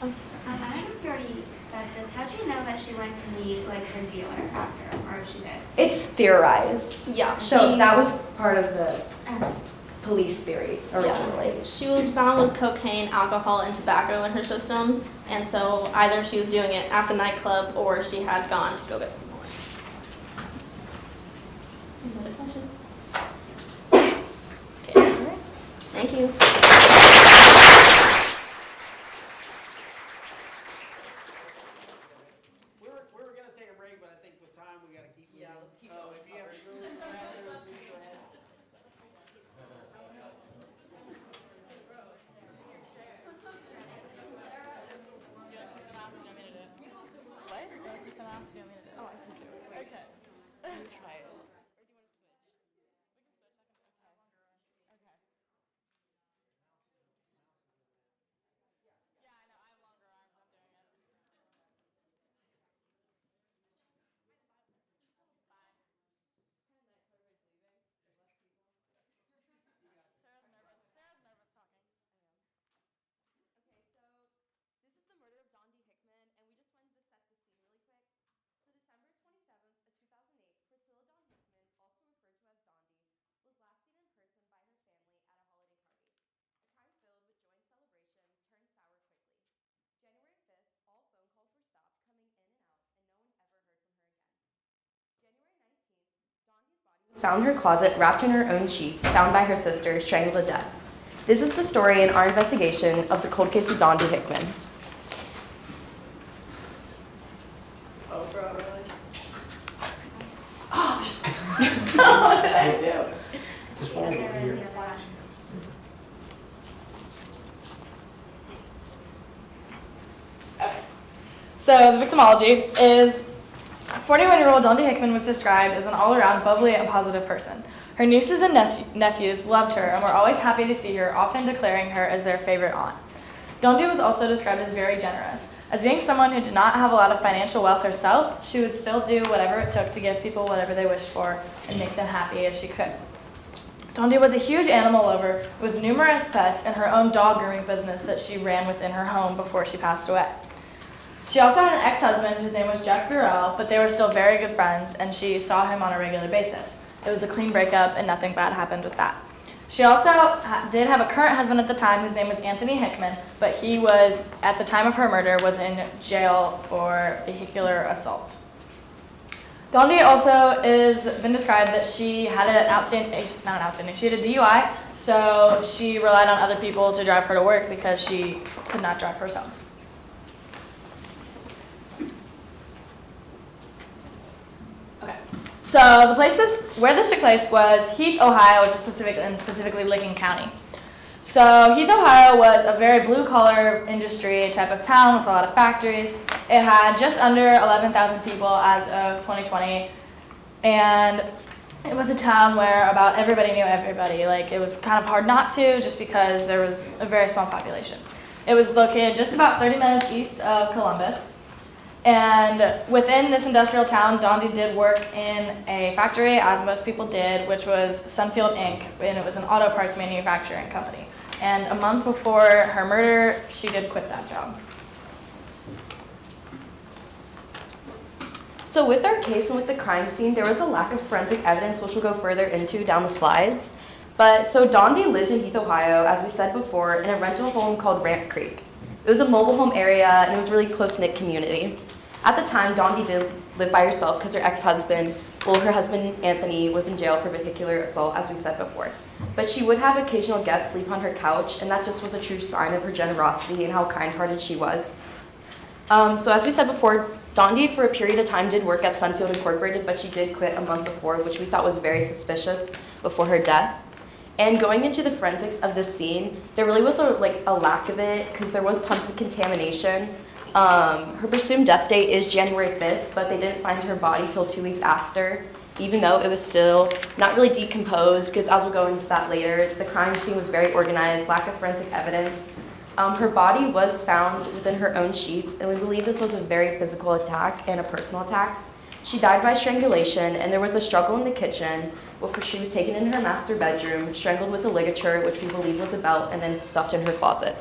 I don't know if you already said this. How'd you know that she went to meet like her dealer after, or if she did? It's theorized. Yeah. So that was part of the police theory originally. Yeah. She was found with cocaine, alcohol, and tobacco in her system, and so either she was doing it at the nightclub or she had gone to go get some more. Any other questions? Okay. All right. Thank you. We were gonna take a break, but I think with time, we gotta keep moving. Yeah, let's keep Oh, going. if you have room, please go ahead. Try it. Found her closet wrapped in her own sheets, found by her sister, strangled to death. This is the story in our investigation of the cold case of Dondi Hickman. Oh, bro, really? What did I do? Just hold it over here. So the victimology is 41-year-old Dondi Hickman was described as an all-around bubbly and positive person. Her nieces and nephews loved her and were always happy to see her, often declaring her as their favorite aunt. Dondi was also described as very generous. As being someone who did not have a lot of financial wealth herself, she would still do whatever it took to give people whatever they wished for and make them happy as she could. Dondi was a huge animal lover with numerous pets and her own dog grooming business that she ran within her home before she passed away. She also had an ex-husband whose name was Jeff Burrell, but they were still very good friends and she saw him on a regular basis. It was a clean breakup and nothing bad happened with that. She also did have a current husband at the time whose name was Anthony Hickman, but he was, at the time of her murder, was in jail for vehicular assault. Dondi also has been described that she had she had a DUI, so she relied on other people to drive her to work because she could not drive herself. Okay, so the place where this took place was Heath, Ohio, which is specifically Licking County. So Heath, Ohio was a very blue-collar industry type of town with a lot of factories. It had just under 11,000 people as of 2020, and it was a town where about everybody knew everybody. Like, it was kind of hard not to, just because there was a very small population. It was located just about 30 minutes east of Columbus. And within this industrial town, Dondi did work in a factory, as most people did, which was Sunfield Inc., and it was an auto parts manufacturing company. And a month before her murder, she did quit that job. So with our case and with the crime scene, there was a lack of forensic evidence, which we'll go further into down the slides. But so Dondi lived in Heath, Ohio, as we said before, in a rental home called Ramp Creek. It was a mobile home area, and it was a really close-knit community. At the time, Dondi did live by herself because her ex-husband, her husband Anthony, was in jail for vehicular assault, as we said before. But she would have occasional guests sleep on her couch, and that just was a true sign of her generosity and how kind-hearted she was. So as we said before, Dondi, for a period of time, did work at Sunfield Incorporated, but she did quit a month before, which we thought was very suspicious before her death. And going into the forensics of this scene, there really was a lack of it because there was tons of contamination. Her presumed death date is January 5th, but they didn't find her body till 2 weeks after, even though it was still not really decomposed, because as we'll go into that later, the crime scene was very organized, lack of forensic evidence. Her body was found within her own sheets, and we believe this was a very physical attack and a personal attack. She died by strangulation, and there was a struggle in the kitchen before she was taken into her master bedroom, strangled with a ligature, which we believe was a belt, and then stuffed in her closet.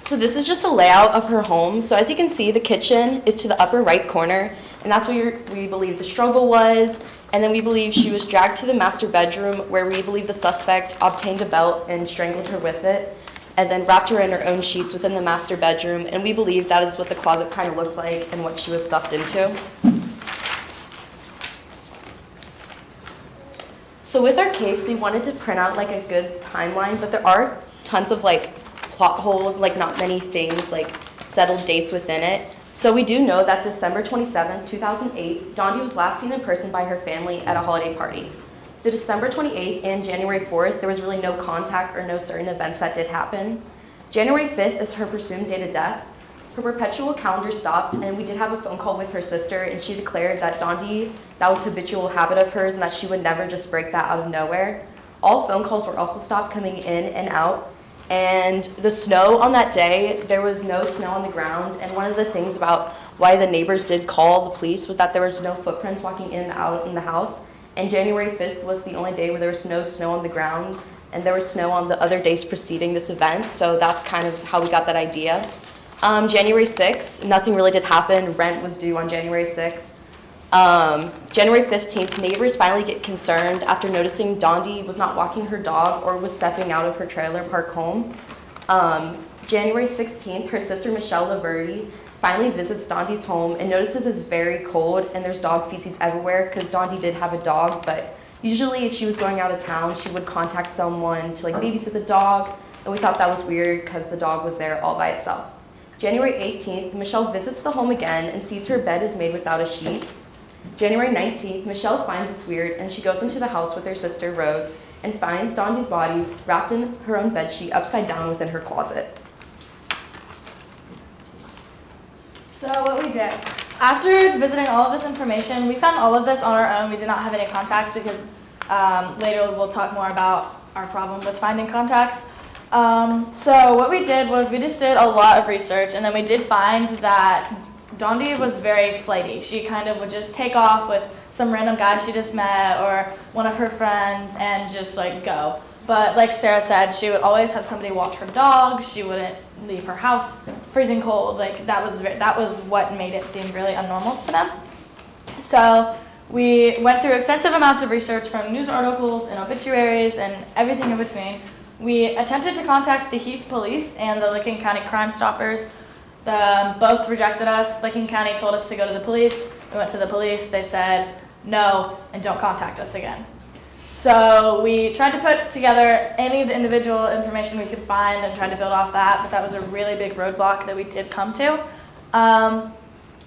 So this is just a layout of her home. So as you can see, the kitchen is to the upper right corner, and that's where we believe the struggle was. And then we believe she was dragged to the master bedroom, where we believe the suspect obtained a belt and strangled her with it, and then wrapped her in her own sheets within the master bedroom. And we believe that is what the closet kind of looked like and what she was stuffed into. So with our case, we wanted to print out like a good timeline, but there are tons of plot holes, not many things, settled dates within it. So we do know that December 27, 2008, Dondi was last seen in person by her family at a holiday party. The December 28th and January 4th, there was really no contact or no certain events that did happen. January 5th is her presumed date of death. Her perpetual calendar stopped, and we did have a phone call with her sister, and she declared that Dondi, that was a habitual habit of hers, and that she would never just break that out of nowhere. All phone calls were also stopped coming in and out. And the snow on that day, there was no snow on the ground. And one of the things about why the neighbors did call the police was that there was no footprints walking in and out in the house. And January 5th was the only day where there was no snow on the ground. And there was snow on the other days preceding this event. So that's kind of how we got that idea. January 6th, nothing really did happen. Rent was due on January 6th. January 15th, neighbors finally get concerned after noticing Dondi was not walking her dog or was stepping out of her trailer park home. January 16th, her sister Michelle Laverty finally visits Dondi's home and notices it's very cold and there's dog feces everywhere, because Dondi did have a dog, but usually if she was going out of town, she would contact someone to babysit the dog, and we thought that was weird because the dog was there all by itself. January 18th, Michelle visits the home again and sees her bed is made without a sheet. January 19th, Michelle finds this weird, and she goes into the house with her sister Rose and finds Dondi's body wrapped in her own bedsheet upside down within her closet. So what we did, after visiting all of this information, we found all of this on our own. We did not have any contacts because later we'll talk more about our problem with finding contacts. So what we did was we just did a lot of research, and then we did find that Dondi was very flighty. She kind of would just take off with some random guy she just met or one of her friends and just go. But like Sarah said, she would always have somebody watch her dog. She wouldn't leave her house freezing cold. That was what made it seem really abnormal to them. So we went through extensive amounts of research from news articles and obituaries and everything in between. We attempted to contact the Heath Police and the Licking County Crime Stoppers. Both rejected us. Licking County told us to go to the police. We went to the police. They said no and don't contact us again. So we tried to put together any of the individual information we could find and tried to build off that, but that was a really big roadblock that we did come to. And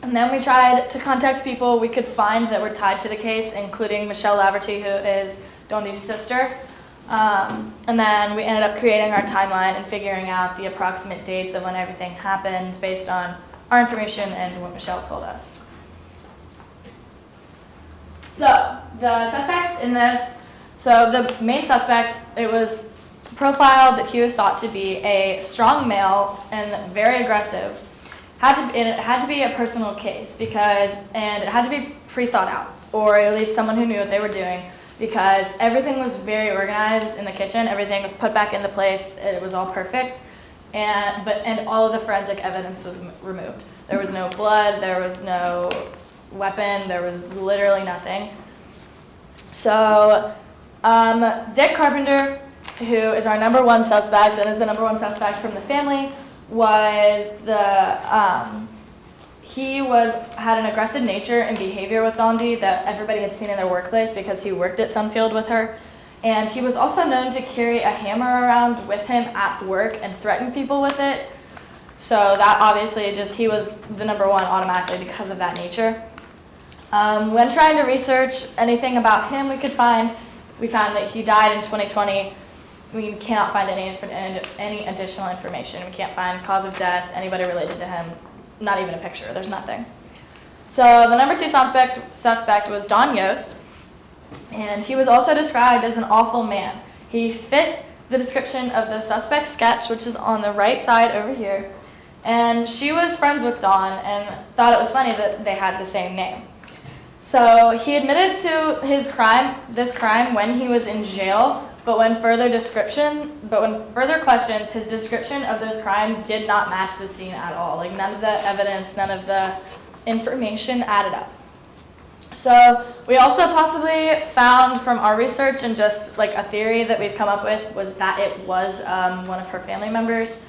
then we tried to contact people we could find that were tied to the case, including Michelle Laverty, who is Dondi's sister. And then we ended up creating our timeline and figuring out the approximate dates of when everything happened based on our information and what Michelle told us. So the suspects in this, so the main suspect, it was profiled that he was thought to be a strong male and very aggressive. It had to be a personal case and it had to be pre-thought out, or at least someone who knew what they were doing, because everything was very organized in the kitchen. Everything was put back into place. It was all perfect, and all of the forensic evidence was removed. There was no blood. There was no weapon. There was literally nothing. So Dick Carpenter, who is our number one suspect and is the number one suspect from the family, had an aggressive nature and behavior with Dondi that everybody had seen in their workplace because he worked at Sunfield with her. And he was also known to carry a hammer around with him at work and threaten people with it. So that obviously he was the number one automatically because of that nature. When trying to research anything about him we found that he died in 2020. We cannot find any additional information. We can't find cause of death, anybody related to him, not even a picture, there's nothing. So the number 2 suspect was Don Yost, and he was also described as an awful man. He fit the description of the suspect's sketch, which is on the right side over here, and she was friends with Don and thought it was funny that they had the same name. So he admitted to this crime when he was in jail, but when further questions, his description of this crime did not match the scene at all. Like none of the evidence, none of the information added up. So we also possibly found from our research and just like a theory that we've come up with was that it was one of her family members,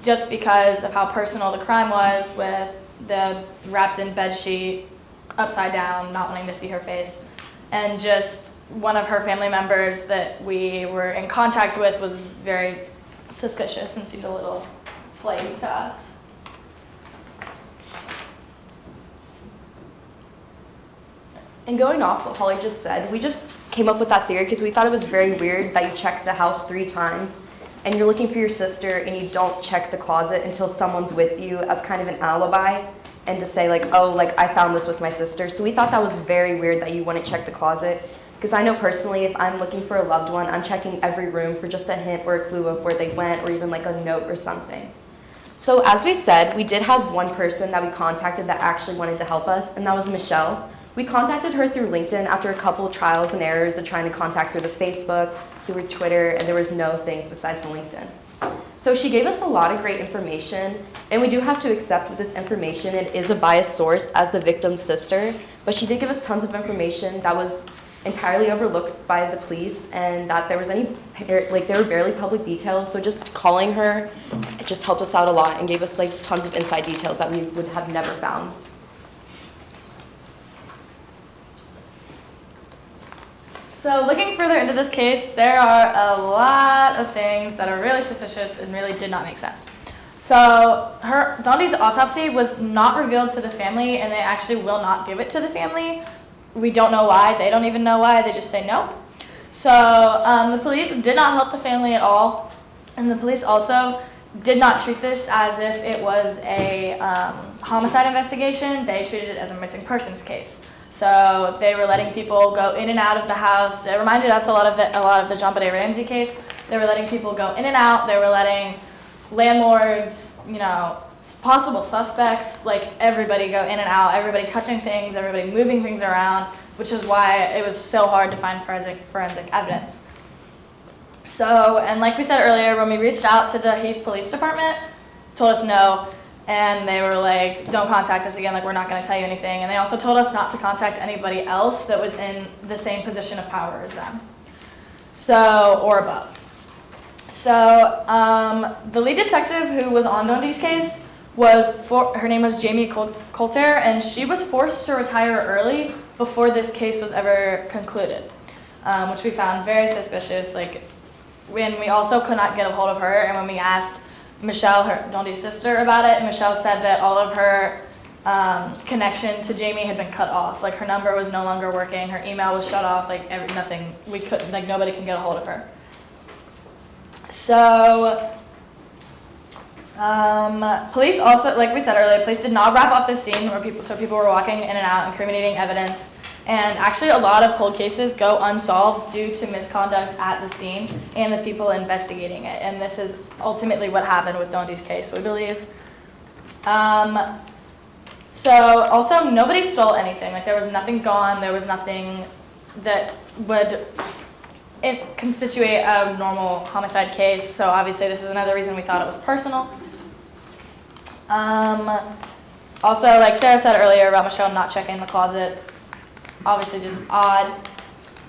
just because of how personal the crime was, with the wrapped in bed sheet, upside down, not wanting to see her face, and just one of her family members that we were in contact with was very suspicious and seemed a little flaky to us. And going off what Holly just said, we just came up with that theory because we thought it was very weird that you checked the house 3 times and you're looking for your sister and you don't check the closet until someone's with you as kind of an alibi and to say like, oh, like I found this with my sister. So we thought that was very weird that you wouldn't check the closet. Because I know personally, if I'm looking for a loved one, I'm checking every room for just a hint or a clue of where they went or even like a note or something. So as we said, we did have one person that we contacted that actually wanted to help us, and that was Michelle. We contacted her through LinkedIn after a couple of trials and errors of trying to contact her through the Facebook, through Twitter, and there was no things besides the LinkedIn. So she gave us a lot of great information, and we do have to accept that this information, it is a biased source as the victim's sister, but she did give us tons of information that was entirely overlooked by the police, and that there were barely public details. So just calling her, it just helped us out a lot and gave us like tons of inside details that we would have never found. So looking further into this case, there are a lot of things that are really suspicious and really did not make sense. So Dondi's autopsy was not revealed to the family, and they actually will not give it to the family. We don't know why. They don't even know why. They just say no. So the police did not help the family at all. And the police also did not treat this as if it was a homicide investigation. They treated it as a missing persons case. So they were letting people go in and out of the house. It reminded us a lot of the John Benet Ramsey case. They were letting people go in and out. They were letting landlords, possible suspects, like everybody go in and out, everybody touching things, everybody moving things around, which is why it was so hard to find forensic evidence. So, and like we said earlier, when we reached out to the Heath Police Department, told us no, and they were like, don't contact us again, like we're not going to tell you anything. And they also told us not to contact anybody else that was in the same position of power as them, or above. So the lead detective who was on Dondi's case her name was Jamie Coulter, and she was forced to retire early before this case was ever concluded, which we found very suspicious. Like when we also could not get a hold of her, and when we asked Michelle, Dondi's sister, about it, Michelle said that all of her connection to Jamie had been cut off. Like her number was no longer working, her email was shut off, nothing. We couldn't, nobody can get a hold of her. So. Police also, like we said earlier, police did not wrap up the scene where people were walking in and out, incriminating evidence, and actually a lot of cold cases go unsolved due to misconduct at the scene and the people investigating it, and this is ultimately what happened with Dondi's case, we believe. So also nobody stole anything, like there was nothing gone, there was nothing that would constitute a normal homicide case, so obviously this is another reason we thought it was personal. Also, like Sarah said earlier about Michelle not checking the closet, obviously just odd.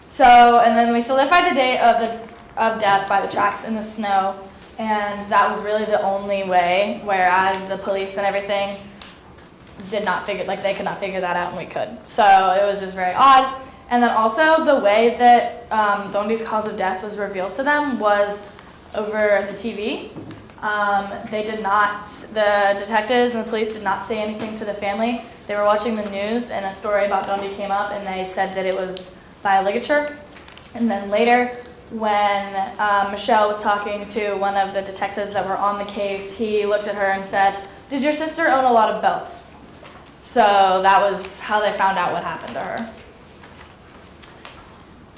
So, and then we solidified the date of death by the tracks in the snow, and that was really the only way, whereas the police and everything they could not figure that out, and we could. So it was just very odd. And then also the way that Dondi's cause of death was revealed to them was over the TV. They did not, the detectives and the police did not say anything to the family. They were watching the news and a story about Dondi came up and they said that it was by ligature. And then later, when Michelle was talking to one of the detectives that were on the case, he looked at her and said, "Did your sister own a lot of belts?" So that was how they found out what happened to her.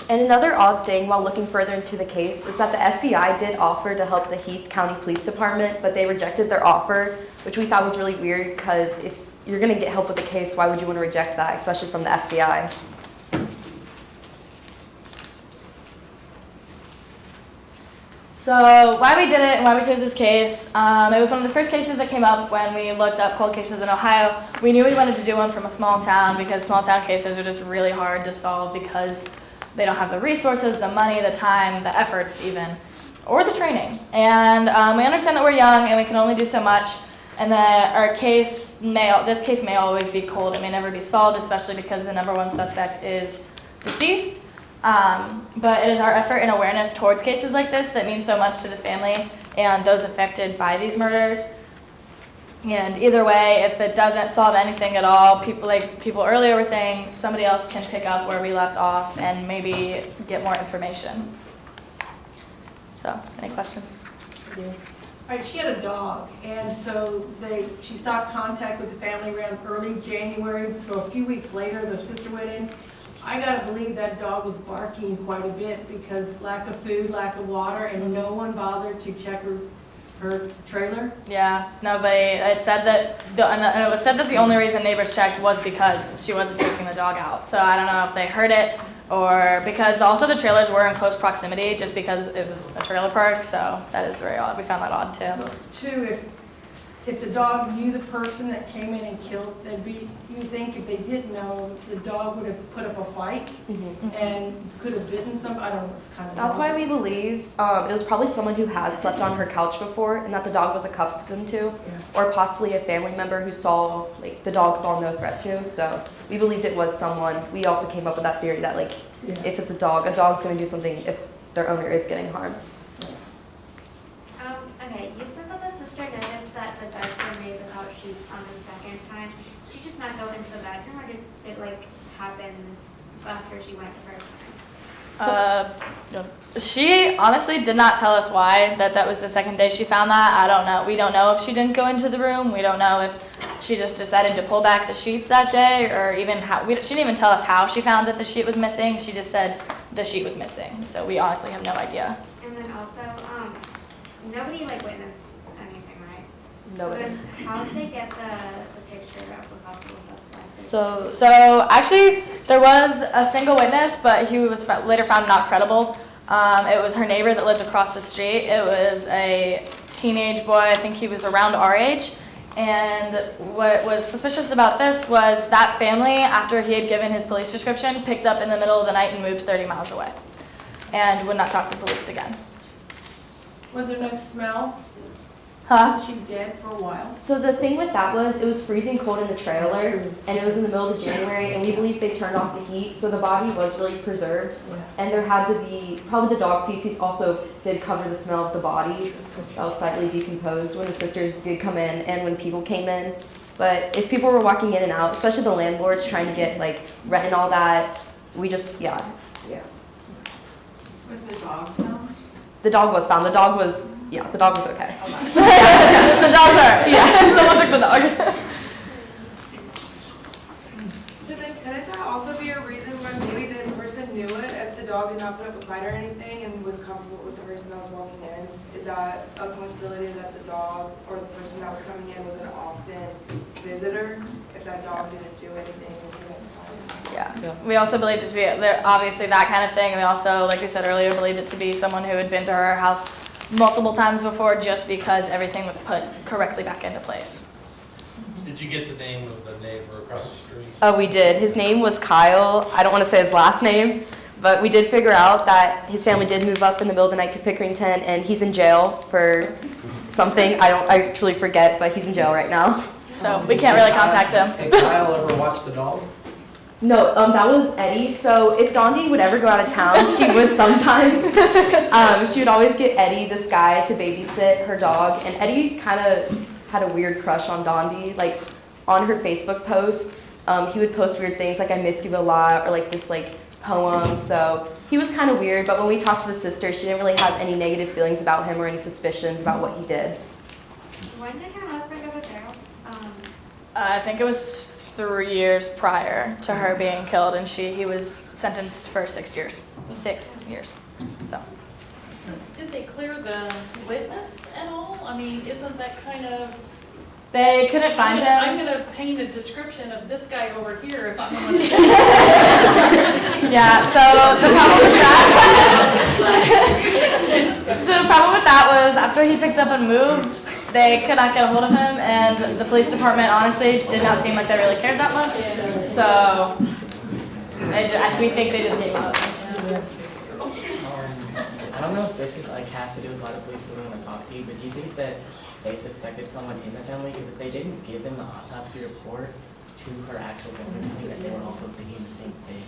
And another odd thing while looking further into the case is that the FBI did offer to help the Heath County Police Department, but they rejected their offer, which we thought was really weird because if you're going to get help with the case, why would you want to reject that, especially from the FBI? So why we did it and why we chose this case, it was one of the first cases that came up when we looked up cold cases in Ohio. We knew we wanted to do one from a small town because small town cases are just really hard to solve because they don't have the resources, the money, the time, the efforts even, or the training. And we understand that we're young and we can only do so much, and that this case may always be cold. It may never be solved, especially because the number one suspect is deceased. But it is our effort and awareness towards cases like this that means so much to the family and those affected by these murders. And either way, if it doesn't solve anything at all, people earlier were saying, somebody else can pick up where we left off and maybe get more information. So, any questions? All right, she had a dog, and so she stopped contact with the family around early January, so a few weeks later, the sister went in. I gotta believe that dog was barking quite a bit because lack of food, lack of water, and no one bothered to check her trailer. Yeah, nobody. It said that, and it was said that the only reason neighbors checked was because she wasn't taking the dog out. So I don't know if they heard it or because also the trailers were in close proximity just because it was a trailer park. So that is very odd. We found that odd too. Two, if the dog knew the person that came in and killed, you think if they didn't know, the dog would have put up a fight and could have bitten somebody. I don't know, it's kind of That's why we believe it was probably someone who has slept on her couch before and that the dog was accustomed to, or possibly a family member who saw, the dog saw no threat to. So we believed it was someone. We also came up with that theory that, if it's a dog's going to do something if their owner is getting harmed. Okay, you said that the sister noticed that the beds were made without sheets on the second time. Did she just not go into the bedroom, or did it happen after she went the first time? No. She honestly did not tell us why that was the second day she found that. I don't know. We don't know if she didn't go into the room. We don't know if she just decided to pull back the sheets that day, or even how. She didn't even tell us how she found that the sheet was missing. She just said the sheet was missing. So we honestly have no idea. And then also, nobody witnessed anything, right? Nobody. So then how did they get the picture of the possible suspect? So actually, there was a single witness, but he was later found not credible. It was her neighbor that lived across the street. It was a teenage boy. I think he was around our age. And what was suspicious about this was that family, after he had given his police description, picked up in the middle of the night and moved 30 miles away and would not talk to police again. Was there no smell? Huh? Was she dead for a while? So the thing with that was it was freezing cold in the trailer, and it was in the middle of January, and we believe they turned off the heat, so the body was really preserved. And there had to be, probably the dog feces also did cover the smell of the body that was slightly decomposed when the sisters did come in and when people came in. But if people were walking in and out, especially the landlords trying to get rent and all that, we just, yeah. Was the dog found? The dog was found. The dog was okay. The dog's alright. Yeah, someone took the dog. So then couldn't that also be a reason why maybe the person knew it if the dog did not put up a fight or anything and was comfortable with the person that was walking in? Is that a possibility that the dog or the person that was coming in was an often visitor if that dog didn't do anything? Yeah. We also believed it to be obviously that kind of thing. We also, like we said earlier, believed it to be someone who had been to her house multiple times before just because everything was put correctly back into place. Did you get the name of the neighbor across the street? Oh, we did. His name was Kyle. I don't want to say his last name, but we did figure out that his family did move up in the middle of the night to Pickerington, and he's in jail for something. I truly forget, but he's in jail right now. So we can't really contact him. Did Kyle ever watch the dog? No, that was Eddie. So if Dondi would ever go out of town, she would sometimes. She would always get Eddie, this guy, to babysit her dog. And Eddie kind of had a weird crush on Dondi. Like on her Facebook post, he would post weird things like "I miss you a lot" or like this like poem. So he was kind of weird. But when we talked to the sister, she didn't really have any negative feelings about him or any suspicions about what he did. When did her husband go to jail? I think it was 3 years prior to her being killed, and he was sentenced for 6 years. 6 years. So. So did they clear the witness at all? I mean, isn't that kind of... They couldn't find him. I'm gonna paint a description of this guy over here if I'm gonna... Yeah, so the problem with that was after he picked up and moved, they could not get a hold of him, and the police department honestly did not seem like they really cared that much. So we think they just gave up. I don't know if this is has to do with why the police wouldn't want to talk to you, but do you think that they suspected someone in the family? Because if they didn't give them the autopsy report to her actual family, I think that they were also thinking the same thing.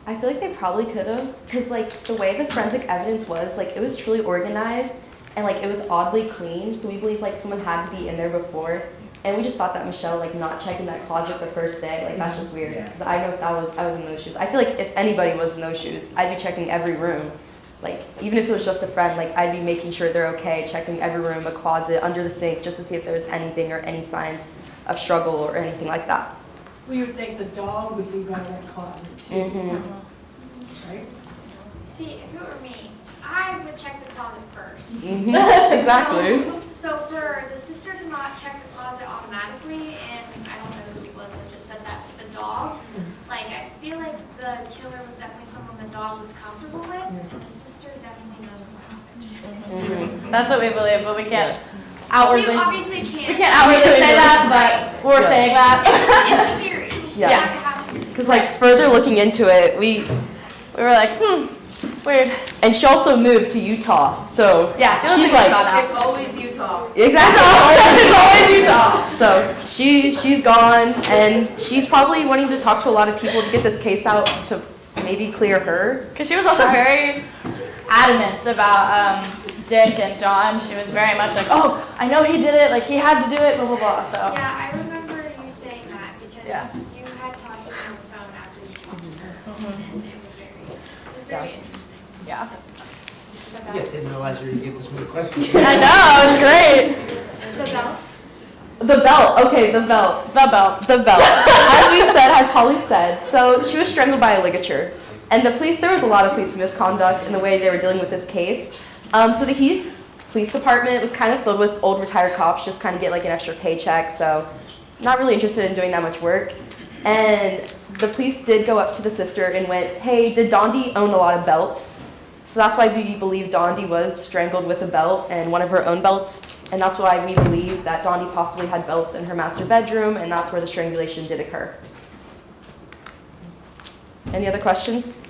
I feel like they probably could have, because like the way the forensic evidence was, like it was truly organized and like it was oddly clean. So we believe like someone had to be in there before, and we just thought that Michelle like not checking that closet the first day, like that's just weird. Because I know if I was in those shoes, I feel like if anybody was in those shoes, I'd be checking every room. Like even if it was just a friend, like I'd be making sure they're okay, checking every room, a closet, under the sink, just to see if there was anything or any signs of struggle or anything like that. We would think the dog would be by that closet too. Mm-hmm. Right? See, if it were me, I would check the closet first. Mm-hmm. Exactly. So for the sister to not check the closet automatically, and I don't know who it was that just said that to the dog, like I feel like the killer was definitely someone the dog was comfortable with, and the sister definitely knows what happened. Mm-hmm. That's what we believe, but we can't outwardly. You obviously can't. We can't outwardly say that, but we're saying that. It's a theory. Yeah. Because like further looking into it, we were like, it's weird. And she also moved to Utah, so yeah, she's like, it's always Utah. Exactly, it's always Utah. So she's gone, and she's probably wanting to talk to a lot of people to get this case out to maybe clear her. Because she was also very adamant about Dick and John. She was very much like, oh, I know he did it, like he had to do it, blah blah blah. So yeah, I remember you saying that because you had talked to him on the phone after you talked to her, and it was very interesting. Yeah. You didn't realize you were going to get this many questions. I know, it's great. The belt? The belt, okay, the belt. The belt. The belt. As we said, as Holly said, so she was strangled by a ligature. And the police, there was a lot of police misconduct in the way they were dealing with this case. So the Heath Police Department was kind of filled with old retired cops, just kind of get like an extra paycheck, so not really interested in doing that much work. And the police did go up to the sister and went, hey, did Dondi own a lot of belts? So that's why we believe Dondi was strangled with a belt and one of her own belts. And that's why we believe that Dondi possibly had belts in her master bedroom, and that's where the strangulation did occur. Any other questions?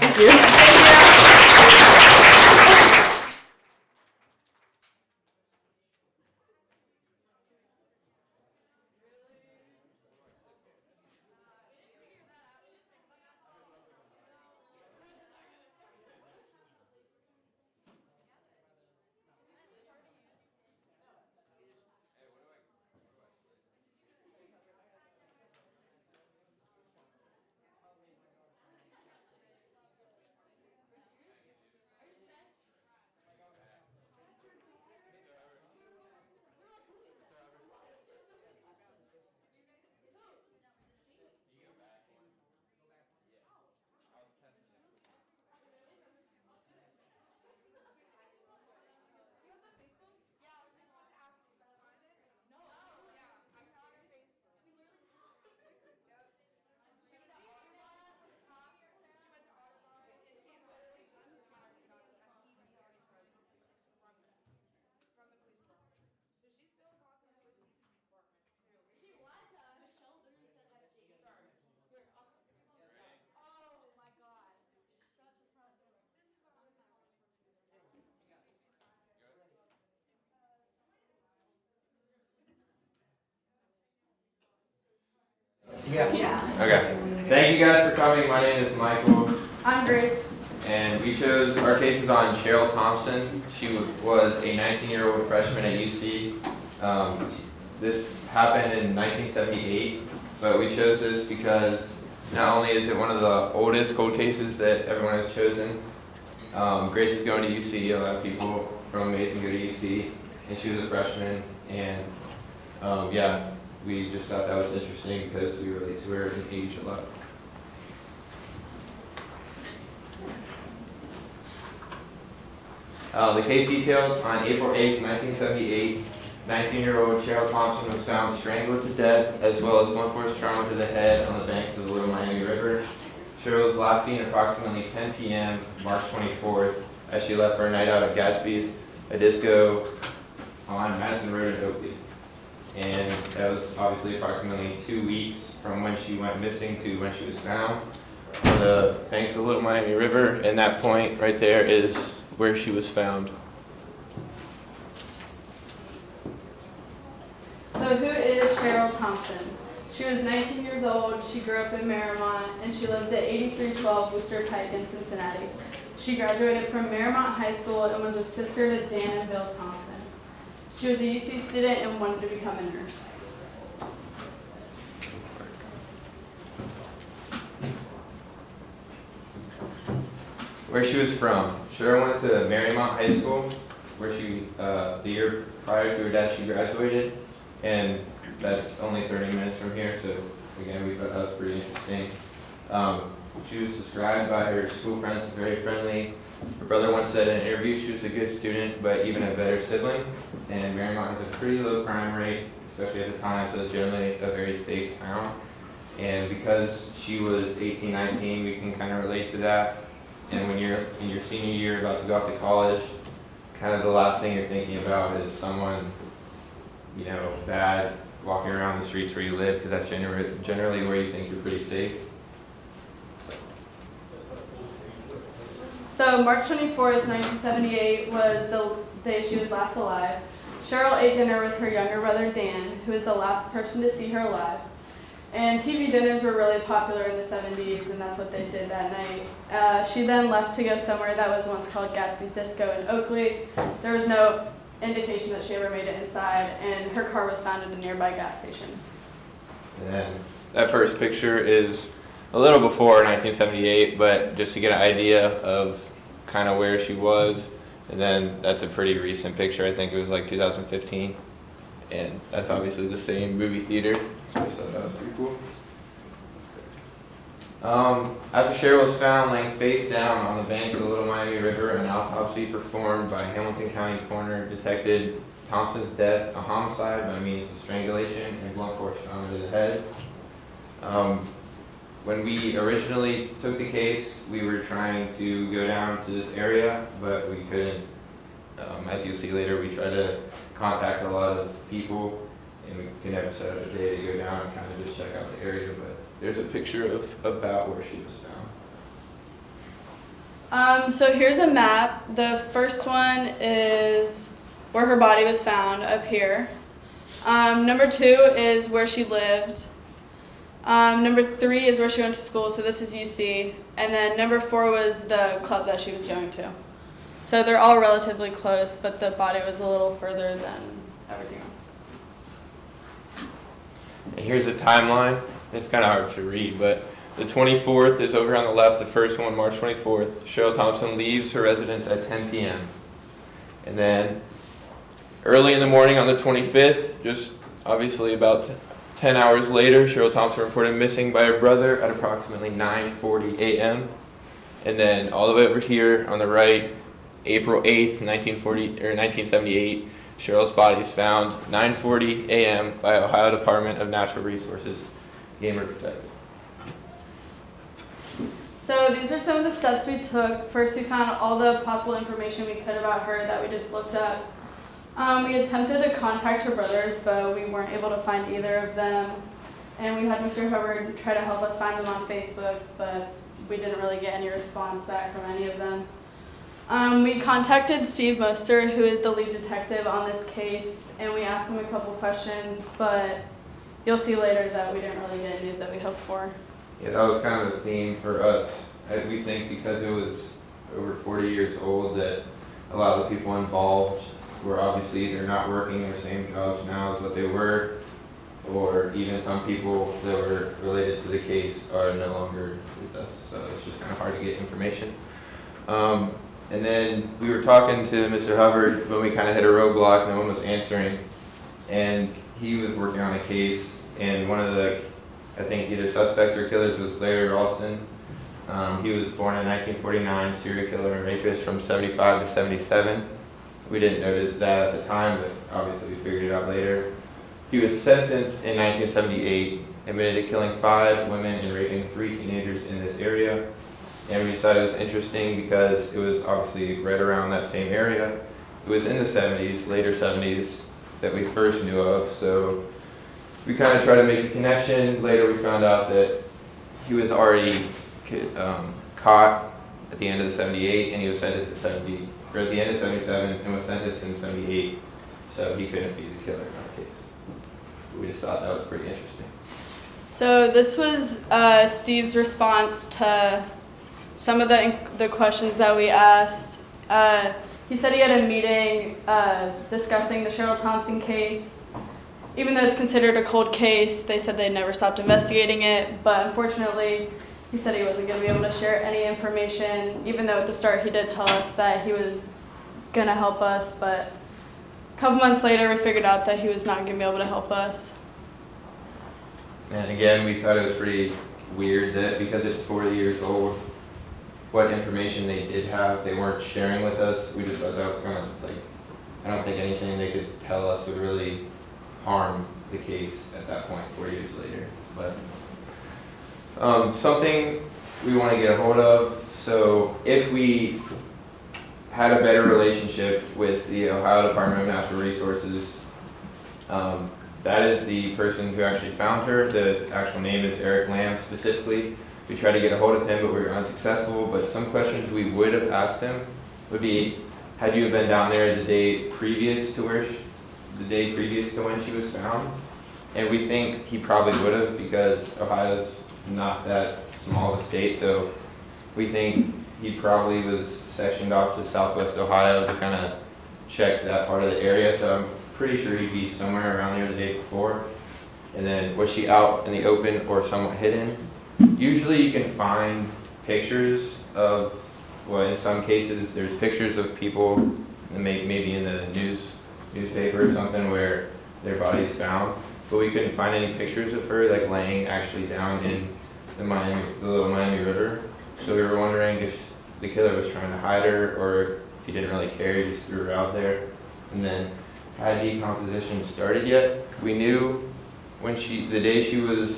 Thank you. Okay. Thank you guys for coming. My name is Michael. I'm Grace. And we chose our cases on Cheryl Thompson. She was a 19-year-old freshman at UC. This happened in 1978, but we chose this because not only is it one of the oldest cold cases that everyone has chosen, Grace is going to UC. A lot of people from Mason go to UC, and she was a freshman. And yeah, we just thought that was interesting because we relate to her in age a lot. The case details: on April 8, 1978, 19-year-old Cheryl Thompson was found strangled to death, as well as blunt force trauma to the head on the banks of the Little Miami River. Cheryl was last seen approximately 10 p.m. March 24th, as she left for a night out at Gatsby's, a disco on Madison Road in Oakley. And that was obviously approximately 2 weeks from when she went missing to when she was found on the banks of the Little Miami River. And that point right there is where she was found. So who is Cheryl Thompson? She was 19 years old, she grew up in Marymount, and she lived at 8312 Worcester Pike in Cincinnati. She graduated from Marymount High School and was a sister to Dan and Bill Thompson. She was a UC student and wanted to become a nurse. Where she was from. Cheryl went to Marymount High School, where she, the year prior to her death, she graduated, and that's only 30 minutes from here, so again, we thought that was pretty interesting. She was described by her school friends as very friendly. Her brother once said in an interview she was a good student, but even a better sibling, and Marymount has a pretty low crime rate, especially at the time, so it's generally a very safe town. And because she was 18, 19, we can kind of relate to that. And when you're in your senior year about to go off to college, kind of the last thing you're thinking about is someone, you know, bad walking around the streets where you live, because that's generally where you think you're pretty safe. So March 24th, 1978 was the day she was last alive. Cheryl ate dinner with her younger brother Dan, who was the last person to see her alive. And TV dinners were really popular in the 70s, and that's what they did that night. She then left to go somewhere that was once called Gatsby's Disco in Oakley. There was no indication that she ever made it inside, and her car was found at a nearby gas station. And then that first picture is a little before 1978, but just to get an idea of kind of where she was. And then that's a pretty recent picture. I think it was like 2015. And that's obviously the same movie theater. So that was pretty cool. After Cheryl was found laying face down on the bank of the Little Miami River, an autopsy performed by Hamilton County coroner detected Thompson's death a homicide by means of strangulation and blunt force trauma to the head. When we originally took the case, we were trying to go down to this area, but we couldn't. As you'll see later, we tried to contact a lot of people, and we could never set up a day to go down and kind of just check out the area, but there's a picture of about where she was found. So here's a map. The first one is where her body was found, up here. Number 2 is where she lived. Number 3 is where she went to school, so this is UC. And then number 4 was the club that she was going to. So they're all relatively close, but the body was a little further than everything else. And here's a timeline. It's kind of hard to read, but the 24th is over on the left, the first one, March 24th. Cheryl Thompson leaves her residence at 10 p.m. And then early in the morning on the 25th, just obviously about 10 hours later, Cheryl Thompson reported missing by her brother at approximately 9:40 a.m. And then all the way over here on the right, April 8th, 1978, Cheryl's body is found 9:40 a.m. by Ohio Department of Natural Resources, Game Protected. So these are some of the steps we took. First, we found all the possible information we could about her that we just looked up. We attempted to contact her brothers, but we weren't able to find either of them. And we had Mr. Hubbard try to help us find them on Facebook, but we didn't really get any response back from any of them. We contacted Steve Moster, who is the lead detective on this case, and we asked him a couple questions, but you'll see later that we didn't really get any news that we hoped for. Yeah, that was kind of the theme for us. We think because it was over 40 years old that a lot of the people involved were obviously either not working their same jobs now as what they were, or even some people that were related to the case are no longer with us. So it's just kind of hard to get information. And then we were talking to Mr. Hubbard when we kind of hit a roadblock, no one was answering. And he was working on a case, and one of the, I think either suspects or killers was Larry Ralston. He was born in 1949, serial killer and rapist from 75 to 77. We didn't notice that at the time, but obviously we figured it out later. He was sentenced in 1978, admitted to killing 5 women and raping 3 teenagers in this area. And we thought it was interesting because it was obviously right around that same area. It was in the 70s, later 70s, that we first knew of. So we kind of tried to make a connection. Later we found out that he was already caught at the end of the 78, and he was sentenced at at the end of 77, and was sentenced in 78. So he couldn't be the killer in our case. We just thought that was pretty interesting. So this was Steve's response to some of the questions that we asked. He said he had a meeting discussing the Cheryl Thompson case. Even though it's considered a cold case, they said they never stopped investigating it, but unfortunately, he said he wasn't going to be able to share any information, even though at the start he did tell us that he was going to help us, but a couple months later we figured out that he was not going to be able to help us. And again, we thought it was pretty weird that because it's 40 years old, what information they did have, they weren't sharing with us. We just thought that was kind of like, I don't think anything they could tell us would really harm the case at that point, 4 years later. But something we want to get a hold of, so if we had a better relationship with the Ohio Department of Natural Resources, that is the person who actually found her. The actual name is Eric Lamb specifically. We tried to get a hold of him, but we were unsuccessful. But some questions we would have asked him would be, had you been down there the day previous to when she was found? And we think he probably would have, because Ohio's not that small of a state, so we think he probably was sectioned off to Southwest Ohio to kind of check that part of the area. So I'm pretty sure he'd be somewhere around there the day before. And then was she out in the open or somewhat hidden? Usually you can find pictures of, well, in some cases there's pictures of people maybe in the newspaper or something where their body's found, but we couldn't find any pictures of her like laying actually down in the little Miami River. So we were wondering if the killer was trying to hide her, or if he didn't really care, he just threw her out there. And then, had decomposition started yet? We knew when the day she was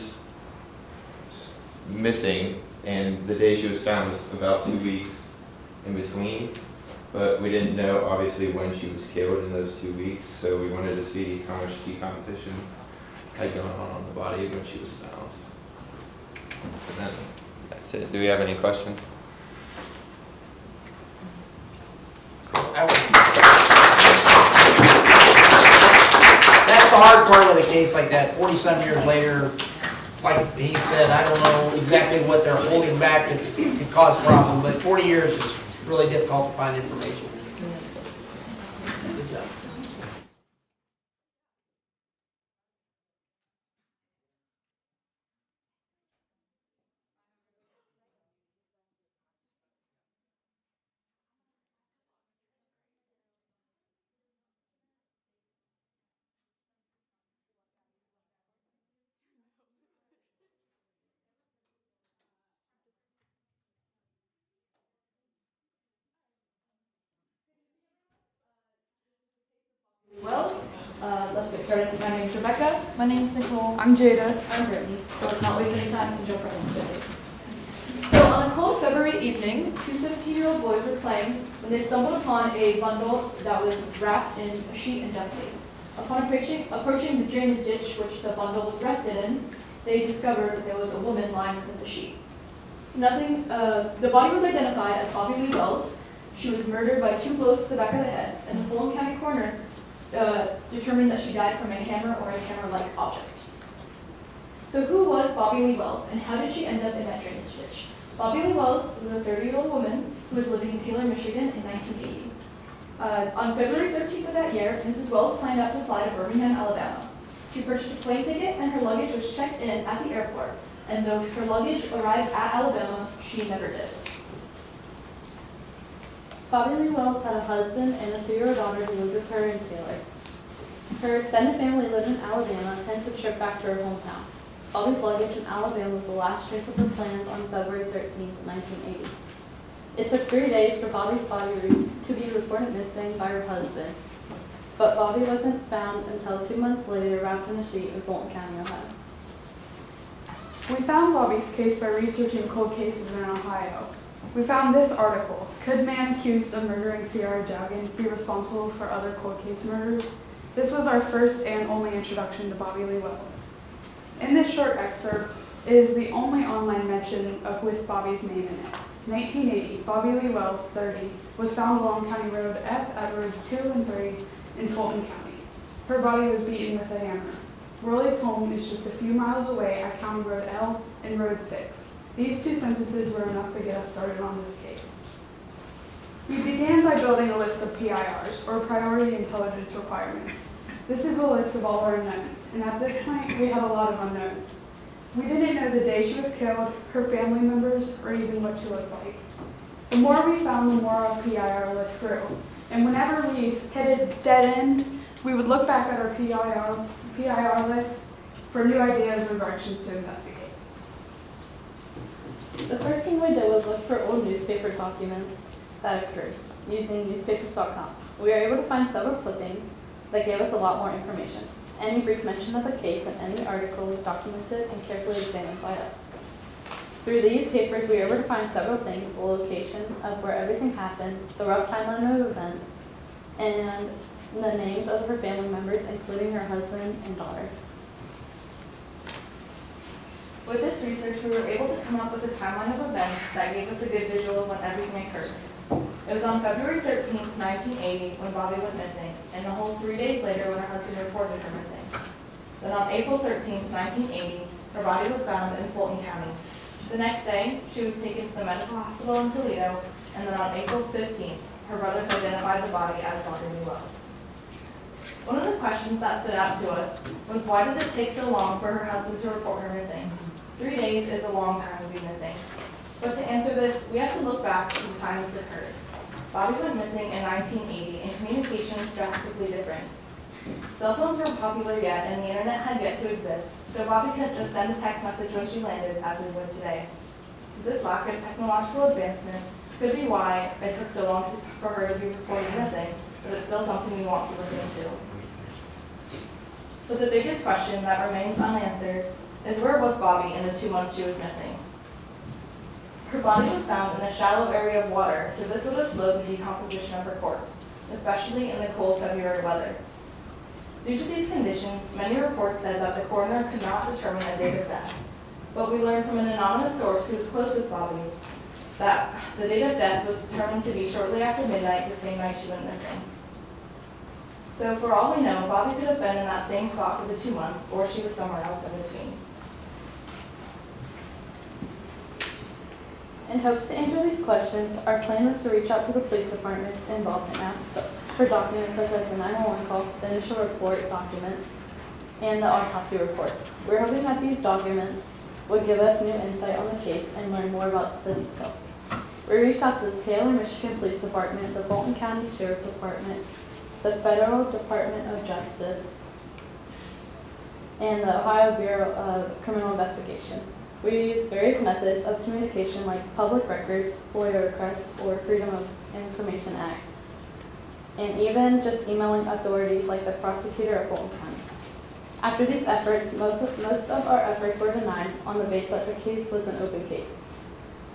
missing and the day she was found was about 2 weeks in between, but we didn't know obviously when she was killed in those 2 weeks, so we wanted to see how much decomposition had gone on the body when she was found. And then that's it. Do we have any questions? That's the hard part of the case, like that, 40-some years later, like he said, I don't know exactly what they're holding back that could cause problems, but 40 years is really difficult to find information. Good job. Wells. Let's get started. My name's Rebecca. My name's Nicole. I'm Jada. I'm Brittany. So let's not waste any time and jump right into this. So on a cold February evening, 2 17-year-old boys were playing when they stumbled upon a bundle that was wrapped in a sheet and duct tape. Upon approaching the drainage ditch which the bundle was rested in, they discovered that there was a woman lying within the sheet. The body was identified as Bobby Lee Wells. She was murdered by 2 blows to the back of the head, and the Fulham County coroner determined that she died from a hammer or a hammer-like object. So who was Bobby Lee Wells, and how did she end up in that drainage ditch? Bobby Lee Wells was a 30-year-old woman who was living in Taylor, Michigan in 1980. On February 13th of that year, Mrs. Wells planned out to fly to Birmingham, Alabama. She purchased a plane ticket and her luggage was checked in at the airport, and though her luggage arrived at Alabama, she never did. Bobby Lee Wells had a husband and a 2-year-old daughter who lived with her in Taylor. Her extended family lived in Alabama, hence the trip back to her hometown. Bobby's luggage in Alabama was the last trace of her plans on February 13, 1980. It took 3 days for Bobby's body to be reported missing by her husband, but Bobby wasn't found until 2 months later wrapped in a sheet in Fulton County, Ohio. We found Bobby's case by researching cold cases in Ohio. We found this article, Could Man Accused of Murdering Sierra Jagan Be Responsible for Other Cold Case Murders? This was our first and only introduction to Bobby Lee Wells. In this short excerpt is the only online mention of with Bobby's name in it. 1980, Bobby Lee Wells, 30, was found along County Road F at roads 2 and 3 in Fulton County. Her body was beaten with a hammer. Worley's home is just a few miles away at County Road L and Road 6. These two sentences were enough to get us started on this case. We began by building a list of PIRs, or Priority Intelligence Requirements. This is a list of all our unknowns, and at this point, we had a lot of unknowns. We didn't know the day she was killed, her family members, or even what she looked like. The more we found, the more our PIR list grew. And whenever we hit a dead end, we would look back at our PIR list for new ideas or directions to investigate. The first thing we did was look for old newspaper documents that occurred using newspapers.com. We were able to find several clippings that gave us a lot more information. Any brief mention of the case in any article was documented and carefully examined by us. Through these papers, we were able to find several things: the location of where everything happened, the rough timeline of events, and the names of her family members, including her husband and daughter. With this research, we were able to come up with a timeline of events that gave us a good visual of when everything occurred. It was on February 13th, 1980 when Bobby went missing, and a whole 3 days later when her husband reported her missing. Then on April 13th, 1980, her body was found in Fulton County. The next day, she was taken to the medical hospital in Toledo, and then on April 15th, her brothers identified the body as Bobby Lee Wells. One of the questions that stood out to us was, why did it take so long for her husband to report her missing? 3 days is a long time to be missing. But to answer this, we have to look back to the time this occurred. Bobby went missing in 1980, and communication was drastically different. Cell phones weren't popular yet, and the internet had yet to exist, so Bobby couldn't just send a text message when she landed as we would today. So this lack of technological advancement could be why it took so long for her to be reported missing, but it's still something we want to look into. But the biggest question that remains unanswered is, where was Bobby in the 2 months she was missing? Her body was found in a shallow area of water, so this would have slowed the decomposition of her corpse, especially in the cold February weather. Due to these conditions, many reports said that the coroner could not determine a date of death. But we learned from an anonymous source who was close with Bobby that the date of death was determined to be shortly after midnight the same night she went missing. So for all we know, Bobby could have been in that same spot for the 2 months, or she was somewhere else in between. In hopes to answer these questions, our plan was to reach out to the police departments involved and ask for documents such as the 911 call, the initial report document, and the autopsy report. We're hoping that these documents would give us new insight on the case and learn more about the details. We reached out to the Taylor, Michigan Police Department, the Fulton County Sheriff Department, the Federal Department of Justice, and the Ohio Bureau of Criminal Investigation. We use various methods of communication like public records, FOIA requests, or Freedom of Information Act, and even just emailing authorities like the prosecutor of Fulton County. After these efforts, most of our efforts were denied on the basis that the case was an open case.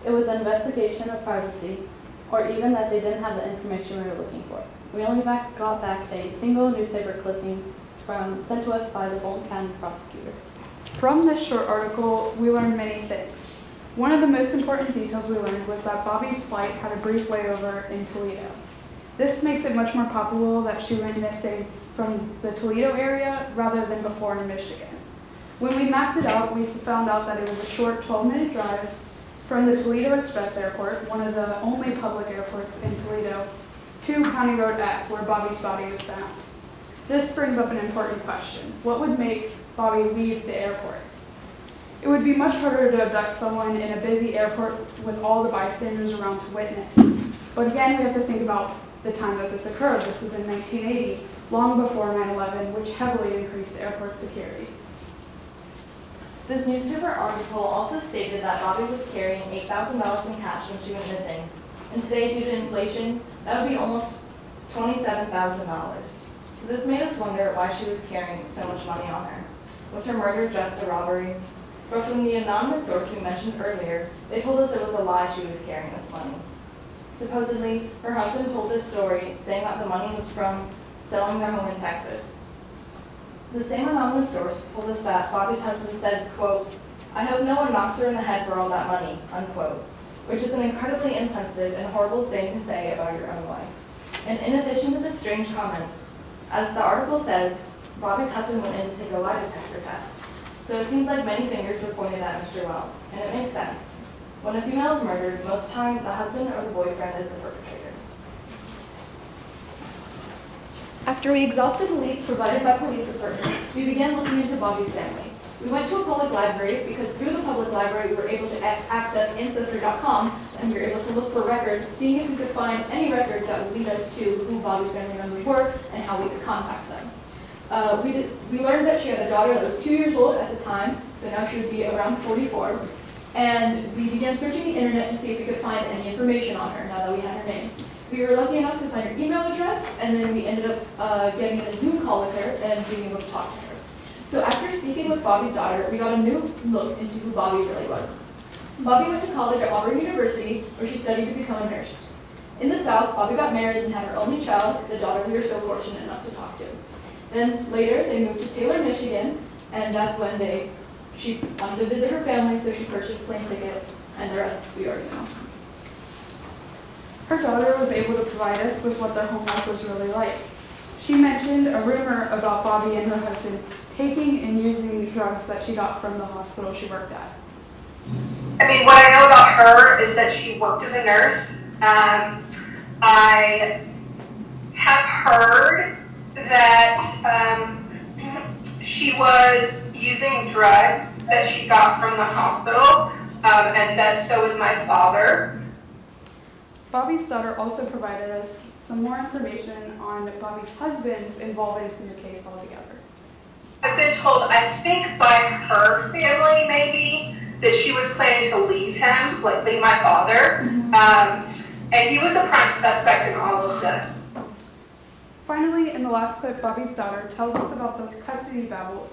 It was an investigation of privacy, or even that they didn't have the information we were looking for. We only got back a single newspaper clipping sent to us by the Fulton County prosecutor. From this short article, we learned many things. One of the most important details we learned was that Bobby's flight had a brief layover in Toledo. This makes it much more probable that she went missing from the Toledo area rather than before in Michigan. When we mapped it out, we found out that it was a short 12-minute drive from the Toledo Express Airport, one of the only public airports in Toledo, to County Road F, where Bobby's body was found. This brings up an important question. What would make Bobby leave the airport? It would be much harder to abduct someone in a busy airport with all the bystanders around to witness. But again, we have to think about the time that this occurred. This was in 1980, long before 9/11, which heavily increased airport security. This newspaper article also stated that Bobby was carrying $8,000 in cash when she went missing. And today, due to inflation, that would be almost $27,000. So this made us wonder why she was carrying so much money on her. Was her murder just a robbery? But from the anonymous source we mentioned earlier, they told us it was a lie she was carrying this money. Supposedly, her husband told this story, saying that the money was from selling their home in Texas. The same anonymous source told us that Bobby's husband said, quote, "I hope no one knocks her in the head for all that money," unquote, which is an incredibly insensitive and horrible thing to say about your own wife. And in addition to this strange comment, as the article says, Bobby's husband went in to take a lie detector test. So it seems like many fingers were pointed at Mr. Wells, and it makes sense. When a female is murdered, most time the husband or the boyfriend is the perpetrator. After we exhausted the leads provided by police department, we began looking into Bobby's family. We went to a public library because through the public library we were able to access Ancestry.com and we were able to look for records, seeing if we could find any records that would lead us to who Bobby's family members were and how we could contact them. We learned that she had a daughter that was 2 years old at the time, so now she would be around 44. And we began searching the internet to see if we could find any information on her now that we had her name. We were lucky enough to find her email address, and then we ended up getting a Zoom call with her and being able to talk to her. So after speaking with Bobby's daughter, we got a new look into who Bobby really was. Bobby went to college at Auburn University, where she studied to become a nurse. In the South, Bobby got married and had her only child, the daughter we were so fortunate enough to talk to. Then later, they moved to Taylor, Michigan, and that's when she wanted to visit her family, so she purchased a plane ticket, and the rest we already know. Her daughter was able to provide us with what their home life was really like. She mentioned a rumor about Bobby and her husband taking and using the drugs that she got from the hospital she worked at. I mean, what I know about her is that she worked as a nurse. I have heard that she was using drugs that she got from the hospital, and that so was my father. Bobby's daughter also provided us some more information on Bobby's husband's involvement in the case altogether. I've been told, I think by her family maybe, that she was planning to leave him, like leave my father, and he was the prime suspect in all of this. Finally, in the last clip, Bobby's daughter tells us about the custody battle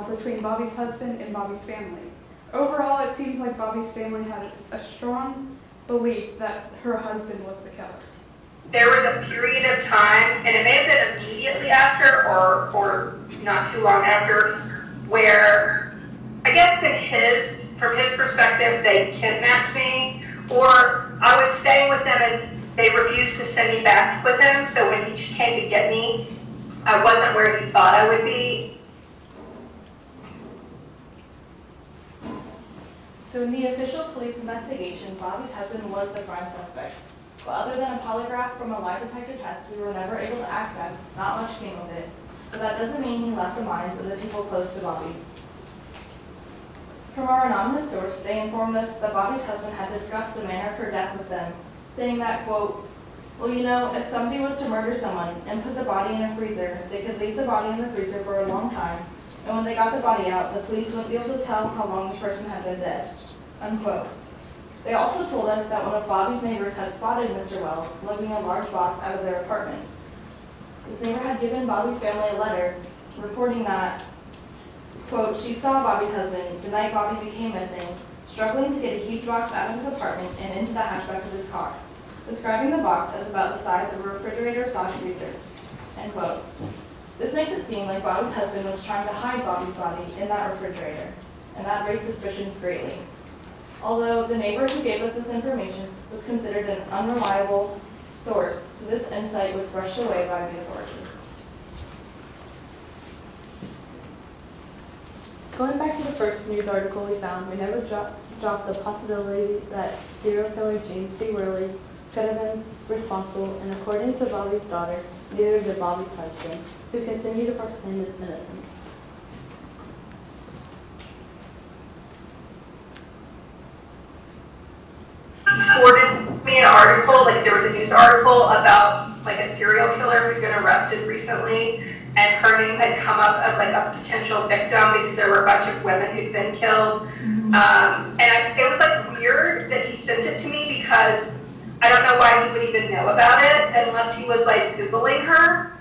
between Bobby's husband and Bobby's family. Overall, it seems like Bobby's family had a strong belief that her husband was the killer. There was a period of time, and it may have been immediately after or not too long after, where I guess from his perspective, they kidnapped me, or I was staying with them and they refused to send me back with him, so when he came to get me, I wasn't where he thought I would be. So in the official police investigation, Bobby's husband was the prime suspect. But other than a polygraph from a lie detector test we were never able to access, not much came of it. But that doesn't mean he left the minds of the people close to Bobby. From our anonymous source, they informed us that Bobby's husband had discussed the manner of her death with them, saying that, quote, "Well, you know, if somebody was to murder someone and put the body in a freezer, they could leave the body in the freezer for a long time, and when they got the body out, the police wouldn't be able to tell how long the person had been dead," unquote. They also told us that one of Bobby's neighbors had spotted Mr. Wells lugging a large box out of their apartment. This neighbor had given Bobby's family a letter reporting that, quote, "She saw Bobby's husband the night Bobby became missing, struggling to get a huge box out of his apartment and into the hatchback of his car, describing the box as about the size of a refrigerator/freezer," end quote. This makes it seem like Bobby's husband was trying to hide Bobby's body in that refrigerator, and that raised suspicions greatly. Although the neighbor who gave us this information was considered an unreliable source, so this insight was brushed away by the authorities. Going back to the first news article we found, we never dropped the possibility that serial killer James B. Worley could have been responsible, and according to Bobby's daughter, neither did Bobby's husband, who continued to proclaim his innocence. Forwarded me an article, like there was a news article about like a serial killer who'd been arrested recently, and her name had come up as like a potential victim because there were a bunch of women who'd been killed. It was like weird that he sent it to me because I don't know why he would even know about it unless he was like Googling her.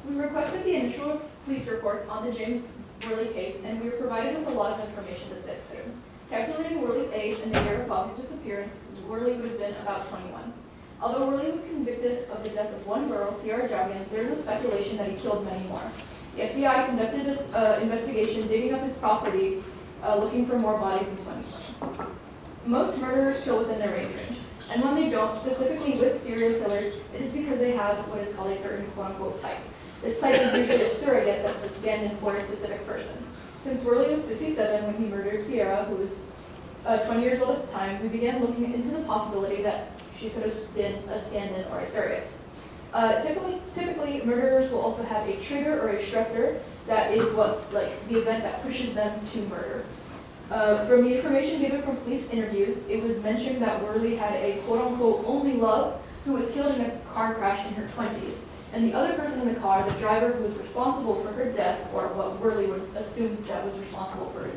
We requested the initial police reports on the James Worley case, and we were provided with a lot of information to sift through. Calculating Worley's age and the year of Bobby's disappearance, Worley would have been about 21. Although Worley was convicted of the death of one girl, Sierra Jogan, there is a speculation that he killed many more. The FBI conducted an investigation digging up his property, looking for more bodies in 2020. Most murderers kill within their age range, and when they don't, specifically with serial killers, it is because they have what is called a certain quote-unquote type. This type is usually a surrogate that's a stand-in for a specific person. Since Worley was 57 when he murdered Sierra, who was 20 years old at the time, we began looking into the possibility that she could have been a stand-in or a surrogate. Typically, murderers will also have a trigger or a stressor that is what, like, the event that pushes them to murder. From the information given from police interviews, it was mentioned that Worley had a quote-unquote only love who was killed in a car crash in her 20s. And the other person in the car, the driver who was responsible for her death, or what Worley would assume that was responsible for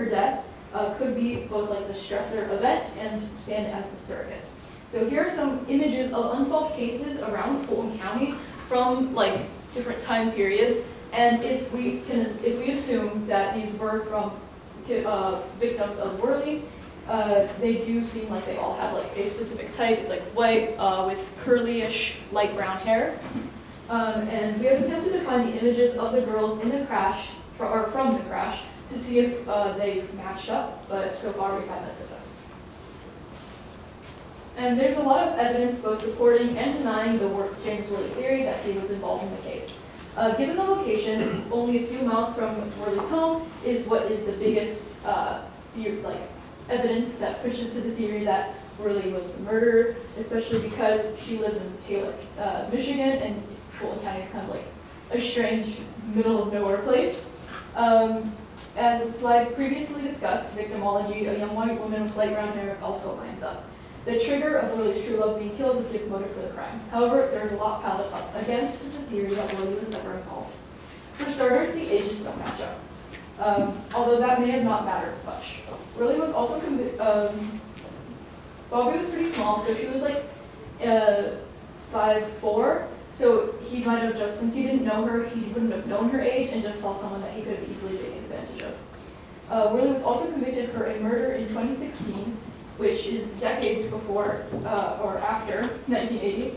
her death, could be both like the stressor event and stand as the surrogate. So here are some images of unsolved cases around Fulton County from like different time periods. And if we assume that these were from victims of Worley, they do seem like they all have like a specific type. It's like white with curly-ish light brown hair. And we have attempted to find the images of the girls in the crash, or from the crash, to see if they matched up, but so far we've had no success. And there's a lot of evidence both supporting and denying the James Worley theory that he was involved in the case. Given the location, only a few miles from Worley's home is what is the biggest evidence that pushes to the theory that Worley was the murderer, especially because she lived in Taylor, Michigan, and Fulton County is kind of like a strange middle of nowhere place. As the slide previously discussed, victimology, a young white woman with light brown hair, also lines up. The trigger of Worley's true love being killed would give motive for the crime. However, there's a lot piled up against the theory that Worley was never involved. For starters, the ages don't match up. Although that may have not mattered much. Worley was also Bobby was pretty small, so she was like 5'4", so he might have just, since he didn't know her, he wouldn't have known her age and just saw someone that he could have easily taken advantage of. Worley was also convicted for a murder in 2016, which is decades before or after 1980.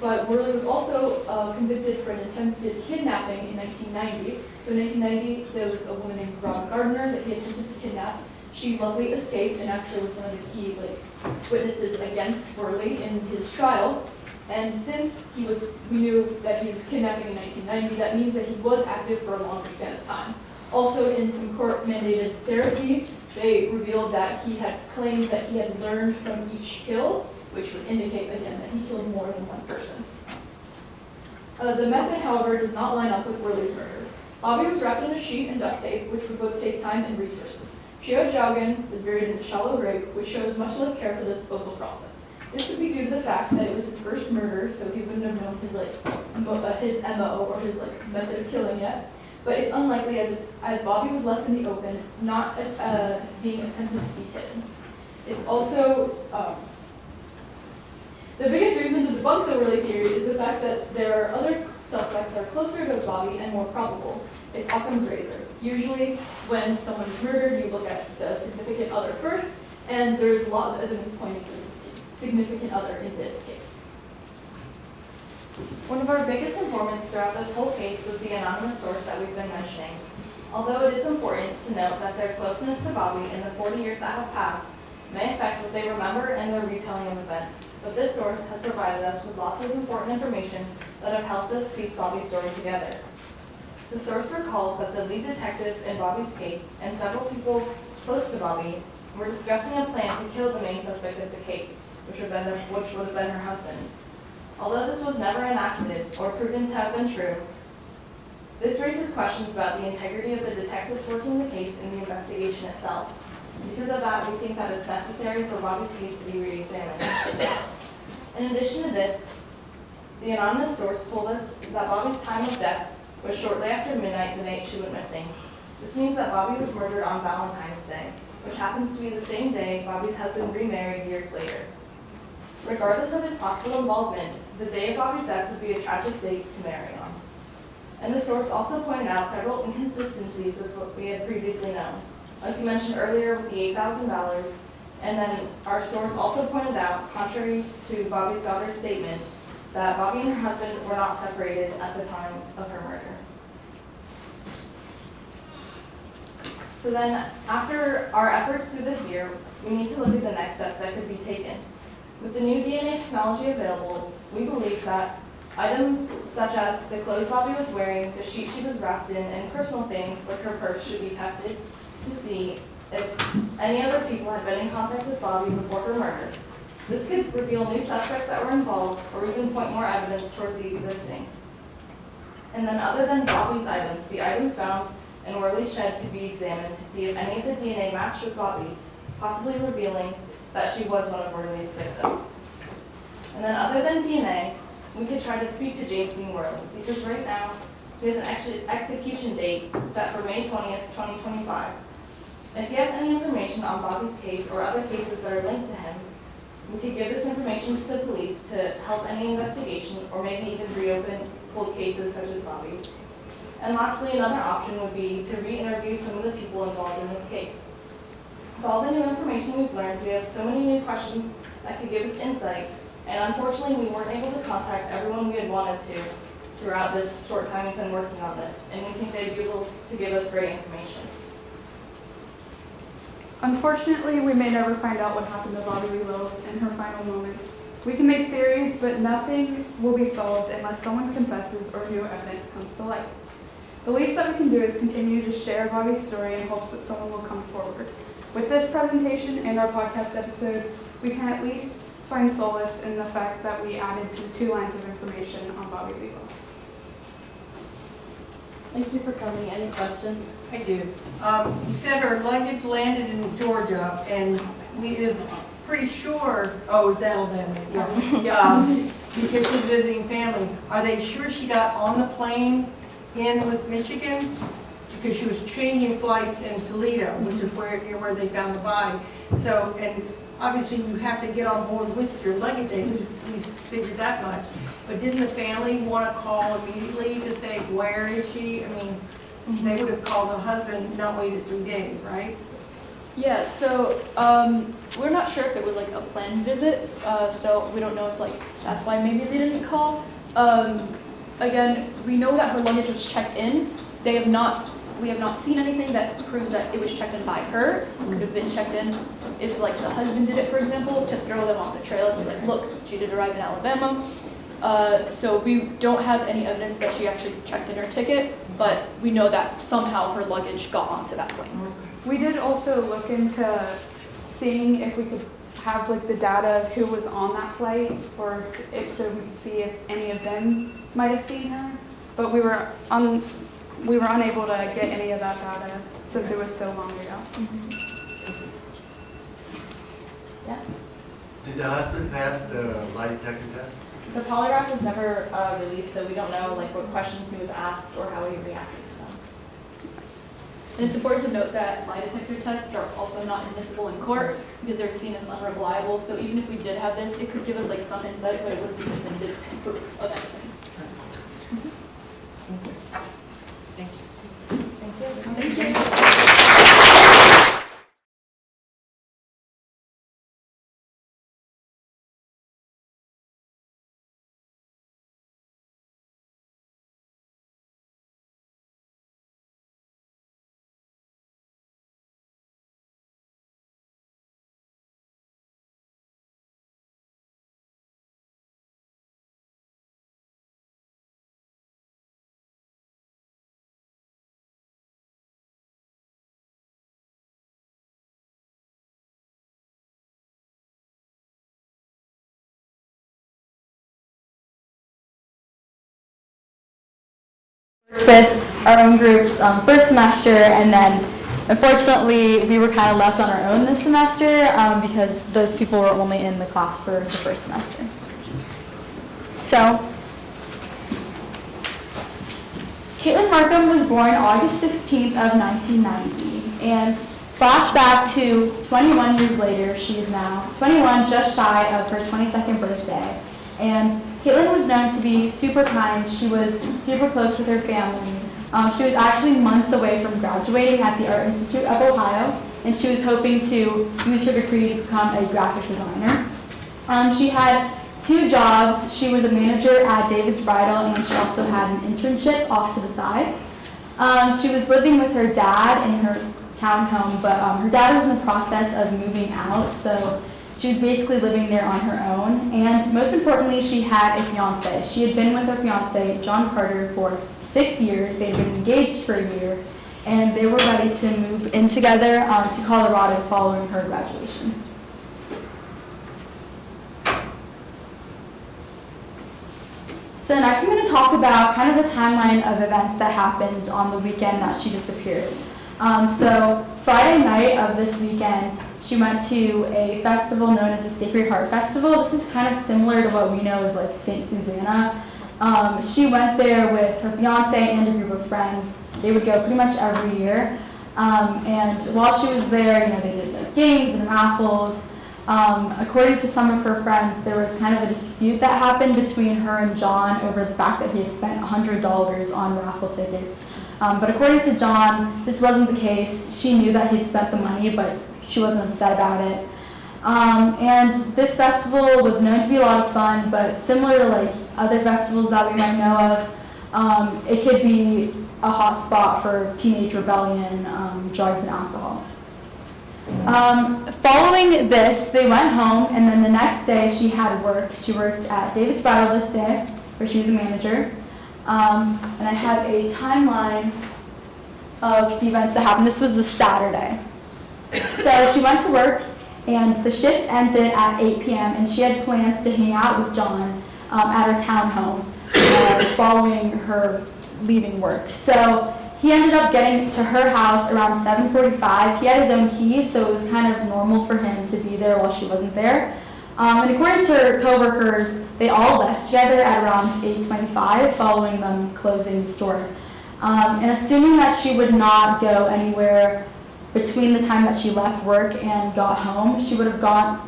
But Worley was also convicted for an attempted kidnapping in 1990. So in 1990, there was a woman named Robin Gardner that he attempted to kidnap. She luckily escaped and actually was one of the key witnesses against Worley in his trial. And since we knew that he was kidnapping in 1990, that means that he was active for a longer span of time. Also, in some court-mandated therapy, they revealed that he had claimed that he had learned from each kill, which would indicate, again, that he killed more than one person. The method, however, does not line up with Worley's murder. Bobby was wrapped in a sheet and duct tape, which would both take time and resources. Sierra Jogan was buried in a shallow grave, which shows much less care for the disposal process. This could be due to the fact that it was his first murder, so he wouldn't have known his MO or his method of killing yet. But it's unlikely as Bobby was left in the open, not being attempted to be hidden. It's also the biggest reason to debunk the Worley theory is the fact that there are other suspects that are closer to Bobby and more probable. It's Occam's razor. Usually, when someone is murdered, you look at the significant other first, and there's a lot of evidence pointing to this significant other in this case. One of our biggest informants throughout this whole case was the anonymous source that we've been mentioning. Although it is important to note that their closeness to Bobby in the 40 years that have passed may affect what they remember and their retelling of events. But this source has provided us with lots of important information that have helped us piece Bobby's story together. The source recalls that the lead detective in Bobby's case and several people close to Bobby were discussing a plan to kill the main suspect of the case, which would have been her husband. Although this was never enacted or proven to have been true, this raises questions about the integrity of the detectives working the case and the investigation itself. Because of that, we think that it's necessary for Bobby's case to be re-examined. In addition to this, the anonymous source told us that Bobby's time of death was shortly after midnight the night she went missing. This means that Bobby was murdered on Valentine's Day, which happens to be the same day Bobby's husband remarried years later. Regardless of his possible involvement, the day of Bobby's death would be a tragic date to marry on. And the source also pointed out several inconsistencies with what we had previously known. Like you mentioned earlier with the $8,000, and then our source also pointed out, contrary to Bobby's daughter's statement, that Bobby and her husband were not separated at the time of her murder. So then, after our efforts through this year, we need to look at the next steps that could be taken. With the new DNA technology available, we believe that items such as the clothes Bobby was wearing, the sheet she was wrapped in, and personal things like her purse should be tested to see if any other people had been in contact with Bobby before her murder. This could reveal new suspects that were involved or even point more evidence toward the existing. And then other than Bobby's items, the items found in Worley's shed could be examined to see if any of the DNA matched with Bobby's, possibly revealing that she was one of Worley's victims. And then other than DNA, we could try to speak to James Dean Worley, because right now he has an execution date set for May 20th, 2025. If he has any information on Bobby's case or other cases that are linked to him, we could give this information to the police to help any investigation or maybe even reopen cold cases such as Bobby's. And lastly, another option would be to re-interview some of the people involved in this case. With all the new information we've learned, we have so many new questions that could give us insight, and unfortunately we weren't able to contact everyone we had wanted to throughout this short time we've been working on this, and we think they'd be able to give us great information. Unfortunately, we may never find out what happened to Bobby Lee Willis in her final moments. We can make theories, but nothing will be solved unless someone confesses or new evidence comes to light. The least that we can do is continue to share Bobby's story in hopes that someone will come forward. With this presentation and our podcast episode, we can at least find solace in the fact that we added to 2 lines of information on Bobby Lee Willis. Thank you for coming. Any questions? I do. You said her luggage landed in Georgia, and we is pretty sure, oh, it's Alabama, yeah. Because she's visiting family. Are they sure she got on the plane in with Michigan? Because she was changing flights in Toledo, which is where they found the body. So, and obviously you have to get on board with your luggage, at least figured that much. But didn't the family want to call immediately to say, where is she? I mean, they would have called the husband, not waited 3 days, right? Yeah, so we're not sure if it was like a planned visit, so we don't know if like that's why maybe they didn't call. Again, we know that her luggage was checked in. We have not seen anything that proves that it was checked in by her. It could have been checked in if like the husband did it, for example, to throw them off the trail and be like, look, she did arrive in Alabama. So we don't have any evidence that she actually checked in her ticket, but we know that somehow her luggage got onto that plane. We did also look into seeing if we could have like the data of who was on that flight, or if so we could see if any of them might have seen her, but we were unable to get any of that data since it was so long ago. Yeah. Did the husband pass the lie detector test? The polygraph was never released, so we don't know like what questions he was asked or how he reacted to them. And it's important to note that lie detector tests are also not admissible in court because they're seen as unreliable. So even if we did have this, it could give us like some insight, but it wouldn't be definitive proof of anything. with our own groups first semester, and then unfortunately we were kind of left on our own this semester because those people were only in the class for the first semester. So, Caitlin Markham was born August 16th of 1990, and flashback to 21 years later, she is now 21, just shy of her 22nd birthday. And Caitlin was known to be super kind. She was super close with her family. She was actually months away from graduating at the Art Institute of Ohio, and she was hoping to use her degree to become a graphic designer. She had 2 jobs. She was a manager at David's Bridal, and she also had an internship off to the side. She was living with her dad in her townhome, but her dad was in the process of moving out, so she was basically living there on her own. And most importantly, she had a fiance. She had been with her fiance, John Carter, for 6 years. They had been engaged for a year, and they were ready to move in together to Colorado following her graduation. So next I'm going to talk about kind of the timeline of events that happened on the weekend that she disappeared. So Friday night of this weekend, she went to a festival known as the Sacred Heart Festival. This is kind of similar to what we know as like St. Susanna. She went there with her fiance and a group of friends. They would go pretty much every year. And while she was there, they did like games and raffles. According to some of her friends, there was kind of a dispute that happened between her and John over the fact that he had spent $100 on raffle tickets. But according to John, this wasn't the case. She knew that he had spent the money, but she wasn't upset about it. And this festival was known to be a lot of fun, but similar to like other festivals that we might know of, it could be a hot spot for teenage rebellion, drugs, and alcohol. Following this, they went home, and then the next day she had work. She worked at David's Bridal this day, where she was a manager. And I have a timeline of the events that happened. This was the Saturday. So she went to work, and the shift ended at 8 p.m., and she had plans to hang out with John at her townhome following her leaving work. So he ended up getting to her house around 7:45. He had his own key, so it was kind of normal for him to be there while she wasn't there. And according to her coworkers, they all left together at around 8:25, following them closing the store. And assuming that she would not go anywhere between the time that she left work and got home, she would arrive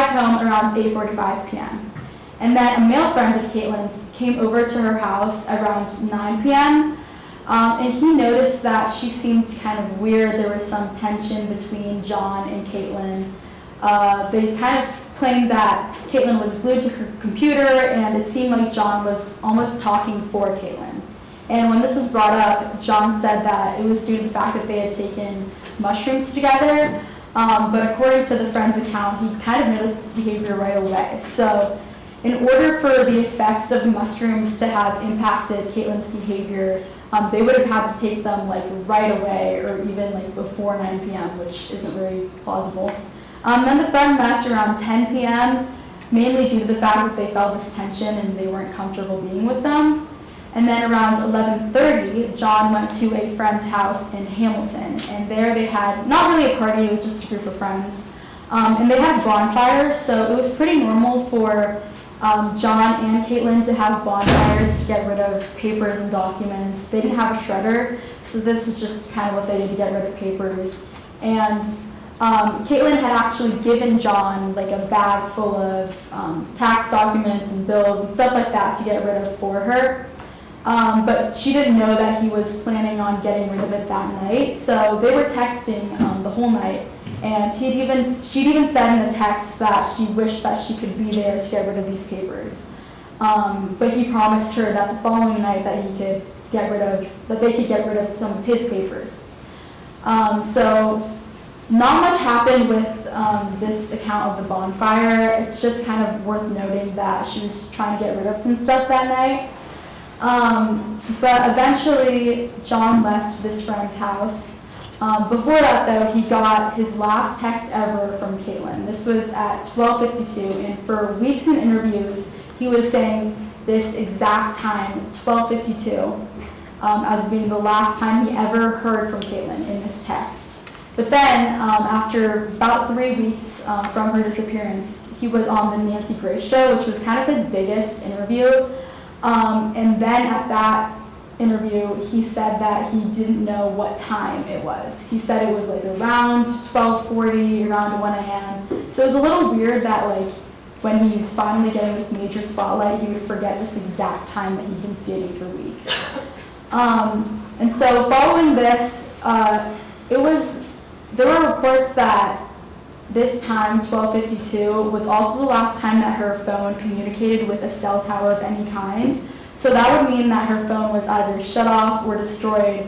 home around 8:45 p.m. And then a male friend of Caitlin's came over to her house around 9 p.m. And he noticed that she seemed kind of weird. There was some tension between John and Caitlin. They kind of claimed that Caitlin was glued to her computer, and it seemed like John was almost talking for Caitlin. And when this was brought up, John said that it was due to the fact that they had taken mushrooms together. But according to the friend's account, he kind of noticed this behavior right away. So in order for the effects of the mushrooms to have impacted Caitlin's behavior, they would have had to take them like right away, or even like before 9 p.m., which isn't very plausible. Then the friend left around 10 p.m., mainly due to the fact that they felt this tension and they weren't comfortable being with them. And then around 11:30, John went to a friend's house in Hamilton, and there they had, not really a party, it was just a group of friends. And they had bonfires, so it was pretty normal for John and Caitlin to have bonfires to get rid of papers and documents. They didn't have a shredder, so this is just kind of what they did to get rid of papers. And Caitlin had actually given John like a bag full of tax documents and bills and stuff like that to get rid of for her. But she didn't know that he was planning on getting rid of it that night, so they were texting the whole night. And she'd even said in the text that she wished that she could be there to get rid of these papers. But he promised her that the following night that they could get rid of some of his papers. So not much happened with this account of the bonfire. It's just kind of worth noting that she was trying to get rid of some stuff that night. But eventually, John left this friend's house. Before that, though, he got his last text ever from Caitlin. This was at 12:52, and for weeks in interviews, he was saying this exact time, 12:52. as being the last time he ever heard from Caitlin in this text. But then, after about 3 weeks from her disappearance, he was on the Nancy Grace show, which was kind of his biggest interview. And then at that interview, he said that he didn't know what time it was. He said it was like around 12:40, around 1 a.m. So it was a little weird that like when he's finally getting this major spotlight, he would forget this exact time that he'd been stating for weeks. And so following this, there were reports that this time, 12:52, was also the last time that her phone communicated with a cell tower of any kind. So that would mean that her phone was either shut off or destroyed.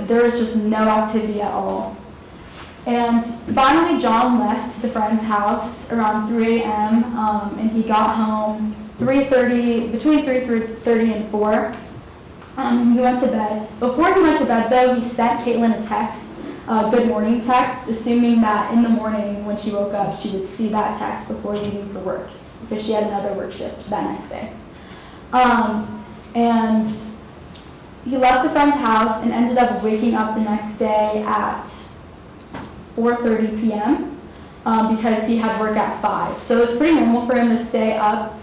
There was just no activity at all. And finally, John left the friend's house around 3 a.m. And he got home between 3:30 and 4. He went to bed. Before he went to bed, though, he sent Caitlin a text, a good morning text, assuming that in the morning when she woke up, she would see that text before leaving for work, because she had another work shift that next day. And he left the friend's house and ended up waking up the next day at 4:30 p.m. Because he had work at 5. So it was pretty normal for him to stay up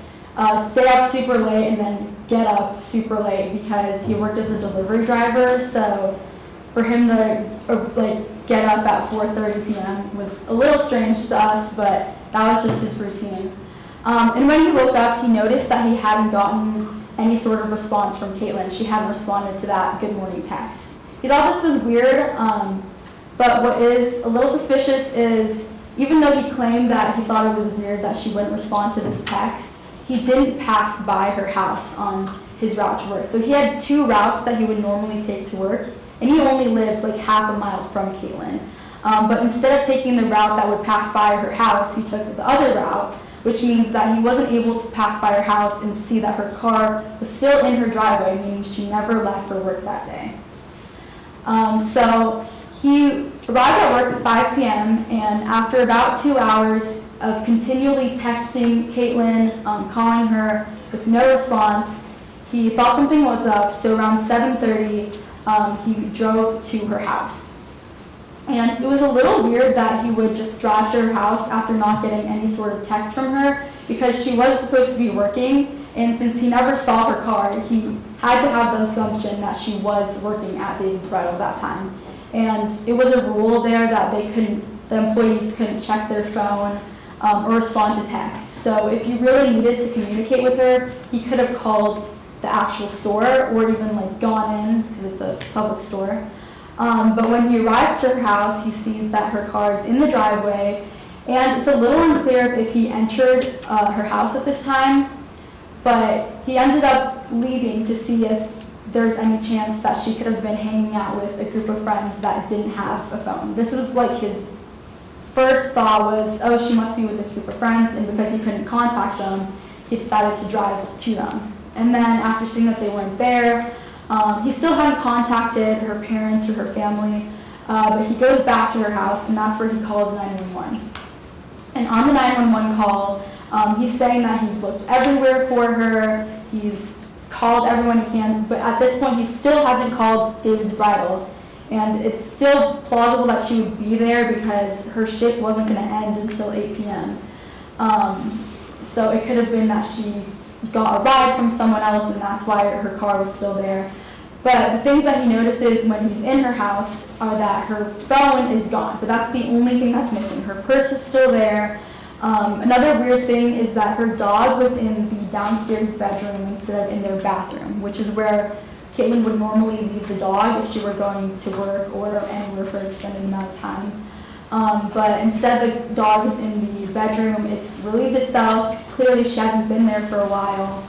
super late and then get up super late because he worked as a delivery driver. So for him to get up at 4:30 p.m. was a little strange to us, but that was just his routine. And when he woke up, he noticed that he hadn't gotten any sort of response from Caitlin. She hadn't responded to that good morning text. He thought this was weird, but what is a little suspicious is, even though he claimed that he thought it was weird that she wouldn't respond to this text, he didn't pass by her house on his route to work. So he had 2 routes that he would normally take to work, and he only lived like half a mile from Caitlin. But instead of taking the route that would pass by her house, he took the other route, which means that he wasn't able to pass by her house and see that her car was still in her driveway, meaning she never left for work that day. So he arrived at work at 5 p.m. and after about 2 hours of continually texting Caitlin, calling her with no response, he thought something was up, so around 7:30, he drove to her house. And it was a little weird that he would just drive to her house after not getting any sort of text from her, because she was supposed to be working, and since he never saw her car, he had to have the assumption that she was working at David's Bridal that time. And it was a rule there that the employees couldn't check their phone or respond to text. So if he really needed to communicate with her, he could have called the actual store or even gone in, because it's a public store. But when he arrives to her house, he sees that her car is in the driveway, and it's a little unclear if he entered her house at this time, but he ended up leaving to see if there's any chance that she could have been hanging out with a group of friends that didn't have a phone. This was his first thought was, oh, she must be with this group of friends, and because he couldn't contact them, he decided to drive to them. And then after seeing that they weren't there, he still hadn't contacted her parents or her family, but he goes back to her house, and that's where he calls 911. And on the 911 call, he's saying that he's looked everywhere for her, he's called everyone he can, but at this point he still hasn't called David's Bridal. And it's still plausible that she would be there because her shift wasn't going to end until 8 p.m. So it could have been that she got a ride from someone else, and that's why her car was still there. But the things that he notices when he's in her house are that her phone is gone, but that's the only thing that's missing. Her purse is still there. Another weird thing is that her dog was in the downstairs bedroom instead of in their bathroom, which is where Caitlin would normally leave the dog if she were going to work or anywhere for an extended amount of time. But instead the dog is in the bedroom. It's relieved itself. Clearly she hasn't been there for a while.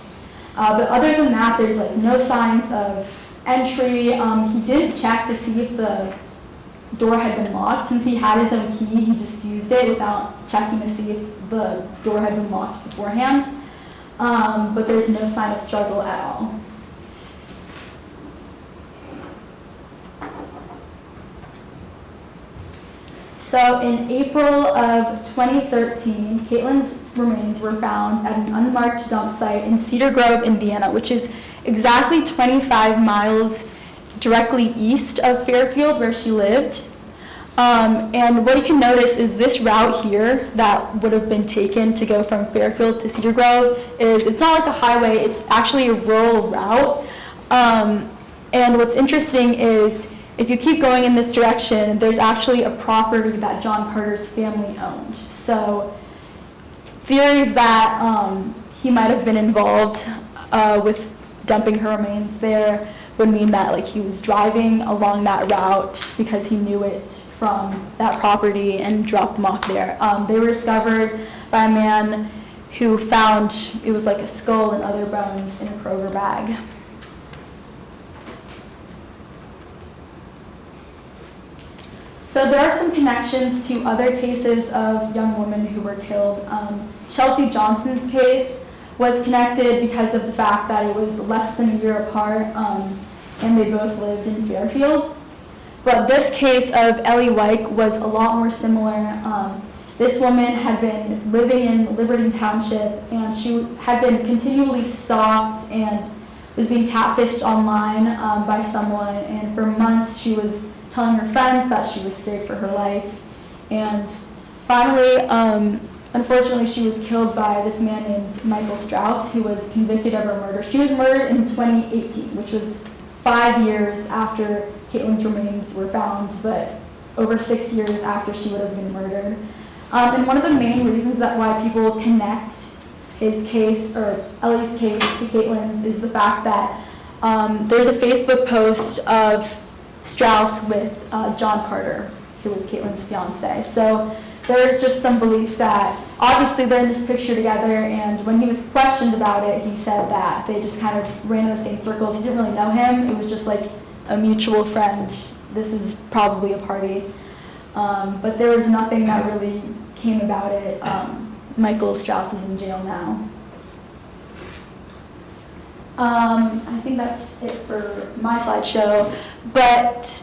But other than that, there's no signs of entry. He did check to see if the door had been locked. Since he had his own key, he just used it without checking to see if the door had been locked beforehand. But there's no sign of struggle at all. So in April of 2013, Caitlin's remains were found at an unmarked dump site in Cedar Grove, Indiana, which is exactly 25 miles directly east of Fairfield where she lived. And what you can notice is this route here that would have been taken to go from Fairfield to Cedar Grove it's not like a highway, it's actually a rural route. And what's interesting is if you keep going in this direction, there's actually a property that John Carter's family owned. So theories that he might have been involved with dumping her remains there would mean that like he was driving along that route because he knew it from that property and dropped them off there. They were discovered by a man who found it was like a skull and other bones in a Kroger bag. So there are some connections to other cases of young women who were killed. Chelsea Johnson's case was connected because of the fact that it was less than a year apart and they both lived in Fairfield. But this case of Ellie Wyke was a lot more similar. This woman had been living in Liberty Township and she had been continually stalked and was being catfished online by someone, and for months she was telling her friends that she was scared for her life. And finally, unfortunately, she was killed by this man named Michael Strauss, who was convicted of her murder. She was murdered in 2018, which was 5 years after Caitlin's remains were found, but over 6 years after she would have been murdered. And one of the main reasons that why people connect his case, or Ellie's case, to Caitlin's is the fact that there's a Facebook post of Strauss with John Carter, who was Caitlin's fiance. So there's just some belief that obviously they're in this picture together, and when he was questioned about it, he said that they just kind of ran in the same circles. He didn't really know him. It was just like a mutual friend. This is probably a party. But there was nothing that really came about it. Michael Strauss is in jail now. I think that's it for my slideshow. But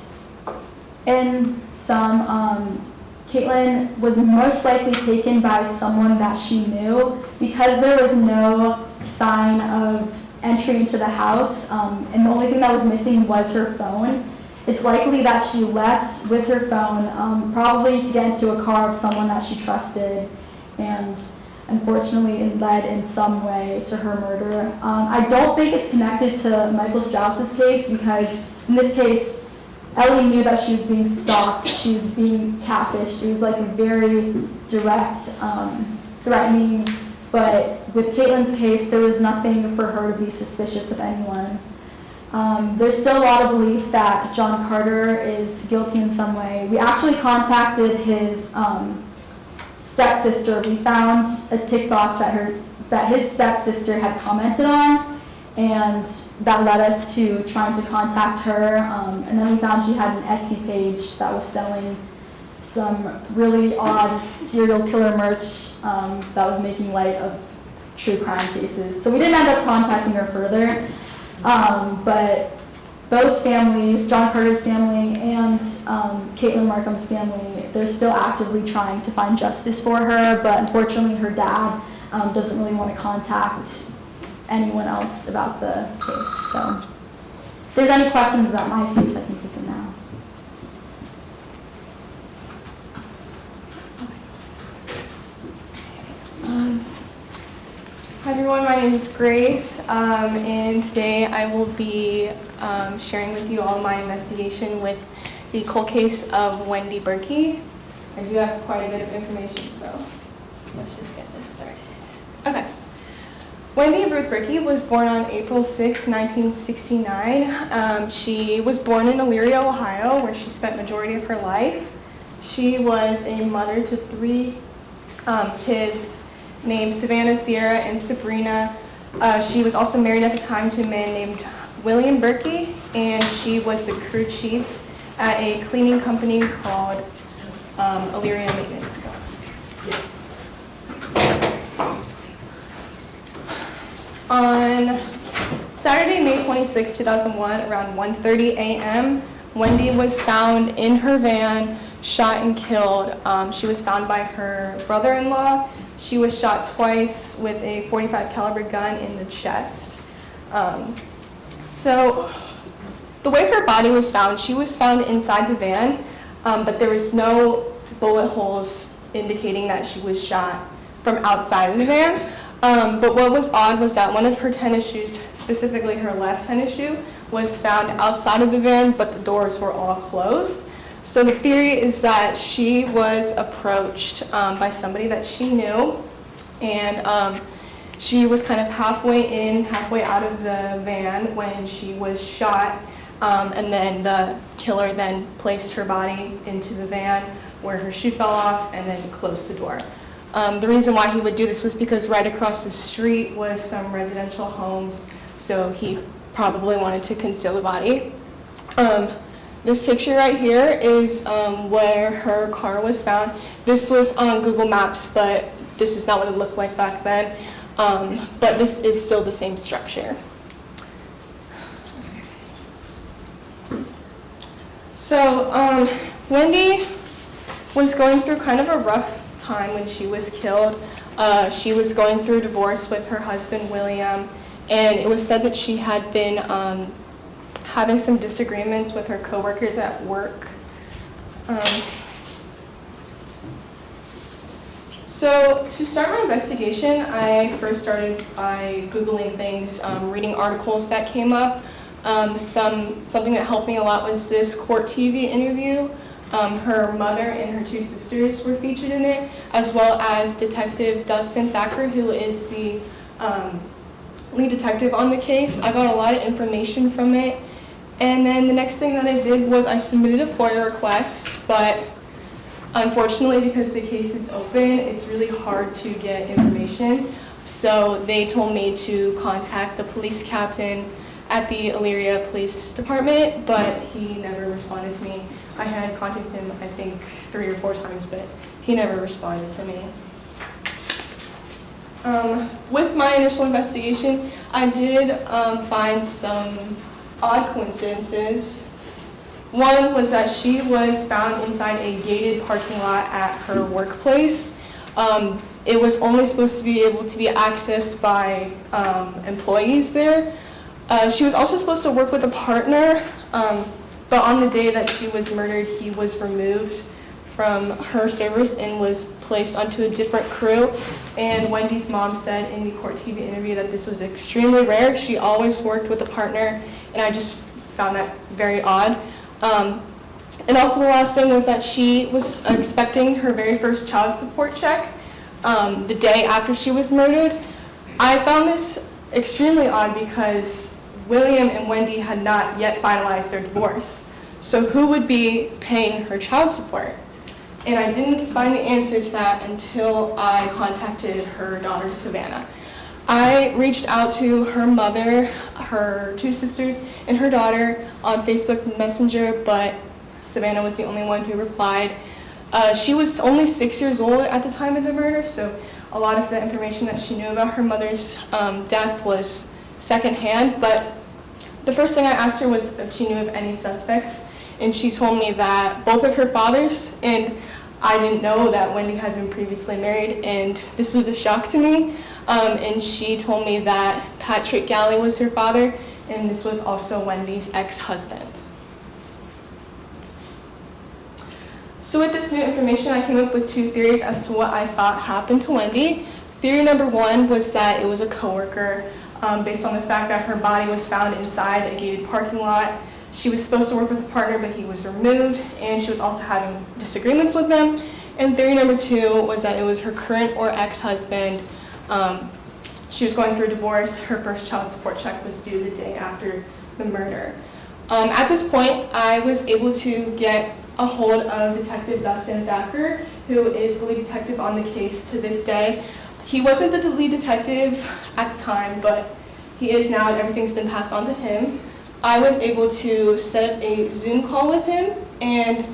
in some, Caitlin was most likely taken by someone that she knew because there was no sign of entry into the house, and the only thing that was missing was her phone. It's likely that she left with her phone, probably to get into a car of someone that she trusted, and unfortunately it led in some way to her murder. I don't think it's connected to Michael Strauss's case because in this case, Ellie knew that she was being stalked, she was being catfished. It was like a very direct, threatening, but with Caitlin's case, there was nothing for her to be suspicious of anyone. There's still a lot of belief that John Carter is guilty in some way. We actually contacted his stepsister. We found a TikTok that his stepsister had commented on, and that led us to trying to contact her. And then we found she had an Etsy page that was selling some really odd serial killer merch that was making light of true crime cases. So we didn't end up contacting her further. But both families, John Carter's family and Caitlin Markham's family, they're still actively trying to find justice for her, but unfortunately her dad doesn't really want to contact anyone else about the case. So if there's any questions about my case, I can take them now. Hi everyone, my name is Grace, and today I will be sharing with you all my investigation with the cold case of Wendy Berkey. I do have quite a bit of information, so let's just get this started. Okay. Wendy Ruth Berkey was born on April 6, 1969. She was born in Elyria, Ohio, where she spent majority of her life. She was a mother to 3 kids named Savannah, Sierra, and Sabrina. She was also married at the time to a man named William Berkey, and she was the crew chief at a cleaning company called Elyria Maintenance. On Saturday, May 26, 2001, around 1:30 a.m., Wendy was found in her van, shot and killed. She was found by her brother-in-law. She was shot twice with a .45 caliber gun in the chest. So the way her body was found, she was found inside the van, but there was no bullet holes indicating that she was shot from outside of the van. But what was odd was that one of her tennis shoes, specifically her left tennis shoe, was found outside of the van, but the doors were all closed. So the theory is that she was approached by somebody that she knew, and she was kind of halfway in, halfway out of the van when she was shot, and then the killer then placed her body into the van where her shoe fell off and then closed the door. The reason why he would do this was because right across the street was some residential homes, so he probably wanted to conceal the body. This picture right here is where her car was found. This was on Google Maps, but this is not what it looked like back then. But this is still the same structure. So Wendy was going through kind of a rough time when she was killed. She was going through divorce with her husband, William, and it was said that she had been having some disagreements with her coworkers at work. So to start my investigation, I first started by Googling things, reading articles that came up. Something that helped me a lot was this court TV interview. Her mother and her two sisters were featured in it, as well as Detective Dustin Thacker, who is the lead detective on the case. I got a lot of information from it. And then the next thing that I did was I submitted a FOIA request, but unfortunately, because the case is open, it's really hard to get information. So they told me to contact the police captain at the Elyria Police Department, but he never responded to me. I had contacted him, I think, 3 or 4 times, but he never responded to me. With my initial investigation, I did find some odd coincidences. One was that she was found inside a gated parking lot at her workplace. It was only supposed to be able to be accessed by employees there. She was also supposed to work with a partner, but on the day that she was murdered, he was removed from her service and was placed onto a different crew. And Wendy's mom said in the court TV interview that this was extremely rare. She always worked with a partner, and I just found that very odd. And also the last thing was that she was expecting her very first child support check the day after she was murdered. I found this extremely odd because William and Wendy had not yet finalized their divorce. So who would be paying her child support? And I didn't find the answer to that until I contacted her daughter, Savannah. I reached out to her mother, her 2 sisters, and her daughter on Facebook Messenger, but Savannah was the only one who replied. She was only 6 years old at the time of the murder, so a lot of the information that she knew about her mother's death was secondhand, but the first thing I asked her was if she knew of any suspects, and she told me that both of her fathers, and I didn't know that Wendy had been previously married, and this was a shock to me, and she told me that Patrick Galley was her father, and this was also Wendy's ex-husband. So with this new information, I came up with 2 theories as to what I thought happened to Wendy. Theory number 1 was that it was a coworker, based on the fact that her body was found inside a gated parking lot. She was supposed to work with a partner, but he was removed, and she was also having disagreements with them. And theory number 2 was that it was her current or ex-husband. She was going through a divorce. Her first child support check was due the day after the murder. At this point, I was able to get a hold of Detective Dustin Thacker, who is the lead detective on the case to this day. He wasn't the lead detective at the time, but he is now, and everything's been passed on to him. I was able to set up a Zoom call with him, and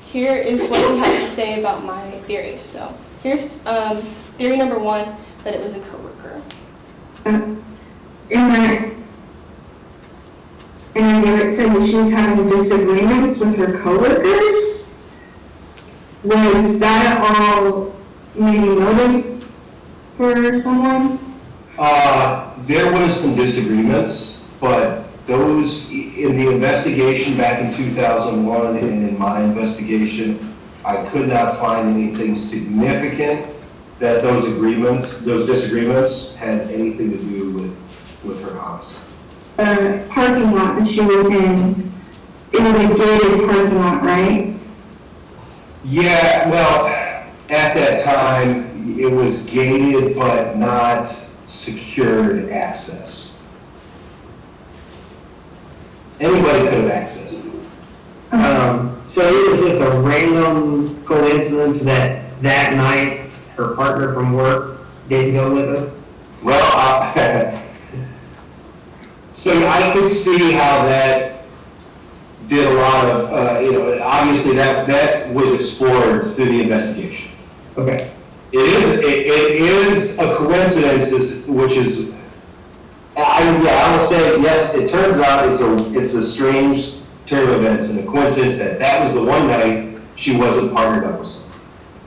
here is what he has to say about my theories. So here's theory number 1, that it was a coworker. And I know it said that she was having disagreements with her coworkers. Was that all maybe motive for someone? There was some disagreements, but those, in the investigation back in 2001 and in my investigation, I could not find anything significant that those disagreements had anything to do with her homicide. Parking lot that she was in, it was a gated parking lot, right? Yeah, well, at that time, it was gated but not secured access. Anybody could have accessed it. So it was just a random coincidence that night her partner from work didn't go with her? Well, so I could see how that did a lot of, obviously that was explored through the investigation. Okay. It is a coincidence, which is, I will say, yes, it turns out it's a strange turn of events and a coincidence that was the one night she wasn't partnered up with someone.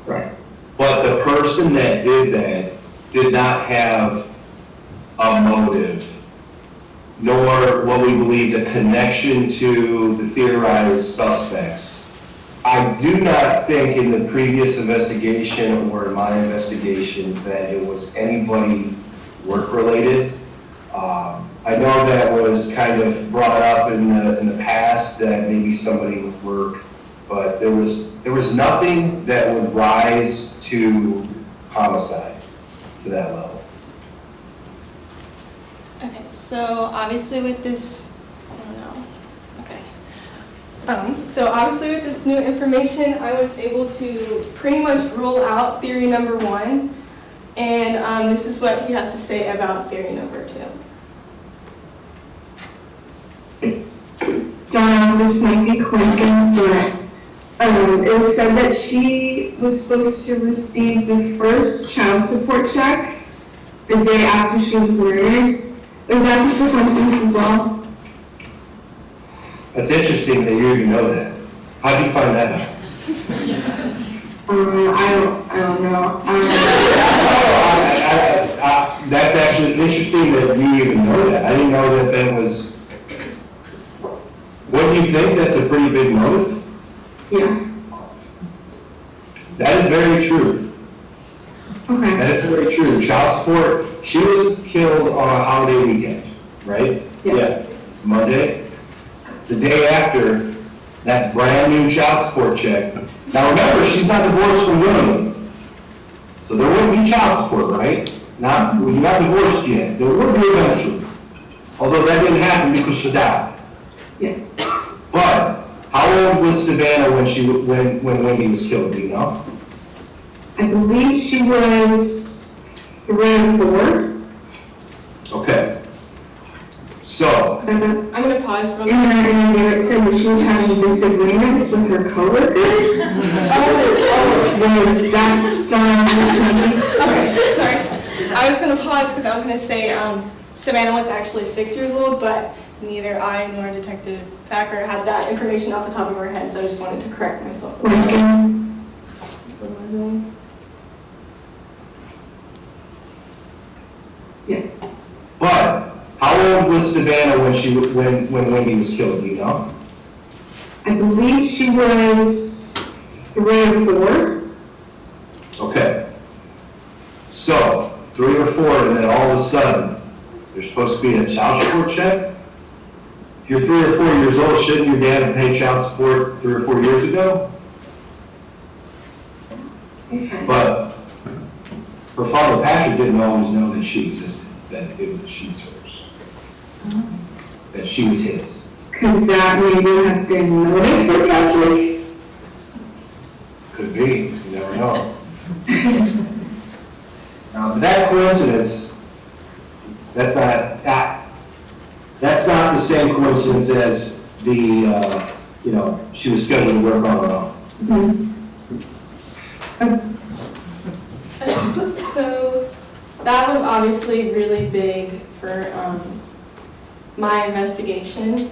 Right. But the person that did that did not have a motive, nor what we believed a connection to the theorized suspects. I do not think in the previous investigation or in my investigation that it was anybody work-related. I know that was kind of brought up in the past that maybe somebody with work, but there was nothing that would rise to homicide to that level. Okay, so obviously with this, I don't know, okay. So obviously with this new information, I was able to pretty much rule out theory number 1, and this is what he has to say about theory number 2. John, this might be coincidence, but it was said that she was supposed to receive the first child support check the day after she was murdered. Is that just a coincidence as well? That's interesting that you even know that. How'd you find that out? I don't know. That's actually interesting that you even know that. I didn't know that was. What do you think? That's a pretty big motive? Yeah. That is very true. Okay. That is very true. Child support, she was killed on a holiday weekend, right? Yes. Yeah. Monday. The day after, that brand new child support check. Now remember, she's not divorced from William. So there wouldn't be child support, right? We're not divorced yet. There would be eventually. Although that didn't happen because she died. Yes. But how old was Savannah when Wendy was killed? Do you know? I believe she was 3 or 4. Okay. So. I'm going to pause real quick. And it said that she was having disagreements with her coworkers. Was that Okay, sorry. I was going to pause because I was going to say Savannah was actually 6 years old, but neither I nor Detective Thacker had that information off the top of our head, so I just wanted to correct myself. Yes. But how old was Savannah when Wendy was killed? Do you know? I believe she was 3 or 4. Okay. So 3 or 4, and then all of a sudden there's supposed to be a child support check. If you're 3 or 4 years old, shouldn't your dad have paid child support 3 or 4 years ago? Okay. But her father, Patrick, didn't always know that she existed, that she was hers, that she was his. Could that maybe have been motive for Patrick? Could be, you never know. Now, that coincidence, that's not the same coincidence as the, she was scheduled to work on her own. So that was obviously really big for my investigation.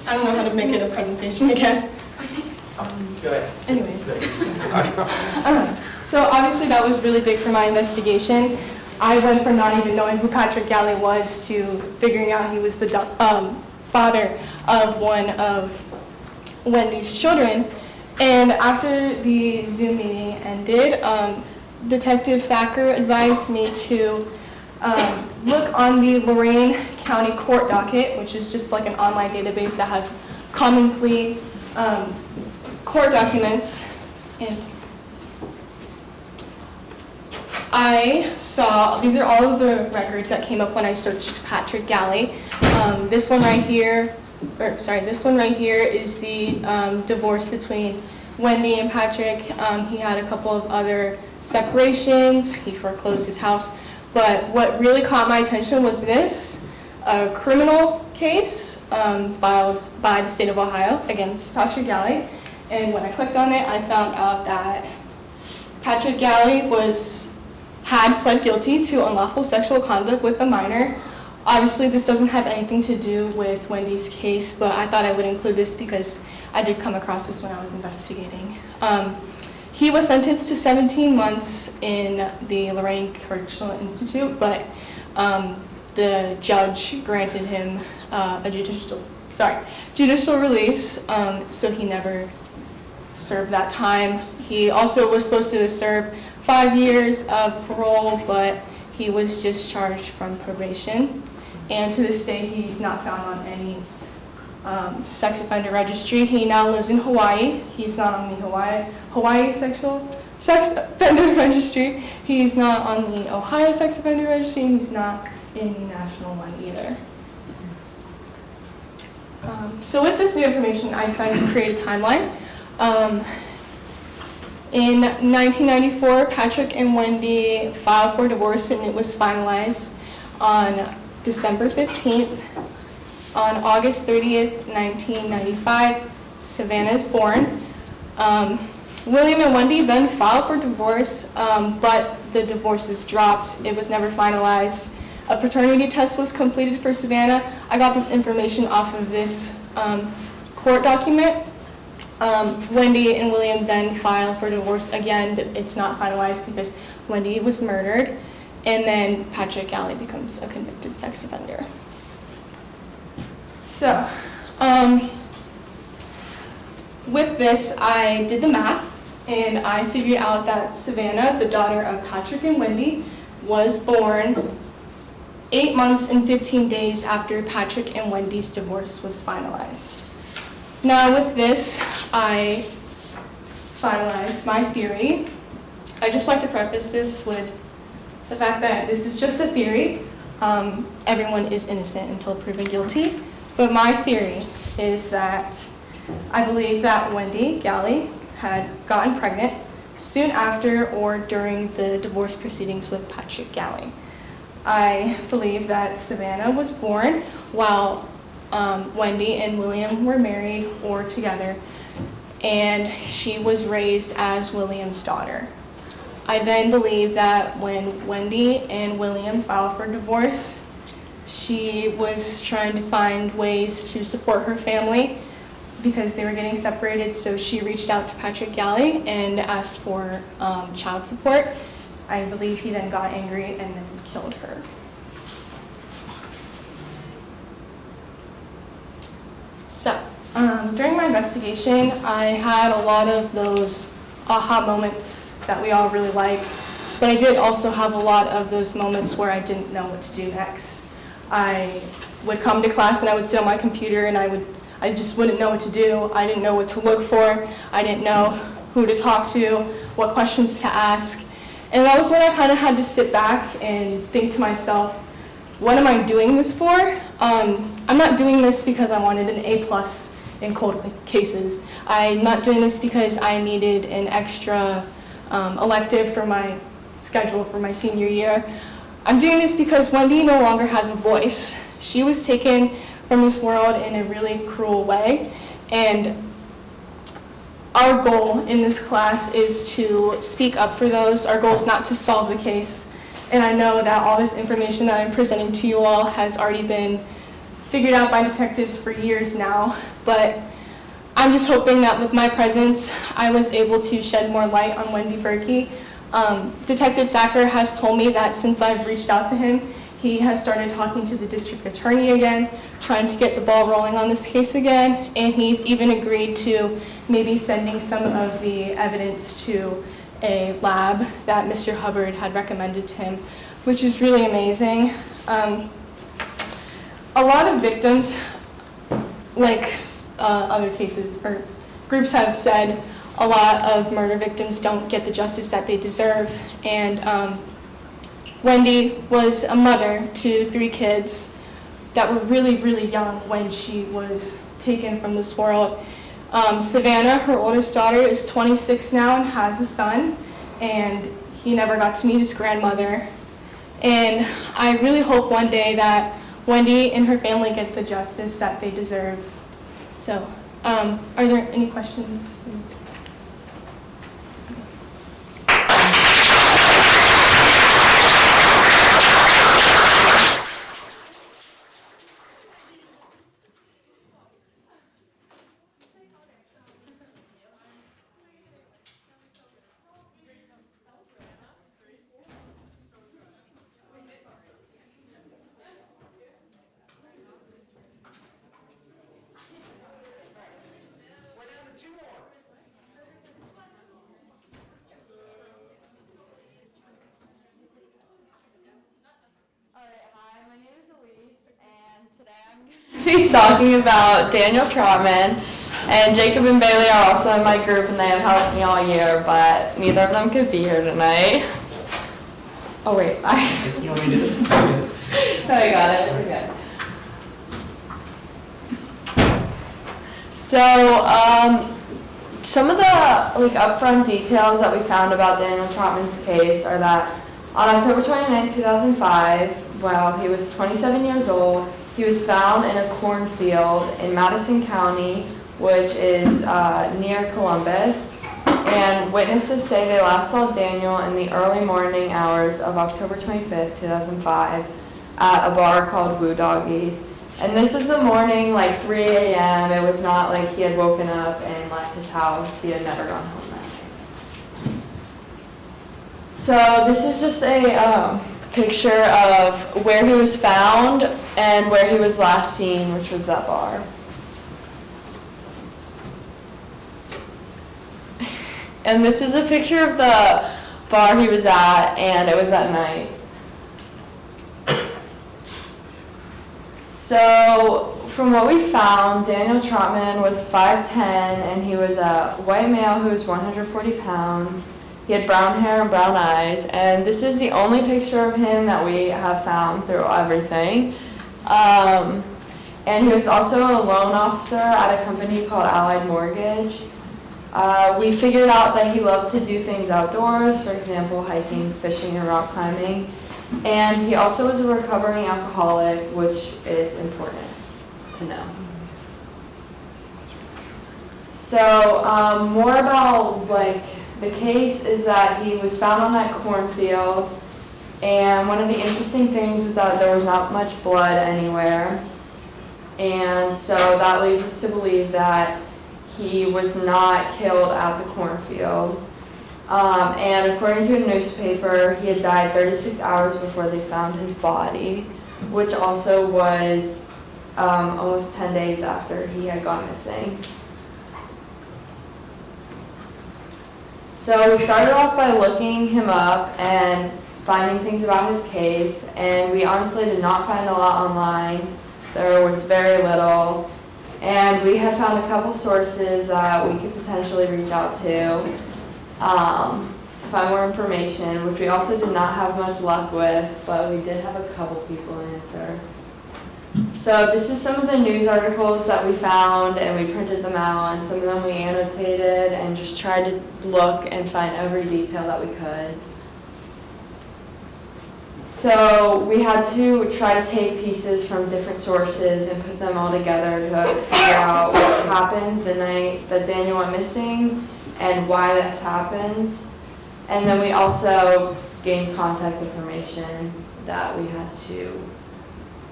I don't know how to make it a presentation again. Go ahead. Anyways. So obviously that was really big for my investigation. I went from not even knowing who Patrick Galley was to figuring out he was the father of one of Wendy's children. And after the Zoom meeting ended, Detective Thacker advised me to look on the Lorain County Court docket, which is just like an online database that has common plea court documents. And I saw, these are all of the records that came up when I searched Patrick Galley. This one right here, this one right here is the divorce between Wendy and Patrick. He had a couple of other separations. He foreclosed his house. But what really caught my attention was this, a criminal case filed by the state of Ohio against Patrick Galley. And when I clicked on it, I found out that Patrick Galley had pled guilty to unlawful sexual conduct with a minor. Obviously, this doesn't have anything to do with Wendy's case, but I thought I would include this because I did come across this when I was investigating. He was sentenced to 17 months in the Lorain Correctional Institute, but the judge granted him a judicial release, so he never served that time. He also was supposed to serve 5 years of parole, but he was discharged from probation. And to this day, he's not found on any sex offender registry. He now lives in Hawaii. He's not on the Hawaii sex offender registry. He's not on the Ohio sex offender registry. And he's not in the national one either. So with this new information, I decided to create a timeline. In 1994, Patrick and Wendy filed for divorce, and it was finalized on December 15th. On August 30th, 1995, Savannah is born. William and Wendy then filed for divorce, but the divorce is dropped. It was never finalized. A paternity test was completed for Savannah. I got this information off of this court document. Wendy and William then filed for divorce again, but it's not finalized because Wendy was murdered. And then Patrick Galley becomes a convicted sex offender. So, with this, I did the math, and I figured out that Savannah, the daughter of Patrick and Wendy, was born 8 months and 15 days after Patrick and Wendy's divorce was finalized. Now with this, I finalized my theory. I just like to preface this with the fact that this is just a theory. Everyone is innocent until proven guilty. But my theory is that I believe that Wendy Galley had gotten pregnant soon after or during the divorce proceedings with Patrick Galley. I believe that Savannah was born while Wendy and William were married or together, and she was raised as William's daughter. I then believe that when Wendy and William filed for divorce, she was trying to find ways to support her family because they were getting separated, so she reached out to Patrick Galley and asked for child support. I believe he then got angry and then killed her. So, during my investigation, I had a lot of those aha moments that we all really like, but I did also have a lot of those moments where I didn't know what to do next. I would come to class and I would sit on my computer and I just wouldn't know what to do. I didn't know what to look for. I didn't know who to talk to, what questions to ask. And that was when I kind of had to sit back and think to myself, what am I doing this for? I'm not doing this because I wanted an A+ in cold cases. I'm not doing this because I needed an extra elective for my schedule for my senior year. I'm doing this because Wendy no longer has a voice. She was taken from this world in a really cruel way, and our goal in this class is to speak up for those. Our goal is not to solve the case, and I know that all this information that I'm presenting to you all has already been figured out by detectives for years now, but I'm just hoping that with my presence, I was able to shed more light on Wendy Berkey. Detective Thacker has told me that since I've reached out to him, he has started talking to the district attorney again, trying to get the ball rolling on this case again, and he's even agreed to maybe sending some of the evidence to a lab that Mr. Hubbard had recommended to him, which is really amazing. A lot of victims, like other cases or groups have said, a lot of murder victims don't get the justice that they deserve, and Wendy was a mother to 3 kids that were really, really young when she was taken from this world. Savannah, her oldest daughter, is 26 now and has a son, and he never got to meet his grandmother. And I really hope one day that Wendy and her family get the justice that they deserve. So, are there any questions? Be talking about Daniel Trotman, and Jacob and Bailey are also in my group, and they have helped me all year, but neither of them could be here tonight. Oh wait, You want me to do it? No, I got it. We're good. So, some of the upfront details that we found about Daniel Trotman's case are that on October 29, 2005, while he was 27 years old, he was found in a cornfield in Madison County, which is near Columbus. And witnesses say they last saw Daniel in the early morning hours of October 25th, 2005, at a bar called Woo Doggies. And this was the morning, like 3 a.m. It was not like he had woken up and left his house. He had never gone home that night. So this is just a picture of where he was found and where he was last seen, which was that bar. And this is a picture of the bar he was at, and it was at night. So from what we found, Daniel Trotman was 5'10", and he was a white male who was 140 pounds. He had brown hair and brown eyes, and this is the only picture of him that we have found through everything. And he was also a loan officer at a company called Allied Mortgage. We figured out that he loved to do things outdoors, for example, hiking, fishing, and rock climbing. And he also was a recovering alcoholic, which is important to know. So more about the case is that he was found on that cornfield, and one of the interesting things was that there was not much blood anywhere, and so that leads us to believe that he was not killed at the cornfield. And according to a newspaper, he had died 36 hours before they found his body, which also was almost 10 days after he had gone missing. So we started off by looking him up and finding things about his case, and we honestly did not find a lot online. There was very little, and we had found a couple sources that we could potentially reach out to find more information, which we also did not have much luck with, but we did have a couple people answer. So this is some of the news articles that we found, and we printed them out, and some of them we annotated and just tried to look and find every detail that we could. So we had to try to take pieces from different sources and put them all together to figure out what happened the night that Daniel went missing and why this happened. And then we also gained contact information that we had to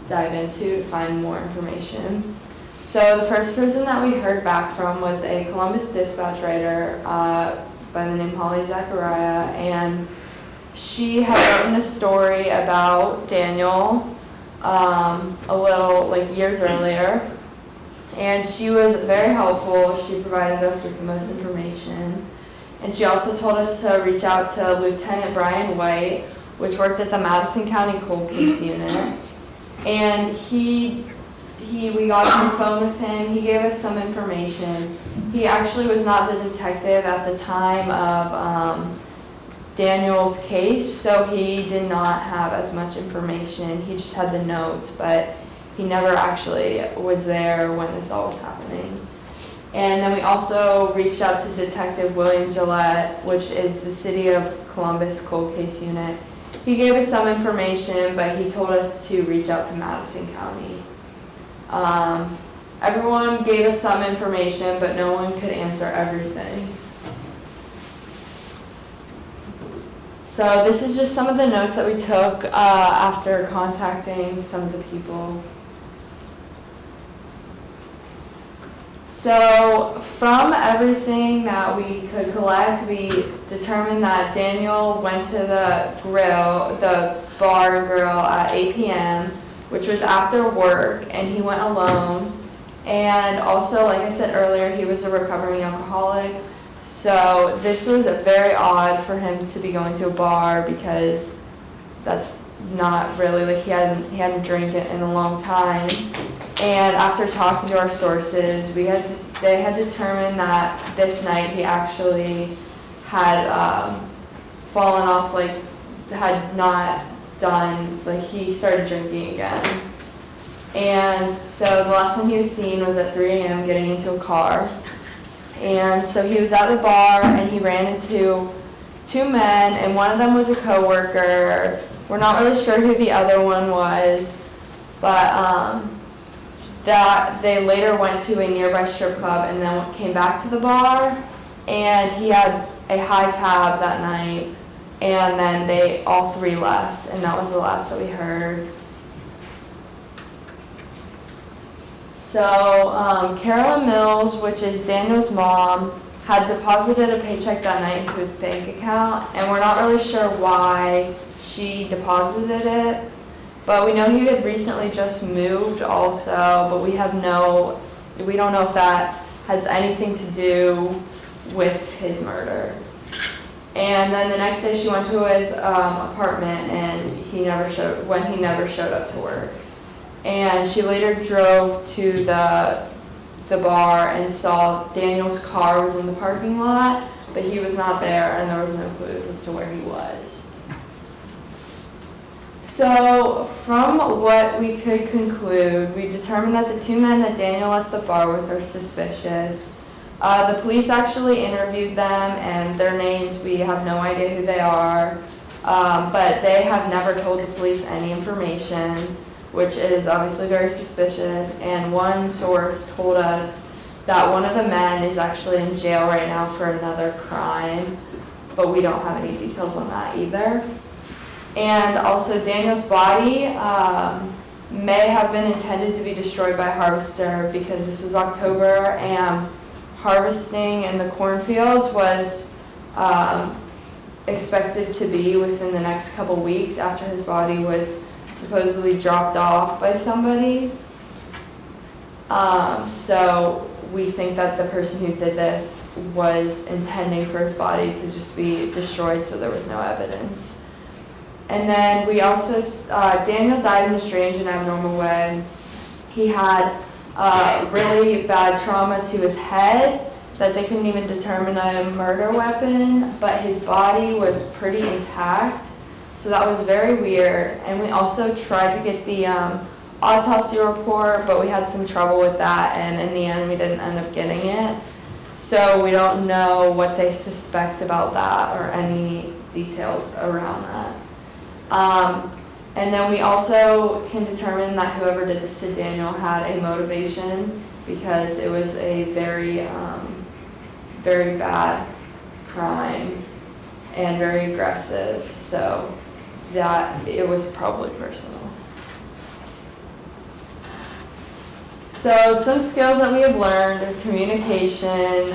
dive into to find more information. So the first person that we heard back from was a Columbus dispatch writer by the name Holly Zachariah, and she had written a story about Daniel a little, like years earlier, and she was very helpful. She provided us with the most information, and she also told us to reach out to Lieutenant Brian White, which worked at the Madison County Cold Case Unit, and we got on the phone with him. He gave us some information. He actually was not the detective at the time of Daniel's case, so he did not have as much information. He just had the notes, but he never actually was there when this all was happening. And then we also reached out to Detective William Gillette, which is the City of Columbus Cold Case Unit. He gave us some information, but he told us to reach out to Madison County. Everyone gave us some information, but no one could answer everything. So this is just some of the notes that we took after contacting some of the people. So from everything that we could collect, we determined that Daniel went to the bar and grill at 8 p.m., which was after work, and he went alone. And also, like I said earlier, he was a recovering alcoholic. So this was very odd for him to be going to a bar, because that's not really, like, he hadn't drank it in a long time. And after talking to our sources, they had determined that this night he actually had fallen off, like had not done, like he started drinking again. And so the last time he was seen was at 3 a.m. getting into a car. And so he was at the bar and he ran into two men, and one of them was a coworker. We're not really sure who the other one was, but that they later went to a nearby strip club and then came back to the bar, and he had a high tab that night, and then they all three left, and that was the last that we heard. So Carolyn Mills, which is Daniel's mom, had deposited a paycheck that night into his bank account, and we're not really sure why she deposited it, but we know he had recently just moved also, but we don't know if that has anything to do with his murder. And then the next day she went to his apartment, and he never showed up to work. And she later drove to the bar and saw Daniel's car was in the parking lot, but he was not there, and there was no clue as to where he was. So from what we could conclude, we determined that the two men that Daniel left the bar with are suspicious. The police actually interviewed them, and their names, we have no idea who they are, but they have never told the police any information, which is obviously very suspicious. And one source told us that one of the men is actually in jail right now for another crime, but we don't have any details on that either. And also Daniel's body may have been intended to be destroyed by harvester, because this was October and harvesting in the cornfields was expected to be within the next couple weeks after his body was supposedly dropped off by somebody. So we think that the person who did this was intending for his body to just be destroyed, so there was no evidence. And then we also, Daniel died in a strange and abnormal way. He had really bad trauma to his head that they couldn't even determine a murder weapon, but his body was pretty intact. So that was very weird. And we also tried to get the autopsy report, but we had some trouble with that, and in the end we didn't end up getting it. So we don't know what they suspect about that or any details around that. And then we also can determine that whoever did this to Daniel had a motivation, because it was a very, very bad crime and very aggressive, so that it was probably personal. So some skills that we have learned are communication,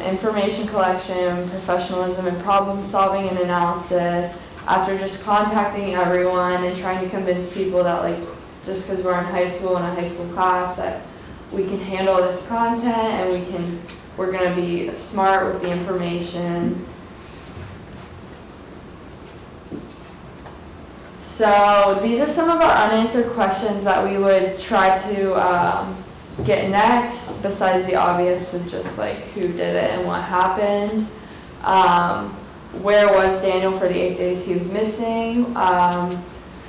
information collection, professionalism, and problem solving and analysis. After just contacting everyone and trying to convince people that like just because we're in high school in a high school class that we can handle this content and we're going to be smart with the information. So these are some of our unanswered questions that we would try to get next, besides the obvious of just like who did it and what happened. Where was Daniel for the 8 days he was missing?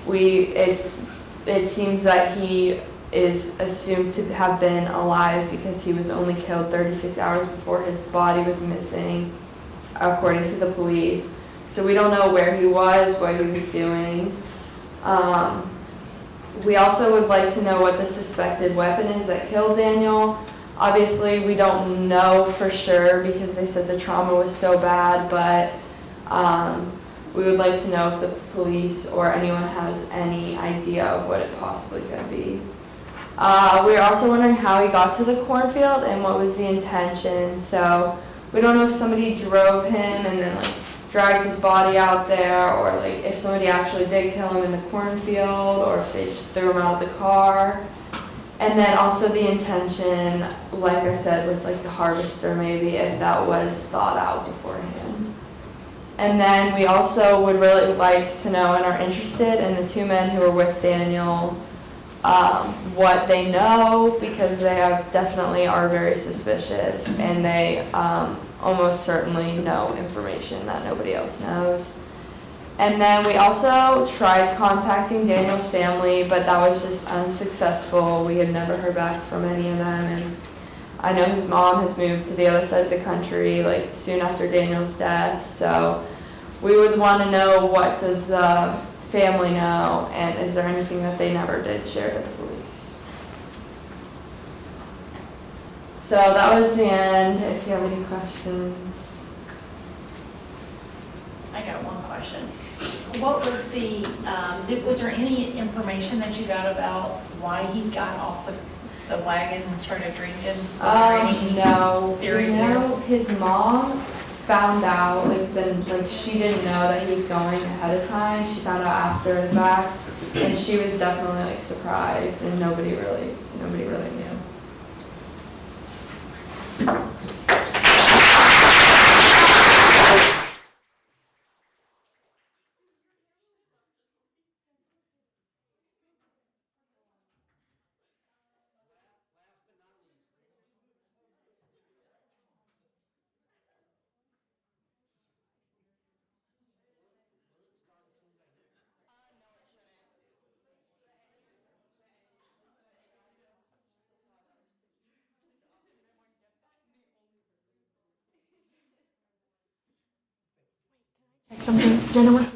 It seems that he is assumed to have been alive because he was only killed 36 hours before his body was missing, according to the police. So we don't know where he was, what he was doing. We also would like to know what the suspected weapon is that killed Daniel. Obviously, we don't know for sure because they said the trauma was so bad, but we would like to know if the police or anyone has any idea of what it possibly could be. We're also wondering how he got to the cornfield and what was the intention. So we don't know if somebody drove him and then like dragged his body out there, or like if somebody actually did kill him in the cornfield, or if they just threw him out of the car. And then also the intention, like I said, with like the harvester maybe, if that was thought out beforehand. And then we also would really like to know and are interested in the two men who were with Daniel, what they know, because they definitely are very suspicious and they almost certainly know information that nobody else knows. And then we also tried contacting Daniel's family, but that was just unsuccessful. We had never heard back from any of them, and I know his mom has moved to the other side of the country like soon after Daniel's death, so we would want to know, what does the family know, and is there anything that they never did share with the police? So that was the end. If you have any questions. I got one question. What was was there any information that you got about why he got off the wagon and started drinking? No. Theories You there? know, his mom found out, she didn't know that he was going ahead of time. She found out after the fact, and she was definitely surprised, and nobody really knew. Something, Jenna.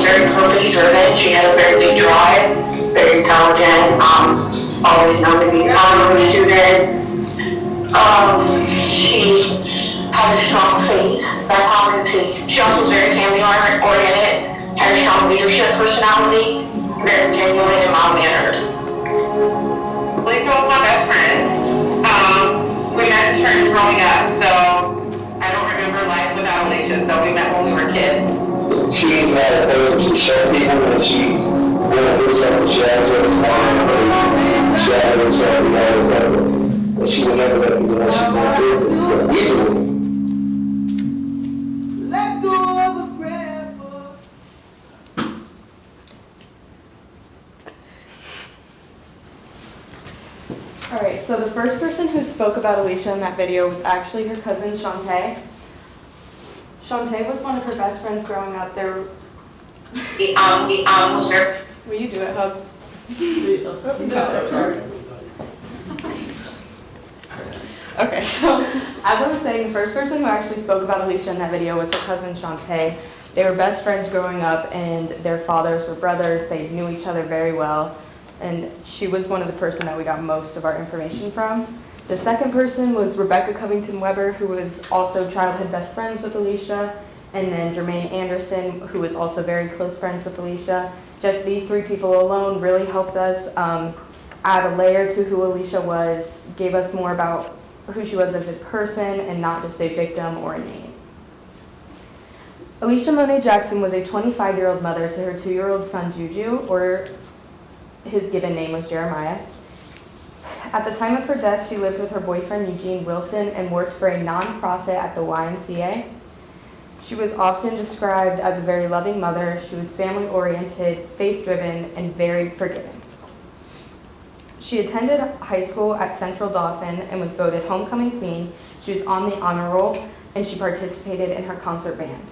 Very purpose-driven. She had a very big drive, very intelligent, always known to be an honor student. She had a strong faith, very positive faith. She also was very family-oriented, had a strong leadership personality, very genuine and mild-mannered. Lisa was my best friend. We met in church growing up, so I don't remember life without Alicia, so we met when we were kids. She's not a person to show people when she's going to do something. She has to respond. She has to do something. But she will never let people know she's going to do it. But we do it. Let go of a prayer for Alright, so the first person who spoke about Alicia in that video was actually her cousin Shantae. Shantae was one of her best friends growing up. Will you do it, Hub? Okay, so as I was saying, the first person who actually spoke about Alicia in that video was her cousin Shantae. They were best friends growing up, and their fathers were brothers. They knew each other very well, and she was one of the person that we got most of our information from. The second person was Rebecca Covington Weber, who was also childhood best friends with Alicia, and then Jermaine Anderson, who was also very close friends with Alicia. Just these three people alone really helped us add a layer to who Alicia was, gave us more about who she was as a person and not just a victim or a name. Alicia Monet Jackson was a 25-year-old mother to her 2-year-old son Juju, or his given name was Jeremiah. At the time of her death, she lived with her boyfriend Eugene Wilson and worked for a nonprofit at the YMCA. She was often described as a very loving mother. She was family-oriented, faith-driven, and very forgiving. She attended high school at Central Dauphin and was voted homecoming queen. She was on the honor roll, and she participated in her concert band.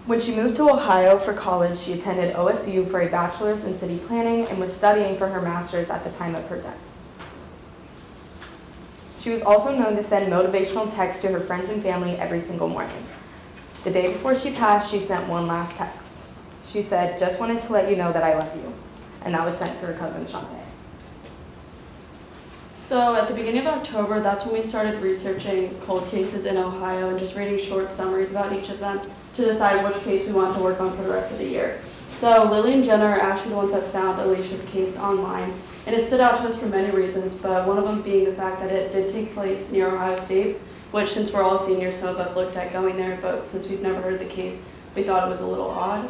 When she moved to Ohio for college, she attended OSU for a bachelor's in city planning and was studying for her master's at the time of her death. She was also known to send motivational texts to her friends and family every single morning. The day before she passed, she sent one last text. She said, "Just wanted to let you know that I love you." And that was sent to her cousin Shantae. So at the beginning of October, that's when we started researching cold cases in Ohio and just reading short summaries about each of them to decide which case we wanted to work on for the rest of the year. So Lily and Jenna are actually the ones that found Alicia's case online, and it stood out to us for many reasons, but one of them being the fact that it did take place near Ohio State, which since we're all seniors, some of us looked at going there, but since we've never heard the case, we thought it was a little odd.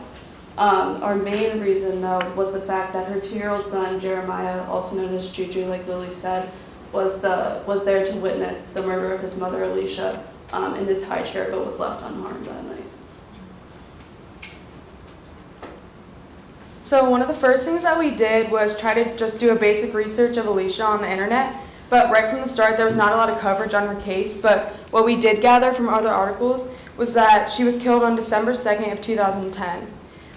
Our main reason, though, was the fact that her 2-year-old son, Jeremiah, also known as Juju, like Lily said, was there to witness the murder of his mother, Alicia, in this high chair, but was left unharmed that night. So one of the first things that we did was try to just do a basic research of Alicia on the internet, but right from the start there was not a lot of coverage on her case, but what we did gather from other articles was that she was killed on December 2nd of 2010.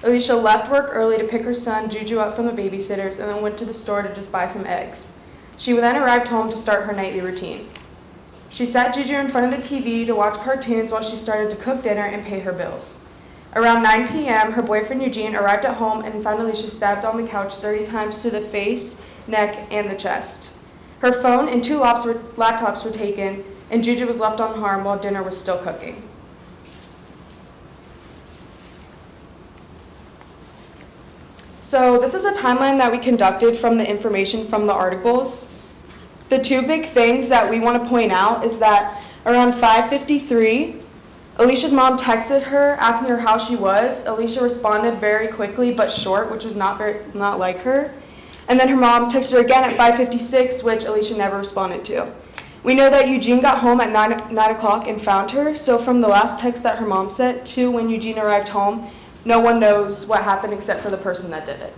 Alicia left work early to pick her son Juju up from the babysitters and then went to the store to just buy some eggs. She then arrived home to start her nightly routine. She sat Juju in front of the TV to watch cartoons while she started to cook dinner and pay her bills. Around 9 p.m., her boyfriend Eugene arrived at home and found Alicia stabbed on the couch 30 times to the face, neck, and the chest. Her phone and 2 laptops were taken, and Juju was left unharmed while dinner was still cooking. So this is a timeline that we conducted from the information from the articles. The 2 big things that we want to point out is that around 5:53, Alicia's mom texted her asking her how she was. Alicia responded very quickly but short, which was not like her. And then her mom texted her again at 5:56, which Alicia never responded to. We know that Eugene got home at 9 o'clock and found her, so from the last text that her mom sent to when Eugene arrived home, no one knows what happened except for the person that did it.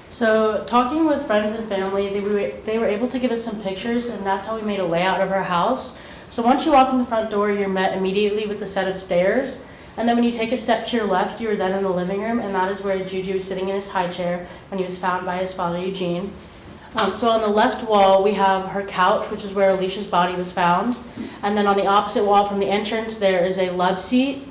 So talking with friends and family, they were able to give us some pictures, and that's how we made a layout of our house. So once you walk in the front door, you're met immediately with the set of stairs. And then when you take a step to your left, you're then in the living room, and that is where Juju was sitting in his high chair when he was found by his father, Eugene. So on the left wall, we have her couch, which is where Alicia's body was found. And then on the opposite wall from the entrance, there is a love seat.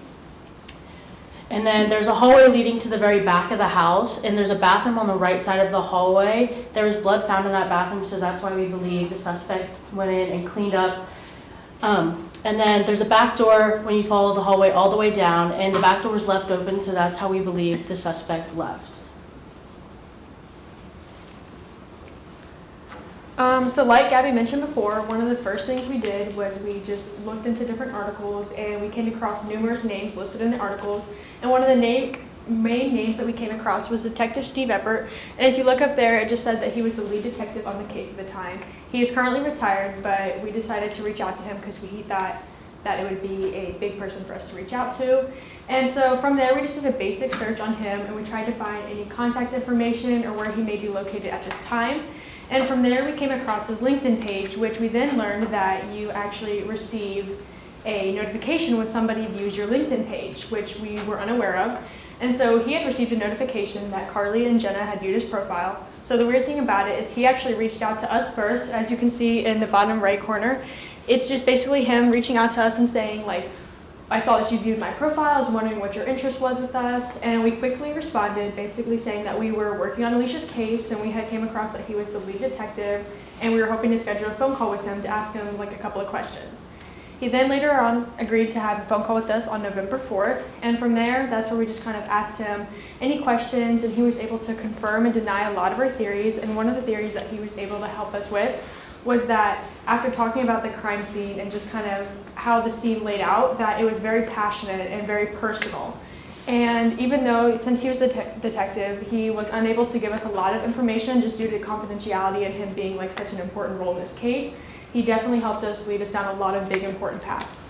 And then there's a hallway leading to the very back of the house, and there's a bathroom on the right side of the hallway. There was blood found in that bathroom, so that's why we believe the suspect went in and cleaned up. And then there's a back door when you follow the hallway all the way down, and the back door was left open, so that's how we believe the suspect left. So like Gabby mentioned before, one of the first things we did was we just looked into different articles and we came across numerous names listed in the articles. And one of the main names that we came across was Detective Steve Eppert. And if you look up there, it just said that he was the lead detective on the case at the time. He is currently retired, but we decided to reach out to him because we thought that it would be a big person for us to reach out to. And so from there, we just did a basic search on him, and we tried to find any contact information or where he may be located at this time. And from there, we came across his LinkedIn page, which we then learned that you actually receive a notification when somebody views your LinkedIn page, which we were unaware of. And so he had received a notification that Carly and Jenna had viewed his profile. So the weird thing about it is he actually reached out to us first, as you can see in the bottom right corner. It's just basically him reaching out to us and saying, like, I saw that you viewed my profile, I was wondering what your interest was with us, and we quickly responded, basically saying that we were working on Alicia's case, and we had came across that he was the lead detective, and we were hoping to schedule a phone call with him to ask him like a couple of questions. He then later on agreed to have a phone call with us on November 4th, and from there, that's where we just kind of asked him any questions, and he was able to confirm and deny a lot of our theories, and one of the theories that he was able to help us with was that after talking about the crime scene and just kind of how the scene laid out, that it was very passionate and very personal. And even though, since he was the detective, he was unable to give us a lot of information just due to confidentiality and him being like such an important role in this case, he definitely helped us lead us down a lot of big important paths.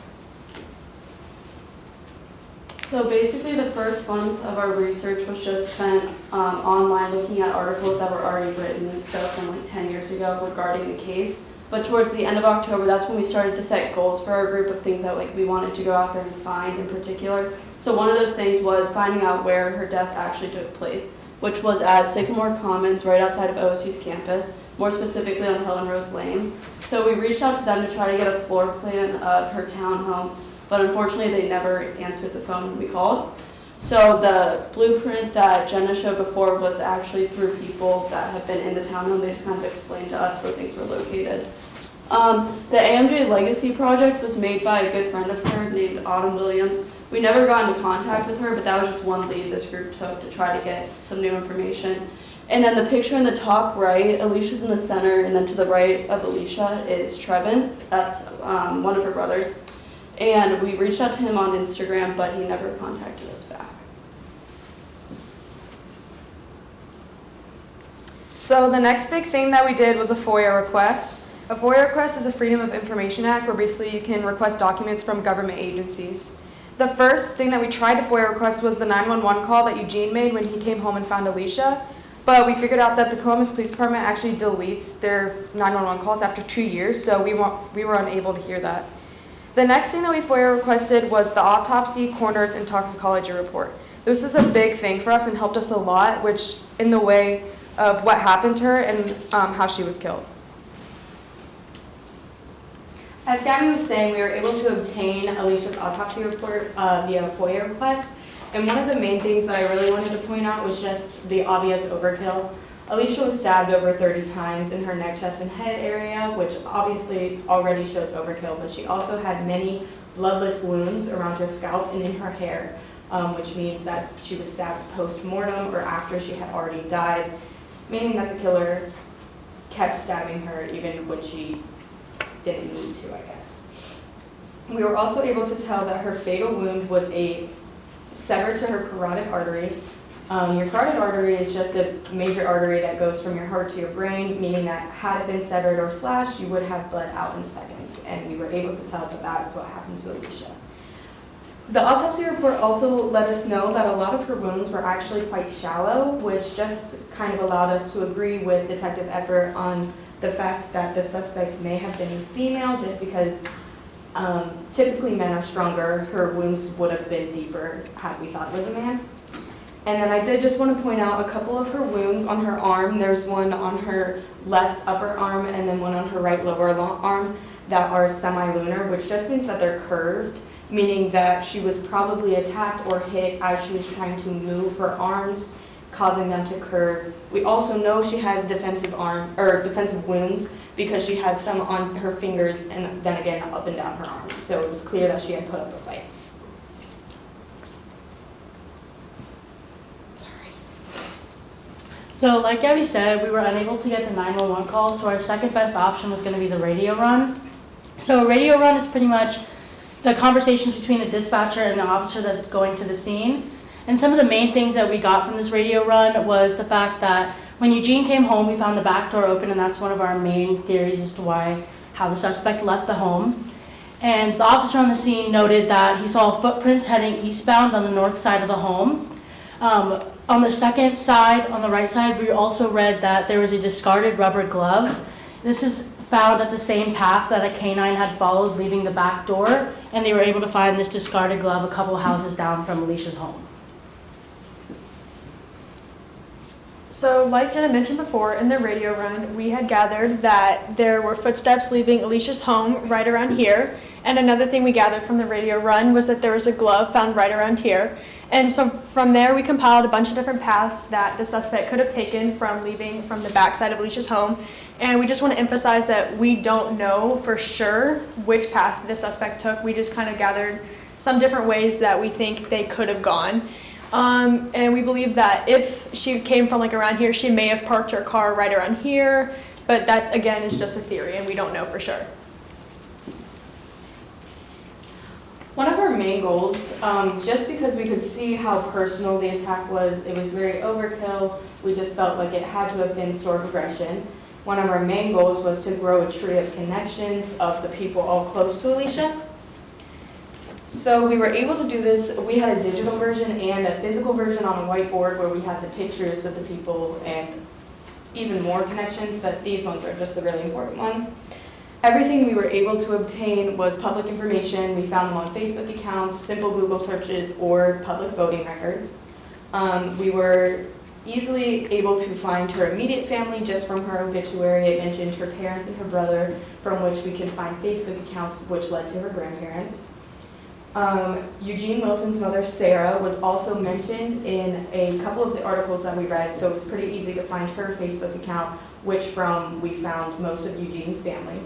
So basically the first month of our research was just spent online looking at articles that were already written, so from like 10 years ago regarding the case. But towards the end of October, that's when we started to set goals for our group of things that like we wanted to go out there and find in particular. So one of those things was finding out where her death actually took place, which was at Sycamore Commons right outside of OSU's campus, more specifically on Helen Rose Lane. So we reached out to them to try to get a floor plan of her townhome, but unfortunately they never answered the phone when we called. So the blueprint that Jenna showed before was actually through people that have been in the townhome. They just kind of explained to us where things were located. The AMJ Legacy project was made by a good friend of hers named Autumn Williams. We never got into contact with her, but that was just one lead this group took to try to get some new information. And then the picture in the top right, Alicia's in the center, and then to the right of Alicia is Trevin. That's one of her brothers. And we reached out to him on Instagram, but he never contacted us back. So the next big thing that we did was a FOIA request. A FOIA request is a Freedom of Information Act where basically you can request documents from government agencies. The first thing that we tried to FOIA request was the 911 call that Eugene made when he came home and found Alicia. But we figured out that the Columbus Police Department actually deletes their 911 calls after 2 years, so we were unable to hear that. The next thing that we FOIA requested was the autopsy, coroner's, and toxicology report. This is a big thing for us and helped us a lot, which in the way of what happened to her and how she was killed. As Gabby was saying, we were able to obtain Alicia's autopsy report via FOIA request. And one of the main things that I really wanted to point out was just the obvious overkill. Alicia was stabbed over 30 times in her neck, chest, and head area, which obviously already shows overkill, but she also had many bloodless wounds around her scalp and in her hair, which means that she was stabbed post-mortem or after she had already died, meaning that the killer kept stabbing her even when she didn't need to, I guess. We were also able to tell that her fatal wound was a severed to her carotid artery. Your carotid artery is just a major artery that goes from your heart to your brain, meaning that had it been severed or slashed, you would have bled out in seconds, and we were able to tell that that's what happened to Alicia. The autopsy report also let us know that a lot of her wounds were actually quite shallow, which just kind of allowed us to agree with Detective Ecker on the fact that the suspect may have been a female, just because typically men are stronger. Her wounds would have been deeper had we thought it was a man. And then I did just want to point out a couple of her wounds on her arm. There's one on her left upper arm and then one on her right lower arm that are semi-lunar, which just means that they're curved, meaning that she was probably attacked or hit as she was trying to move her arms, causing them to curve. We also know she has defensive wounds because she had some on her fingers and then again up and down her arms. So it was clear that she had put up a fight. So like Gabby said, we were unable to get the 911 call, so our second best option was going to be the radio run. So a radio run is pretty much the conversation between the dispatcher and the officer that's going to the scene. And some of the main things that we got from this radio run was the fact that when Eugene came home, we found the back door open, and that's one of our main theories as to how the suspect left the home. And the officer on the scene noted that he saw footprints heading eastbound on the north side of the home. On the second side, on the right side, we also read that there was a discarded rubber glove. This is found at the same path that a canine had followed leaving the back door, and they were able to find this discarded glove a couple houses down from Alicia's home. So, like Jenna mentioned before, in the radio run, we had gathered that there were footsteps leaving Alicia's home right around here. And another thing we gathered from the radio run was that there was a glove found right around here. And so from there, we compiled a bunch of different paths that the suspect could have taken from leaving from the backside of Alicia's home. And we just want to emphasize that we don't know for sure which path the suspect took. We just kind of gathered some different ways that we think they could have gone. And we believe that if she came from like around here, she may have parked her car right around here, but that's, again, is just a theory and we don't know for sure. One of our main goals, just because we could see how personal the attack was, it was very overkill, we just felt like it had to have been stored aggression. One of our main goals was to grow a tree of connections of the people all close to Alicia. So we were able to do this. We had a digital version and a physical version on a whiteboard where we had the pictures of the people and even more connections, but these ones are just the really important ones. Everything we were able to obtain was public information. We found them on Facebook accounts, simple Google searches, or public voting records. We were easily able to find her immediate family just from her obituary. It mentioned her parents and her brother, from which we could find Facebook accounts, which led to her grandparents. Eugene Wilson's mother, Sarah, was also mentioned in a couple of the articles that we read, so it was pretty easy to find her Facebook account, which from we found most of Eugene's family.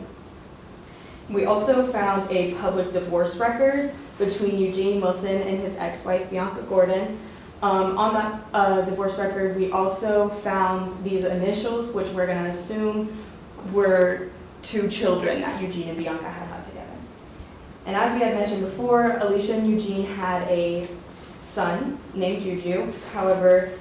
We also found a public divorce record between Eugene Wilson and his ex-wife, Bianca Gordon. On that divorce record, we also found these initials, which we're going to assume were two children that Eugene and Bianca had together. And as we had mentioned before, Alicia and Eugene had a son named Juju. However,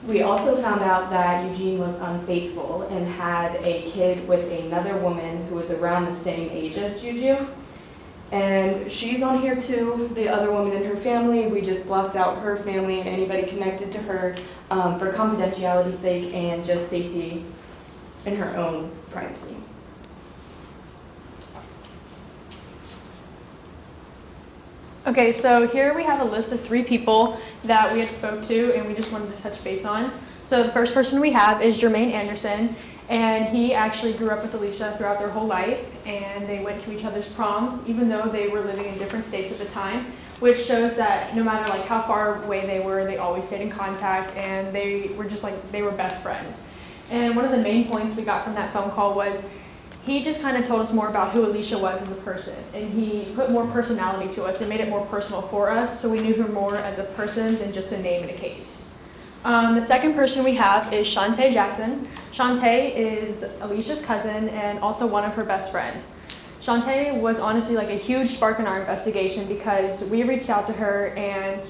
we also found out that Eugene was unfaithful and had a kid with another woman who was around the same age as Juju. And she's on here too, the other woman in her family. We just blocked out her family and anybody connected to her for confidentiality's sake and just safety in her own privacy. Okay, so here we have a list of 3 people that we had spoke to and we just wanted to touch base on. So the first person we have is Jermaine Anderson, and he actually grew up with Alicia throughout their whole life, and they went to each other's proms, even though they were living in different states at the time, which shows that no matter like how far away they were, they always stayed in contact, and they were just like, they were best friends. And one of the main points we got from that phone call was he just kind of told us more about who Alicia was as a person, and he put more personality to us and made it more personal for us, so we knew her more as a person than just a name and a case. The second person we have is Shantae Jackson. Shantae is Alicia's cousin and also one of her best friends. Shantae was honestly like a huge spark in our investigation because we reached out to her and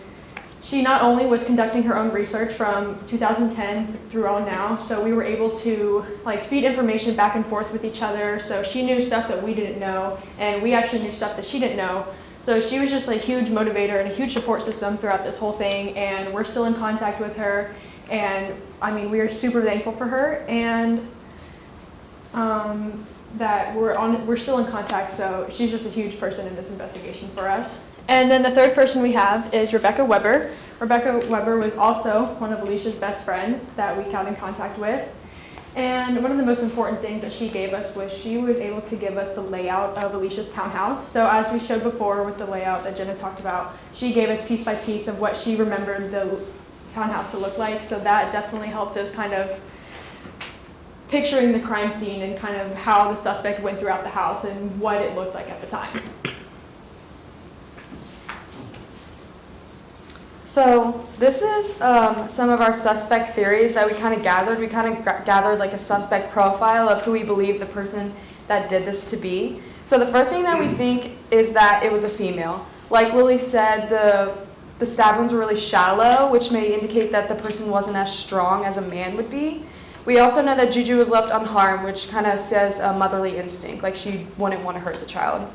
she not only was conducting her own research from 2010 through on now, so we were able to like feed information back and forth with each other. So she knew stuff that we didn't know, and we actually knew stuff that she didn't know. So she was just a huge motivator and a huge support system throughout this whole thing, and we're still in contact with her. And I mean, we are super thankful for her, and that we're still in contact. So she's just a huge person in this investigation for us. And then the third person we have is Rebecca Weber. Rebecca Weber was also one of Alicia's best friends that we got in contact with. And one of the most important things that she gave us was she was able to give us the layout of Alicia's townhouse. So as we showed before with the layout that Jenna talked about, she gave us piece by piece of what she remembered the townhouse to look like. So that definitely helped us kind of picturing the crime scene and kind of how the suspect went throughout the house and what it looked like at the time. So this is some of our suspect theories that we kind of gathered. We kind of gathered like a suspect profile of who we believe the person that did this to be. So the first thing that we think is that it was a female. Like Lily said, the stab wounds were really shallow, which may indicate that the person wasn't as strong as a man would be. We also know that Juju was left unharmed, which kind of says a motherly instinct, like she wouldn't want to hurt the child.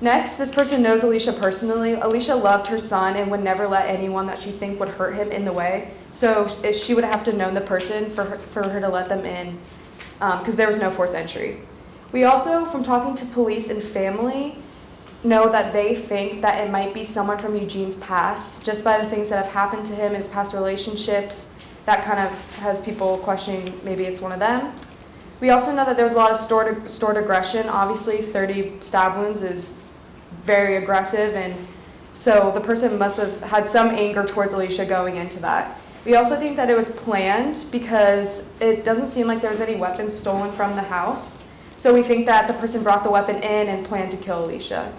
Next, this person knows Alicia personally. Alicia loved her son and would never let anyone that she think would hurt him in the way. So if she would have to know the person for her to let them in, because there was no forced entry. We also, from talking to police and family, know that they think that it might be someone from Eugene's past, just by the things that have happened to him in his past relationships. That kind of has people questioning maybe it's one of them. We also know that there was a lot of stored aggression. Obviously, 30 stab wounds is very aggressive, and so the person must have had some anger towards Alicia going into that. We also think that it was planned because it doesn't seem like there was any weapons stolen from the house. So we think that the person brought the weapon in and planned to kill Alicia.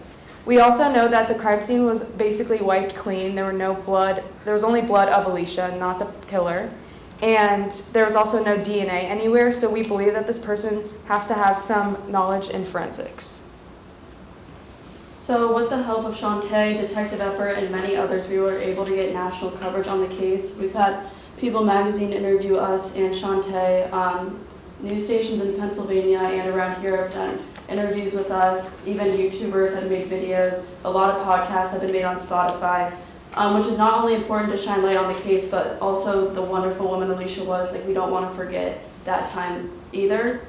We also know that the crime scene was basically wiped clean. There was only blood of Alicia, not the killer. And there was also no DNA anywhere, so we believe that this person has to have some knowledge in forensics. So with the help of Shantae, Detective Epper, and many others, we were able to get national coverage on the case. We've had People Magazine interview us and Shantae. News stations in Pennsylvania and around here have done interviews with us. Even YouTubers have made videos. A lot of podcasts have been made on Spotify, which is not only important to shine light on the case, but also the wonderful woman Alicia was. Like, we don't want to forget that time either.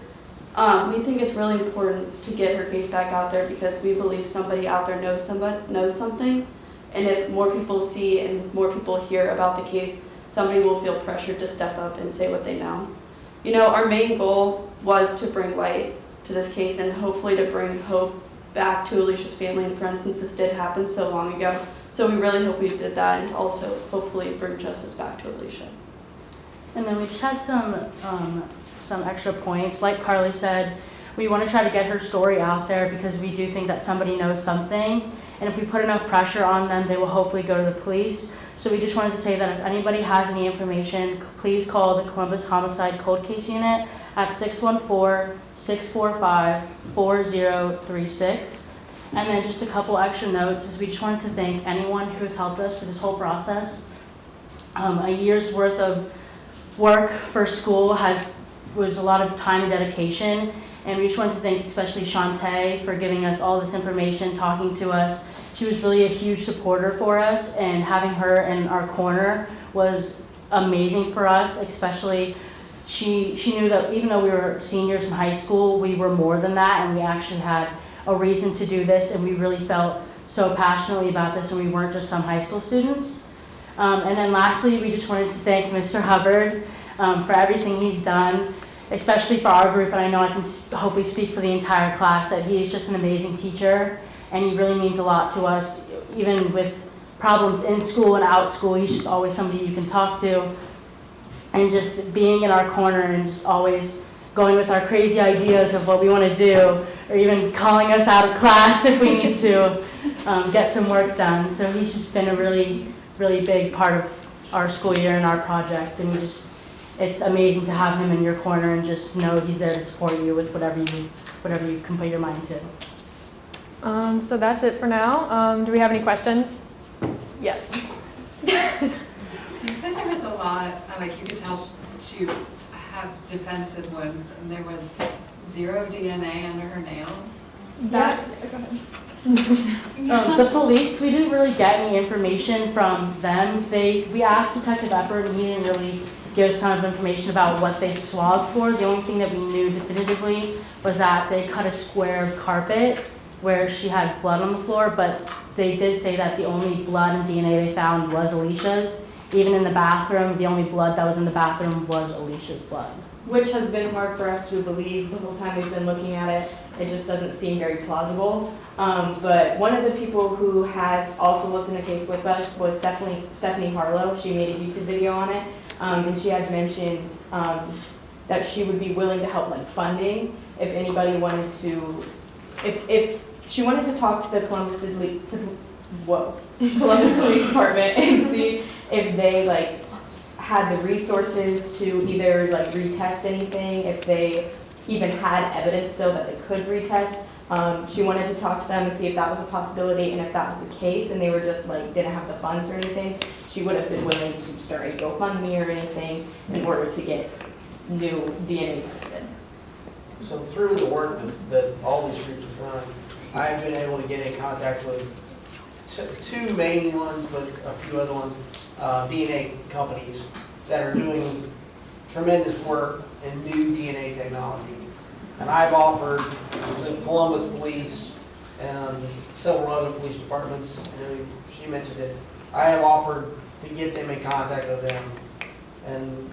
We think it's really important to get her case back out there because we believe somebody out there knows something, and if more people see and more people hear about the case, somebody will feel pressured to step up and say what they know. You know, our main goal was to bring light to this case and hopefully to bring hope back to Alicia's family and friends, since this did happen so long ago. So we really hope we did that, and also hopefully bring justice back to Alicia. And then we just had some extra points. Like Carly said, we want to try to get her story out there because we do think that somebody knows something. And if we put enough pressure on them, they will hopefully go to the police. So we just wanted to say that if anybody has any information, please call the Columbus Homicide Cold Case Unit at 614-645-4036. And then just a couple extra notes is we just wanted to thank anyone who has helped us through this whole process. A year's worth of work for school was a lot of time and dedication, and we just wanted to thank especially Shantae for giving us all this information, talking to us. She was really a huge supporter for us, and having her in our corner was amazing for us. Especially, she knew that even though we were seniors in high school, we were more than that, and we actually had a reason to do this, and we really felt so passionately about this, and we weren't just some high school students. And then lastly, we just wanted to thank Mr. Hubbard for everything he's done, especially for our group, and I know I can hopefully speak for the entire class, that he is just an amazing teacher, and he really means a lot to us, even with problems in school and out school. He's just always somebody you can talk to, and just being in our corner and just always going with our crazy ideas of what we want to do, or even calling us out of class if we need to get some work done. So he's just been a really, really big part of our school year and our project, and it's amazing to have him in your corner and just know he's there to support you with whatever you can put your mind to. So that's it for now. Do we have any questions? Yes. You said there was a lot, like you could tell she have defensive wounds, and there was zero DNA under her nails. Go ahead. The police, we didn't really get any information from them. We asked Detective Epper, and he didn't really give us a ton of information about what they swabbed for. The only thing that we knew definitively was that they cut a square of carpet where she had blood on the floor, but they did say that the only blood and DNA they found was Alicia's. Even in the bathroom, the only blood that was in the bathroom was Alicia's blood. Which has been hard for us to believe the whole time we've been looking at it. It just doesn't seem very plausible. But one of the people who has also looked in the case with us was Stephanie Harlow. She made a YouTube video on it, and she has mentioned that she would be willing to help like funding if anybody wanted to, if she wanted to talk to the Columbus Police Department and see if they like had the resources to either like retest anything, if they even had evidence still that they could retest. She wanted to talk to them and see if that was a possibility, and if that was the case and they were just like didn't have the funds or anything, she would have been willing to start a GoFundMe or anything in order to get new DNA tested. So through the work that all these groups have done, I've been able to get in contact with two main ones, but a few other ones, DNA companies that are doing tremendous work in new DNA technology. And I've offered the Columbus Police and several other police departments, she mentioned it, I have offered to get them in contact with them. And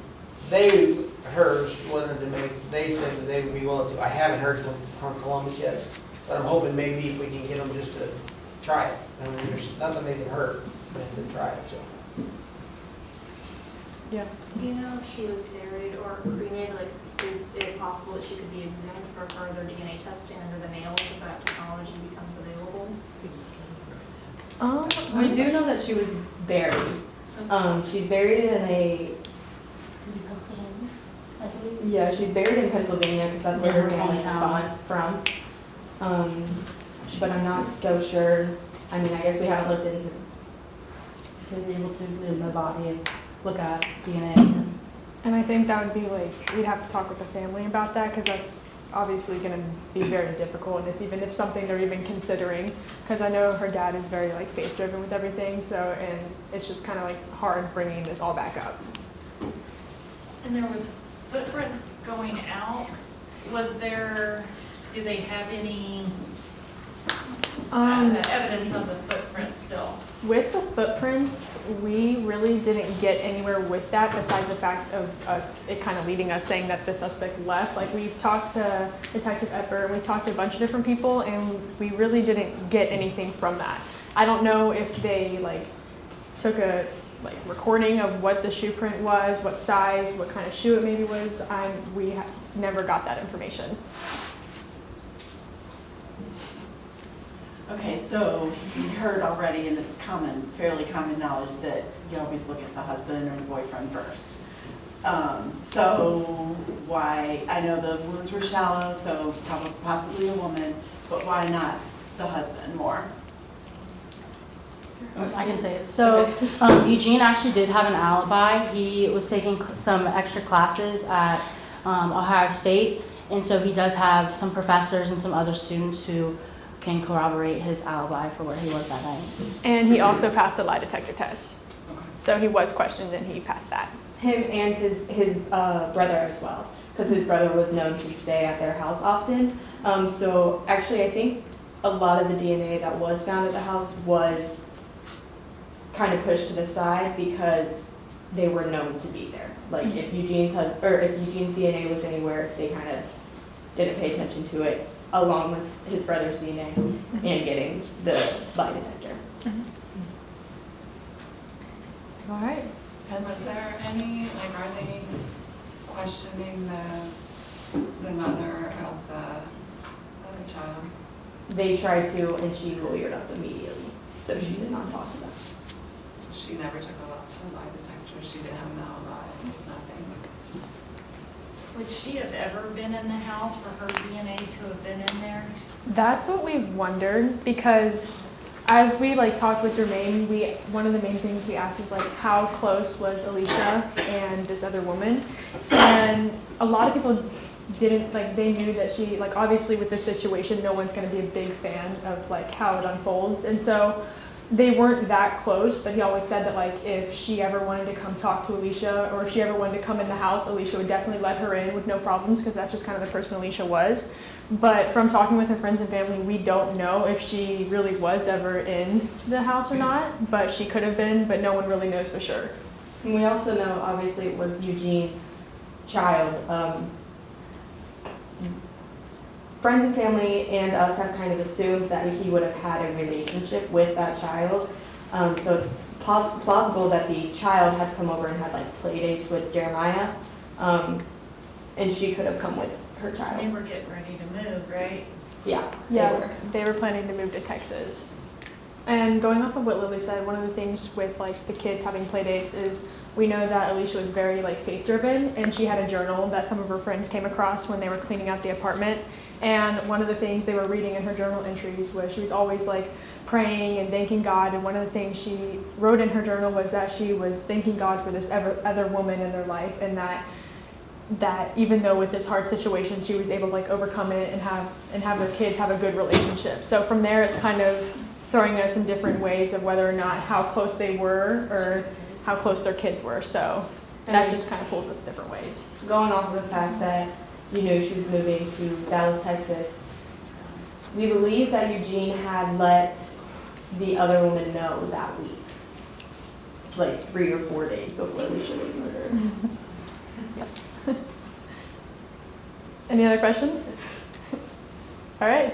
hers wanted to they said that they would be willing to. I haven't heard from Columbus yet, but I'm hoping maybe if we can get them just to try it. I mean, there's nothing they can hurt than to try it, so. Yeah. Do you know if she was buried or cremated? Like, is it possible that she could be exempt for further DNA testing under the nails if that technology becomes available? We do know that she was buried. She's buried in she's buried in Pennsylvania because that's where her family is from. But I'm not so sure. I mean, I guess we haven't looked into. To be able to in the body and look at DNA. And I think that would be like, we'd have to talk with the family about that because that's obviously going to be very difficult. And it's even if something they're even considering, because I know her dad is very like faith driven with everything. So, and it's just kind of like hard bringing this all back up. And there was footprints going out. Do they have any evidence of the footprints still? With the footprints, we really didn't get anywhere with that besides the fact of it kind of leading us saying that the suspect left. Like we've talked to Detective Epper, we talked to a bunch of different people, and we really didn't get anything from that. I don't know if they like took a recording of what the shoe print was, what size, what kind of shoe it maybe was. We never got that information. Okay, so you heard already, and it's fairly common knowledge that you always look at the husband or the boyfriend first. So why, I know the wounds were shallow, so probably possibly a woman, but why not the husband more? I can say it. So Eugene actually did have an alibi. He was taking some extra classes at Ohio State, and so he does have some professors and some other students who can corroborate his alibi for where he was that night. And he also passed the lie detector test. So he was questioned and he passed that. Him and his brother as well, because his brother was known to stay at their house often. So actually I think a lot of the DNA that was found at the house was kind of pushed to the side because they were known to be there. Like if Eugene's DNA was anywhere, they kind of didn't pay attention to it, along with his brother's DNA and getting the lie detector. All right. And was there any, are they questioning the mother of the other child? They tried to, and she lawyered up immediately, so she did not talk to them. So she never took a lie detector, she didn't have an alibi, it was nothing. Would she have ever been in the house for her DNA to have been in there? That's what we've wondered because as we talked with Jermaine, one of the main things we asked is how close was Alicia and this other woman, and a lot of people didn't they knew that she obviously with this situation no one's going to be a big fan of how it unfolds, and so they weren't that close, but he always said that if she ever wanted to come talk to Alicia or if she ever wanted to come in the house, Alicia would definitely let her in with no problems because that's just kind of the person Alicia was. But from talking with her friends and family, we don't know if she really was ever in the house or not, but she could have been, but no one really knows for sure. And we also know obviously it was Eugene's child. Friends and family and us have kind of assumed that he would have had a relationship with that child. So it's plausible that the child had come over and had play dates with Jeremiah, and she could have come with her child. They were getting ready to move, right? Yeah. They were planning to move to Texas. And going off of what Lily said, one of the things with the kids having play dates is we know that Alicia was very faith driven, and she had a journal that some of her friends came across when they were cleaning out the apartment. And one of the things they were reading in her journal entries was she was always praying and thanking God. And one of the things she wrote in her journal was that she was thanking God for this other woman in their life, and that that even though with this hard situation, she was able to like overcome it and have their kids have a good relationship. So from there, it's kind of throwing us in different ways of whether or not how close they were or how close their kids were. So that just kind of pulls us different ways. Going off of the fact that you knew she was moving to Dallas, Texas, we believe that Eugene had let the other woman know that week, like 3 or 4 days before Alicia was murdered. Any other questions? All right.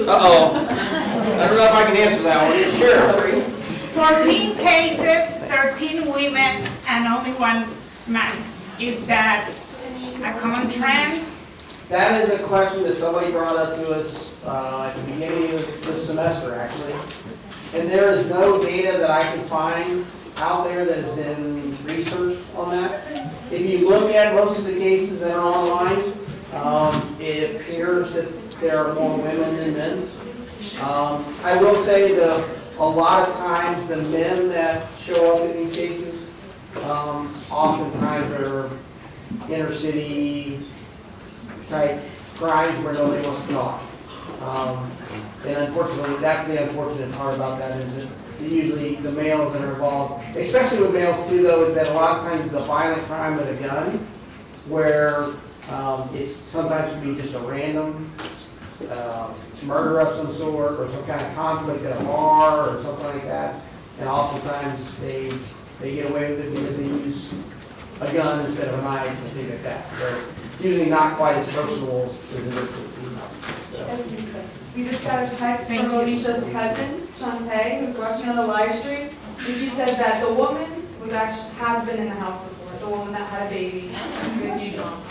Uh-oh. I don't know if I can answer that one. Sure. 14 cases, 13 women, and only 1 man. Is that a common trend? That is a question that somebody brought up to us at the beginning of this semester, actually. And there is no data that I can find out there that has been researched on that. If you look at most of the cases that are online, it appears that there are more women than men. I will say that a lot of times the men that show up in these cases, oftentimes are inner city type crimes where nobody wants to talk. And unfortunately, that's the unfortunate part about that is that usually the males that are involved, especially with males too though, is that a lot of times the violent crime with a gun, where it's sometimes can be just a random murder of some sort or some kind of conflict at a bar or something like that. And oftentimes they get away with it because they use a gun instead of a knife and things like that. So usually not quite as personal as it is with females. We just got a text from Alicia's cousin, Shantae, who's watching on the live stream, and she said that the woman has been in the house before, the woman that had a baby with you, John.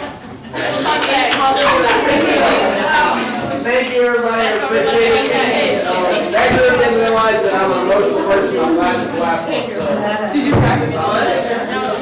Thank you, everybody. I appreciate it. Next year, I didn't realize that I'm an emotional person. I'm glad this last one. Did you practice on it?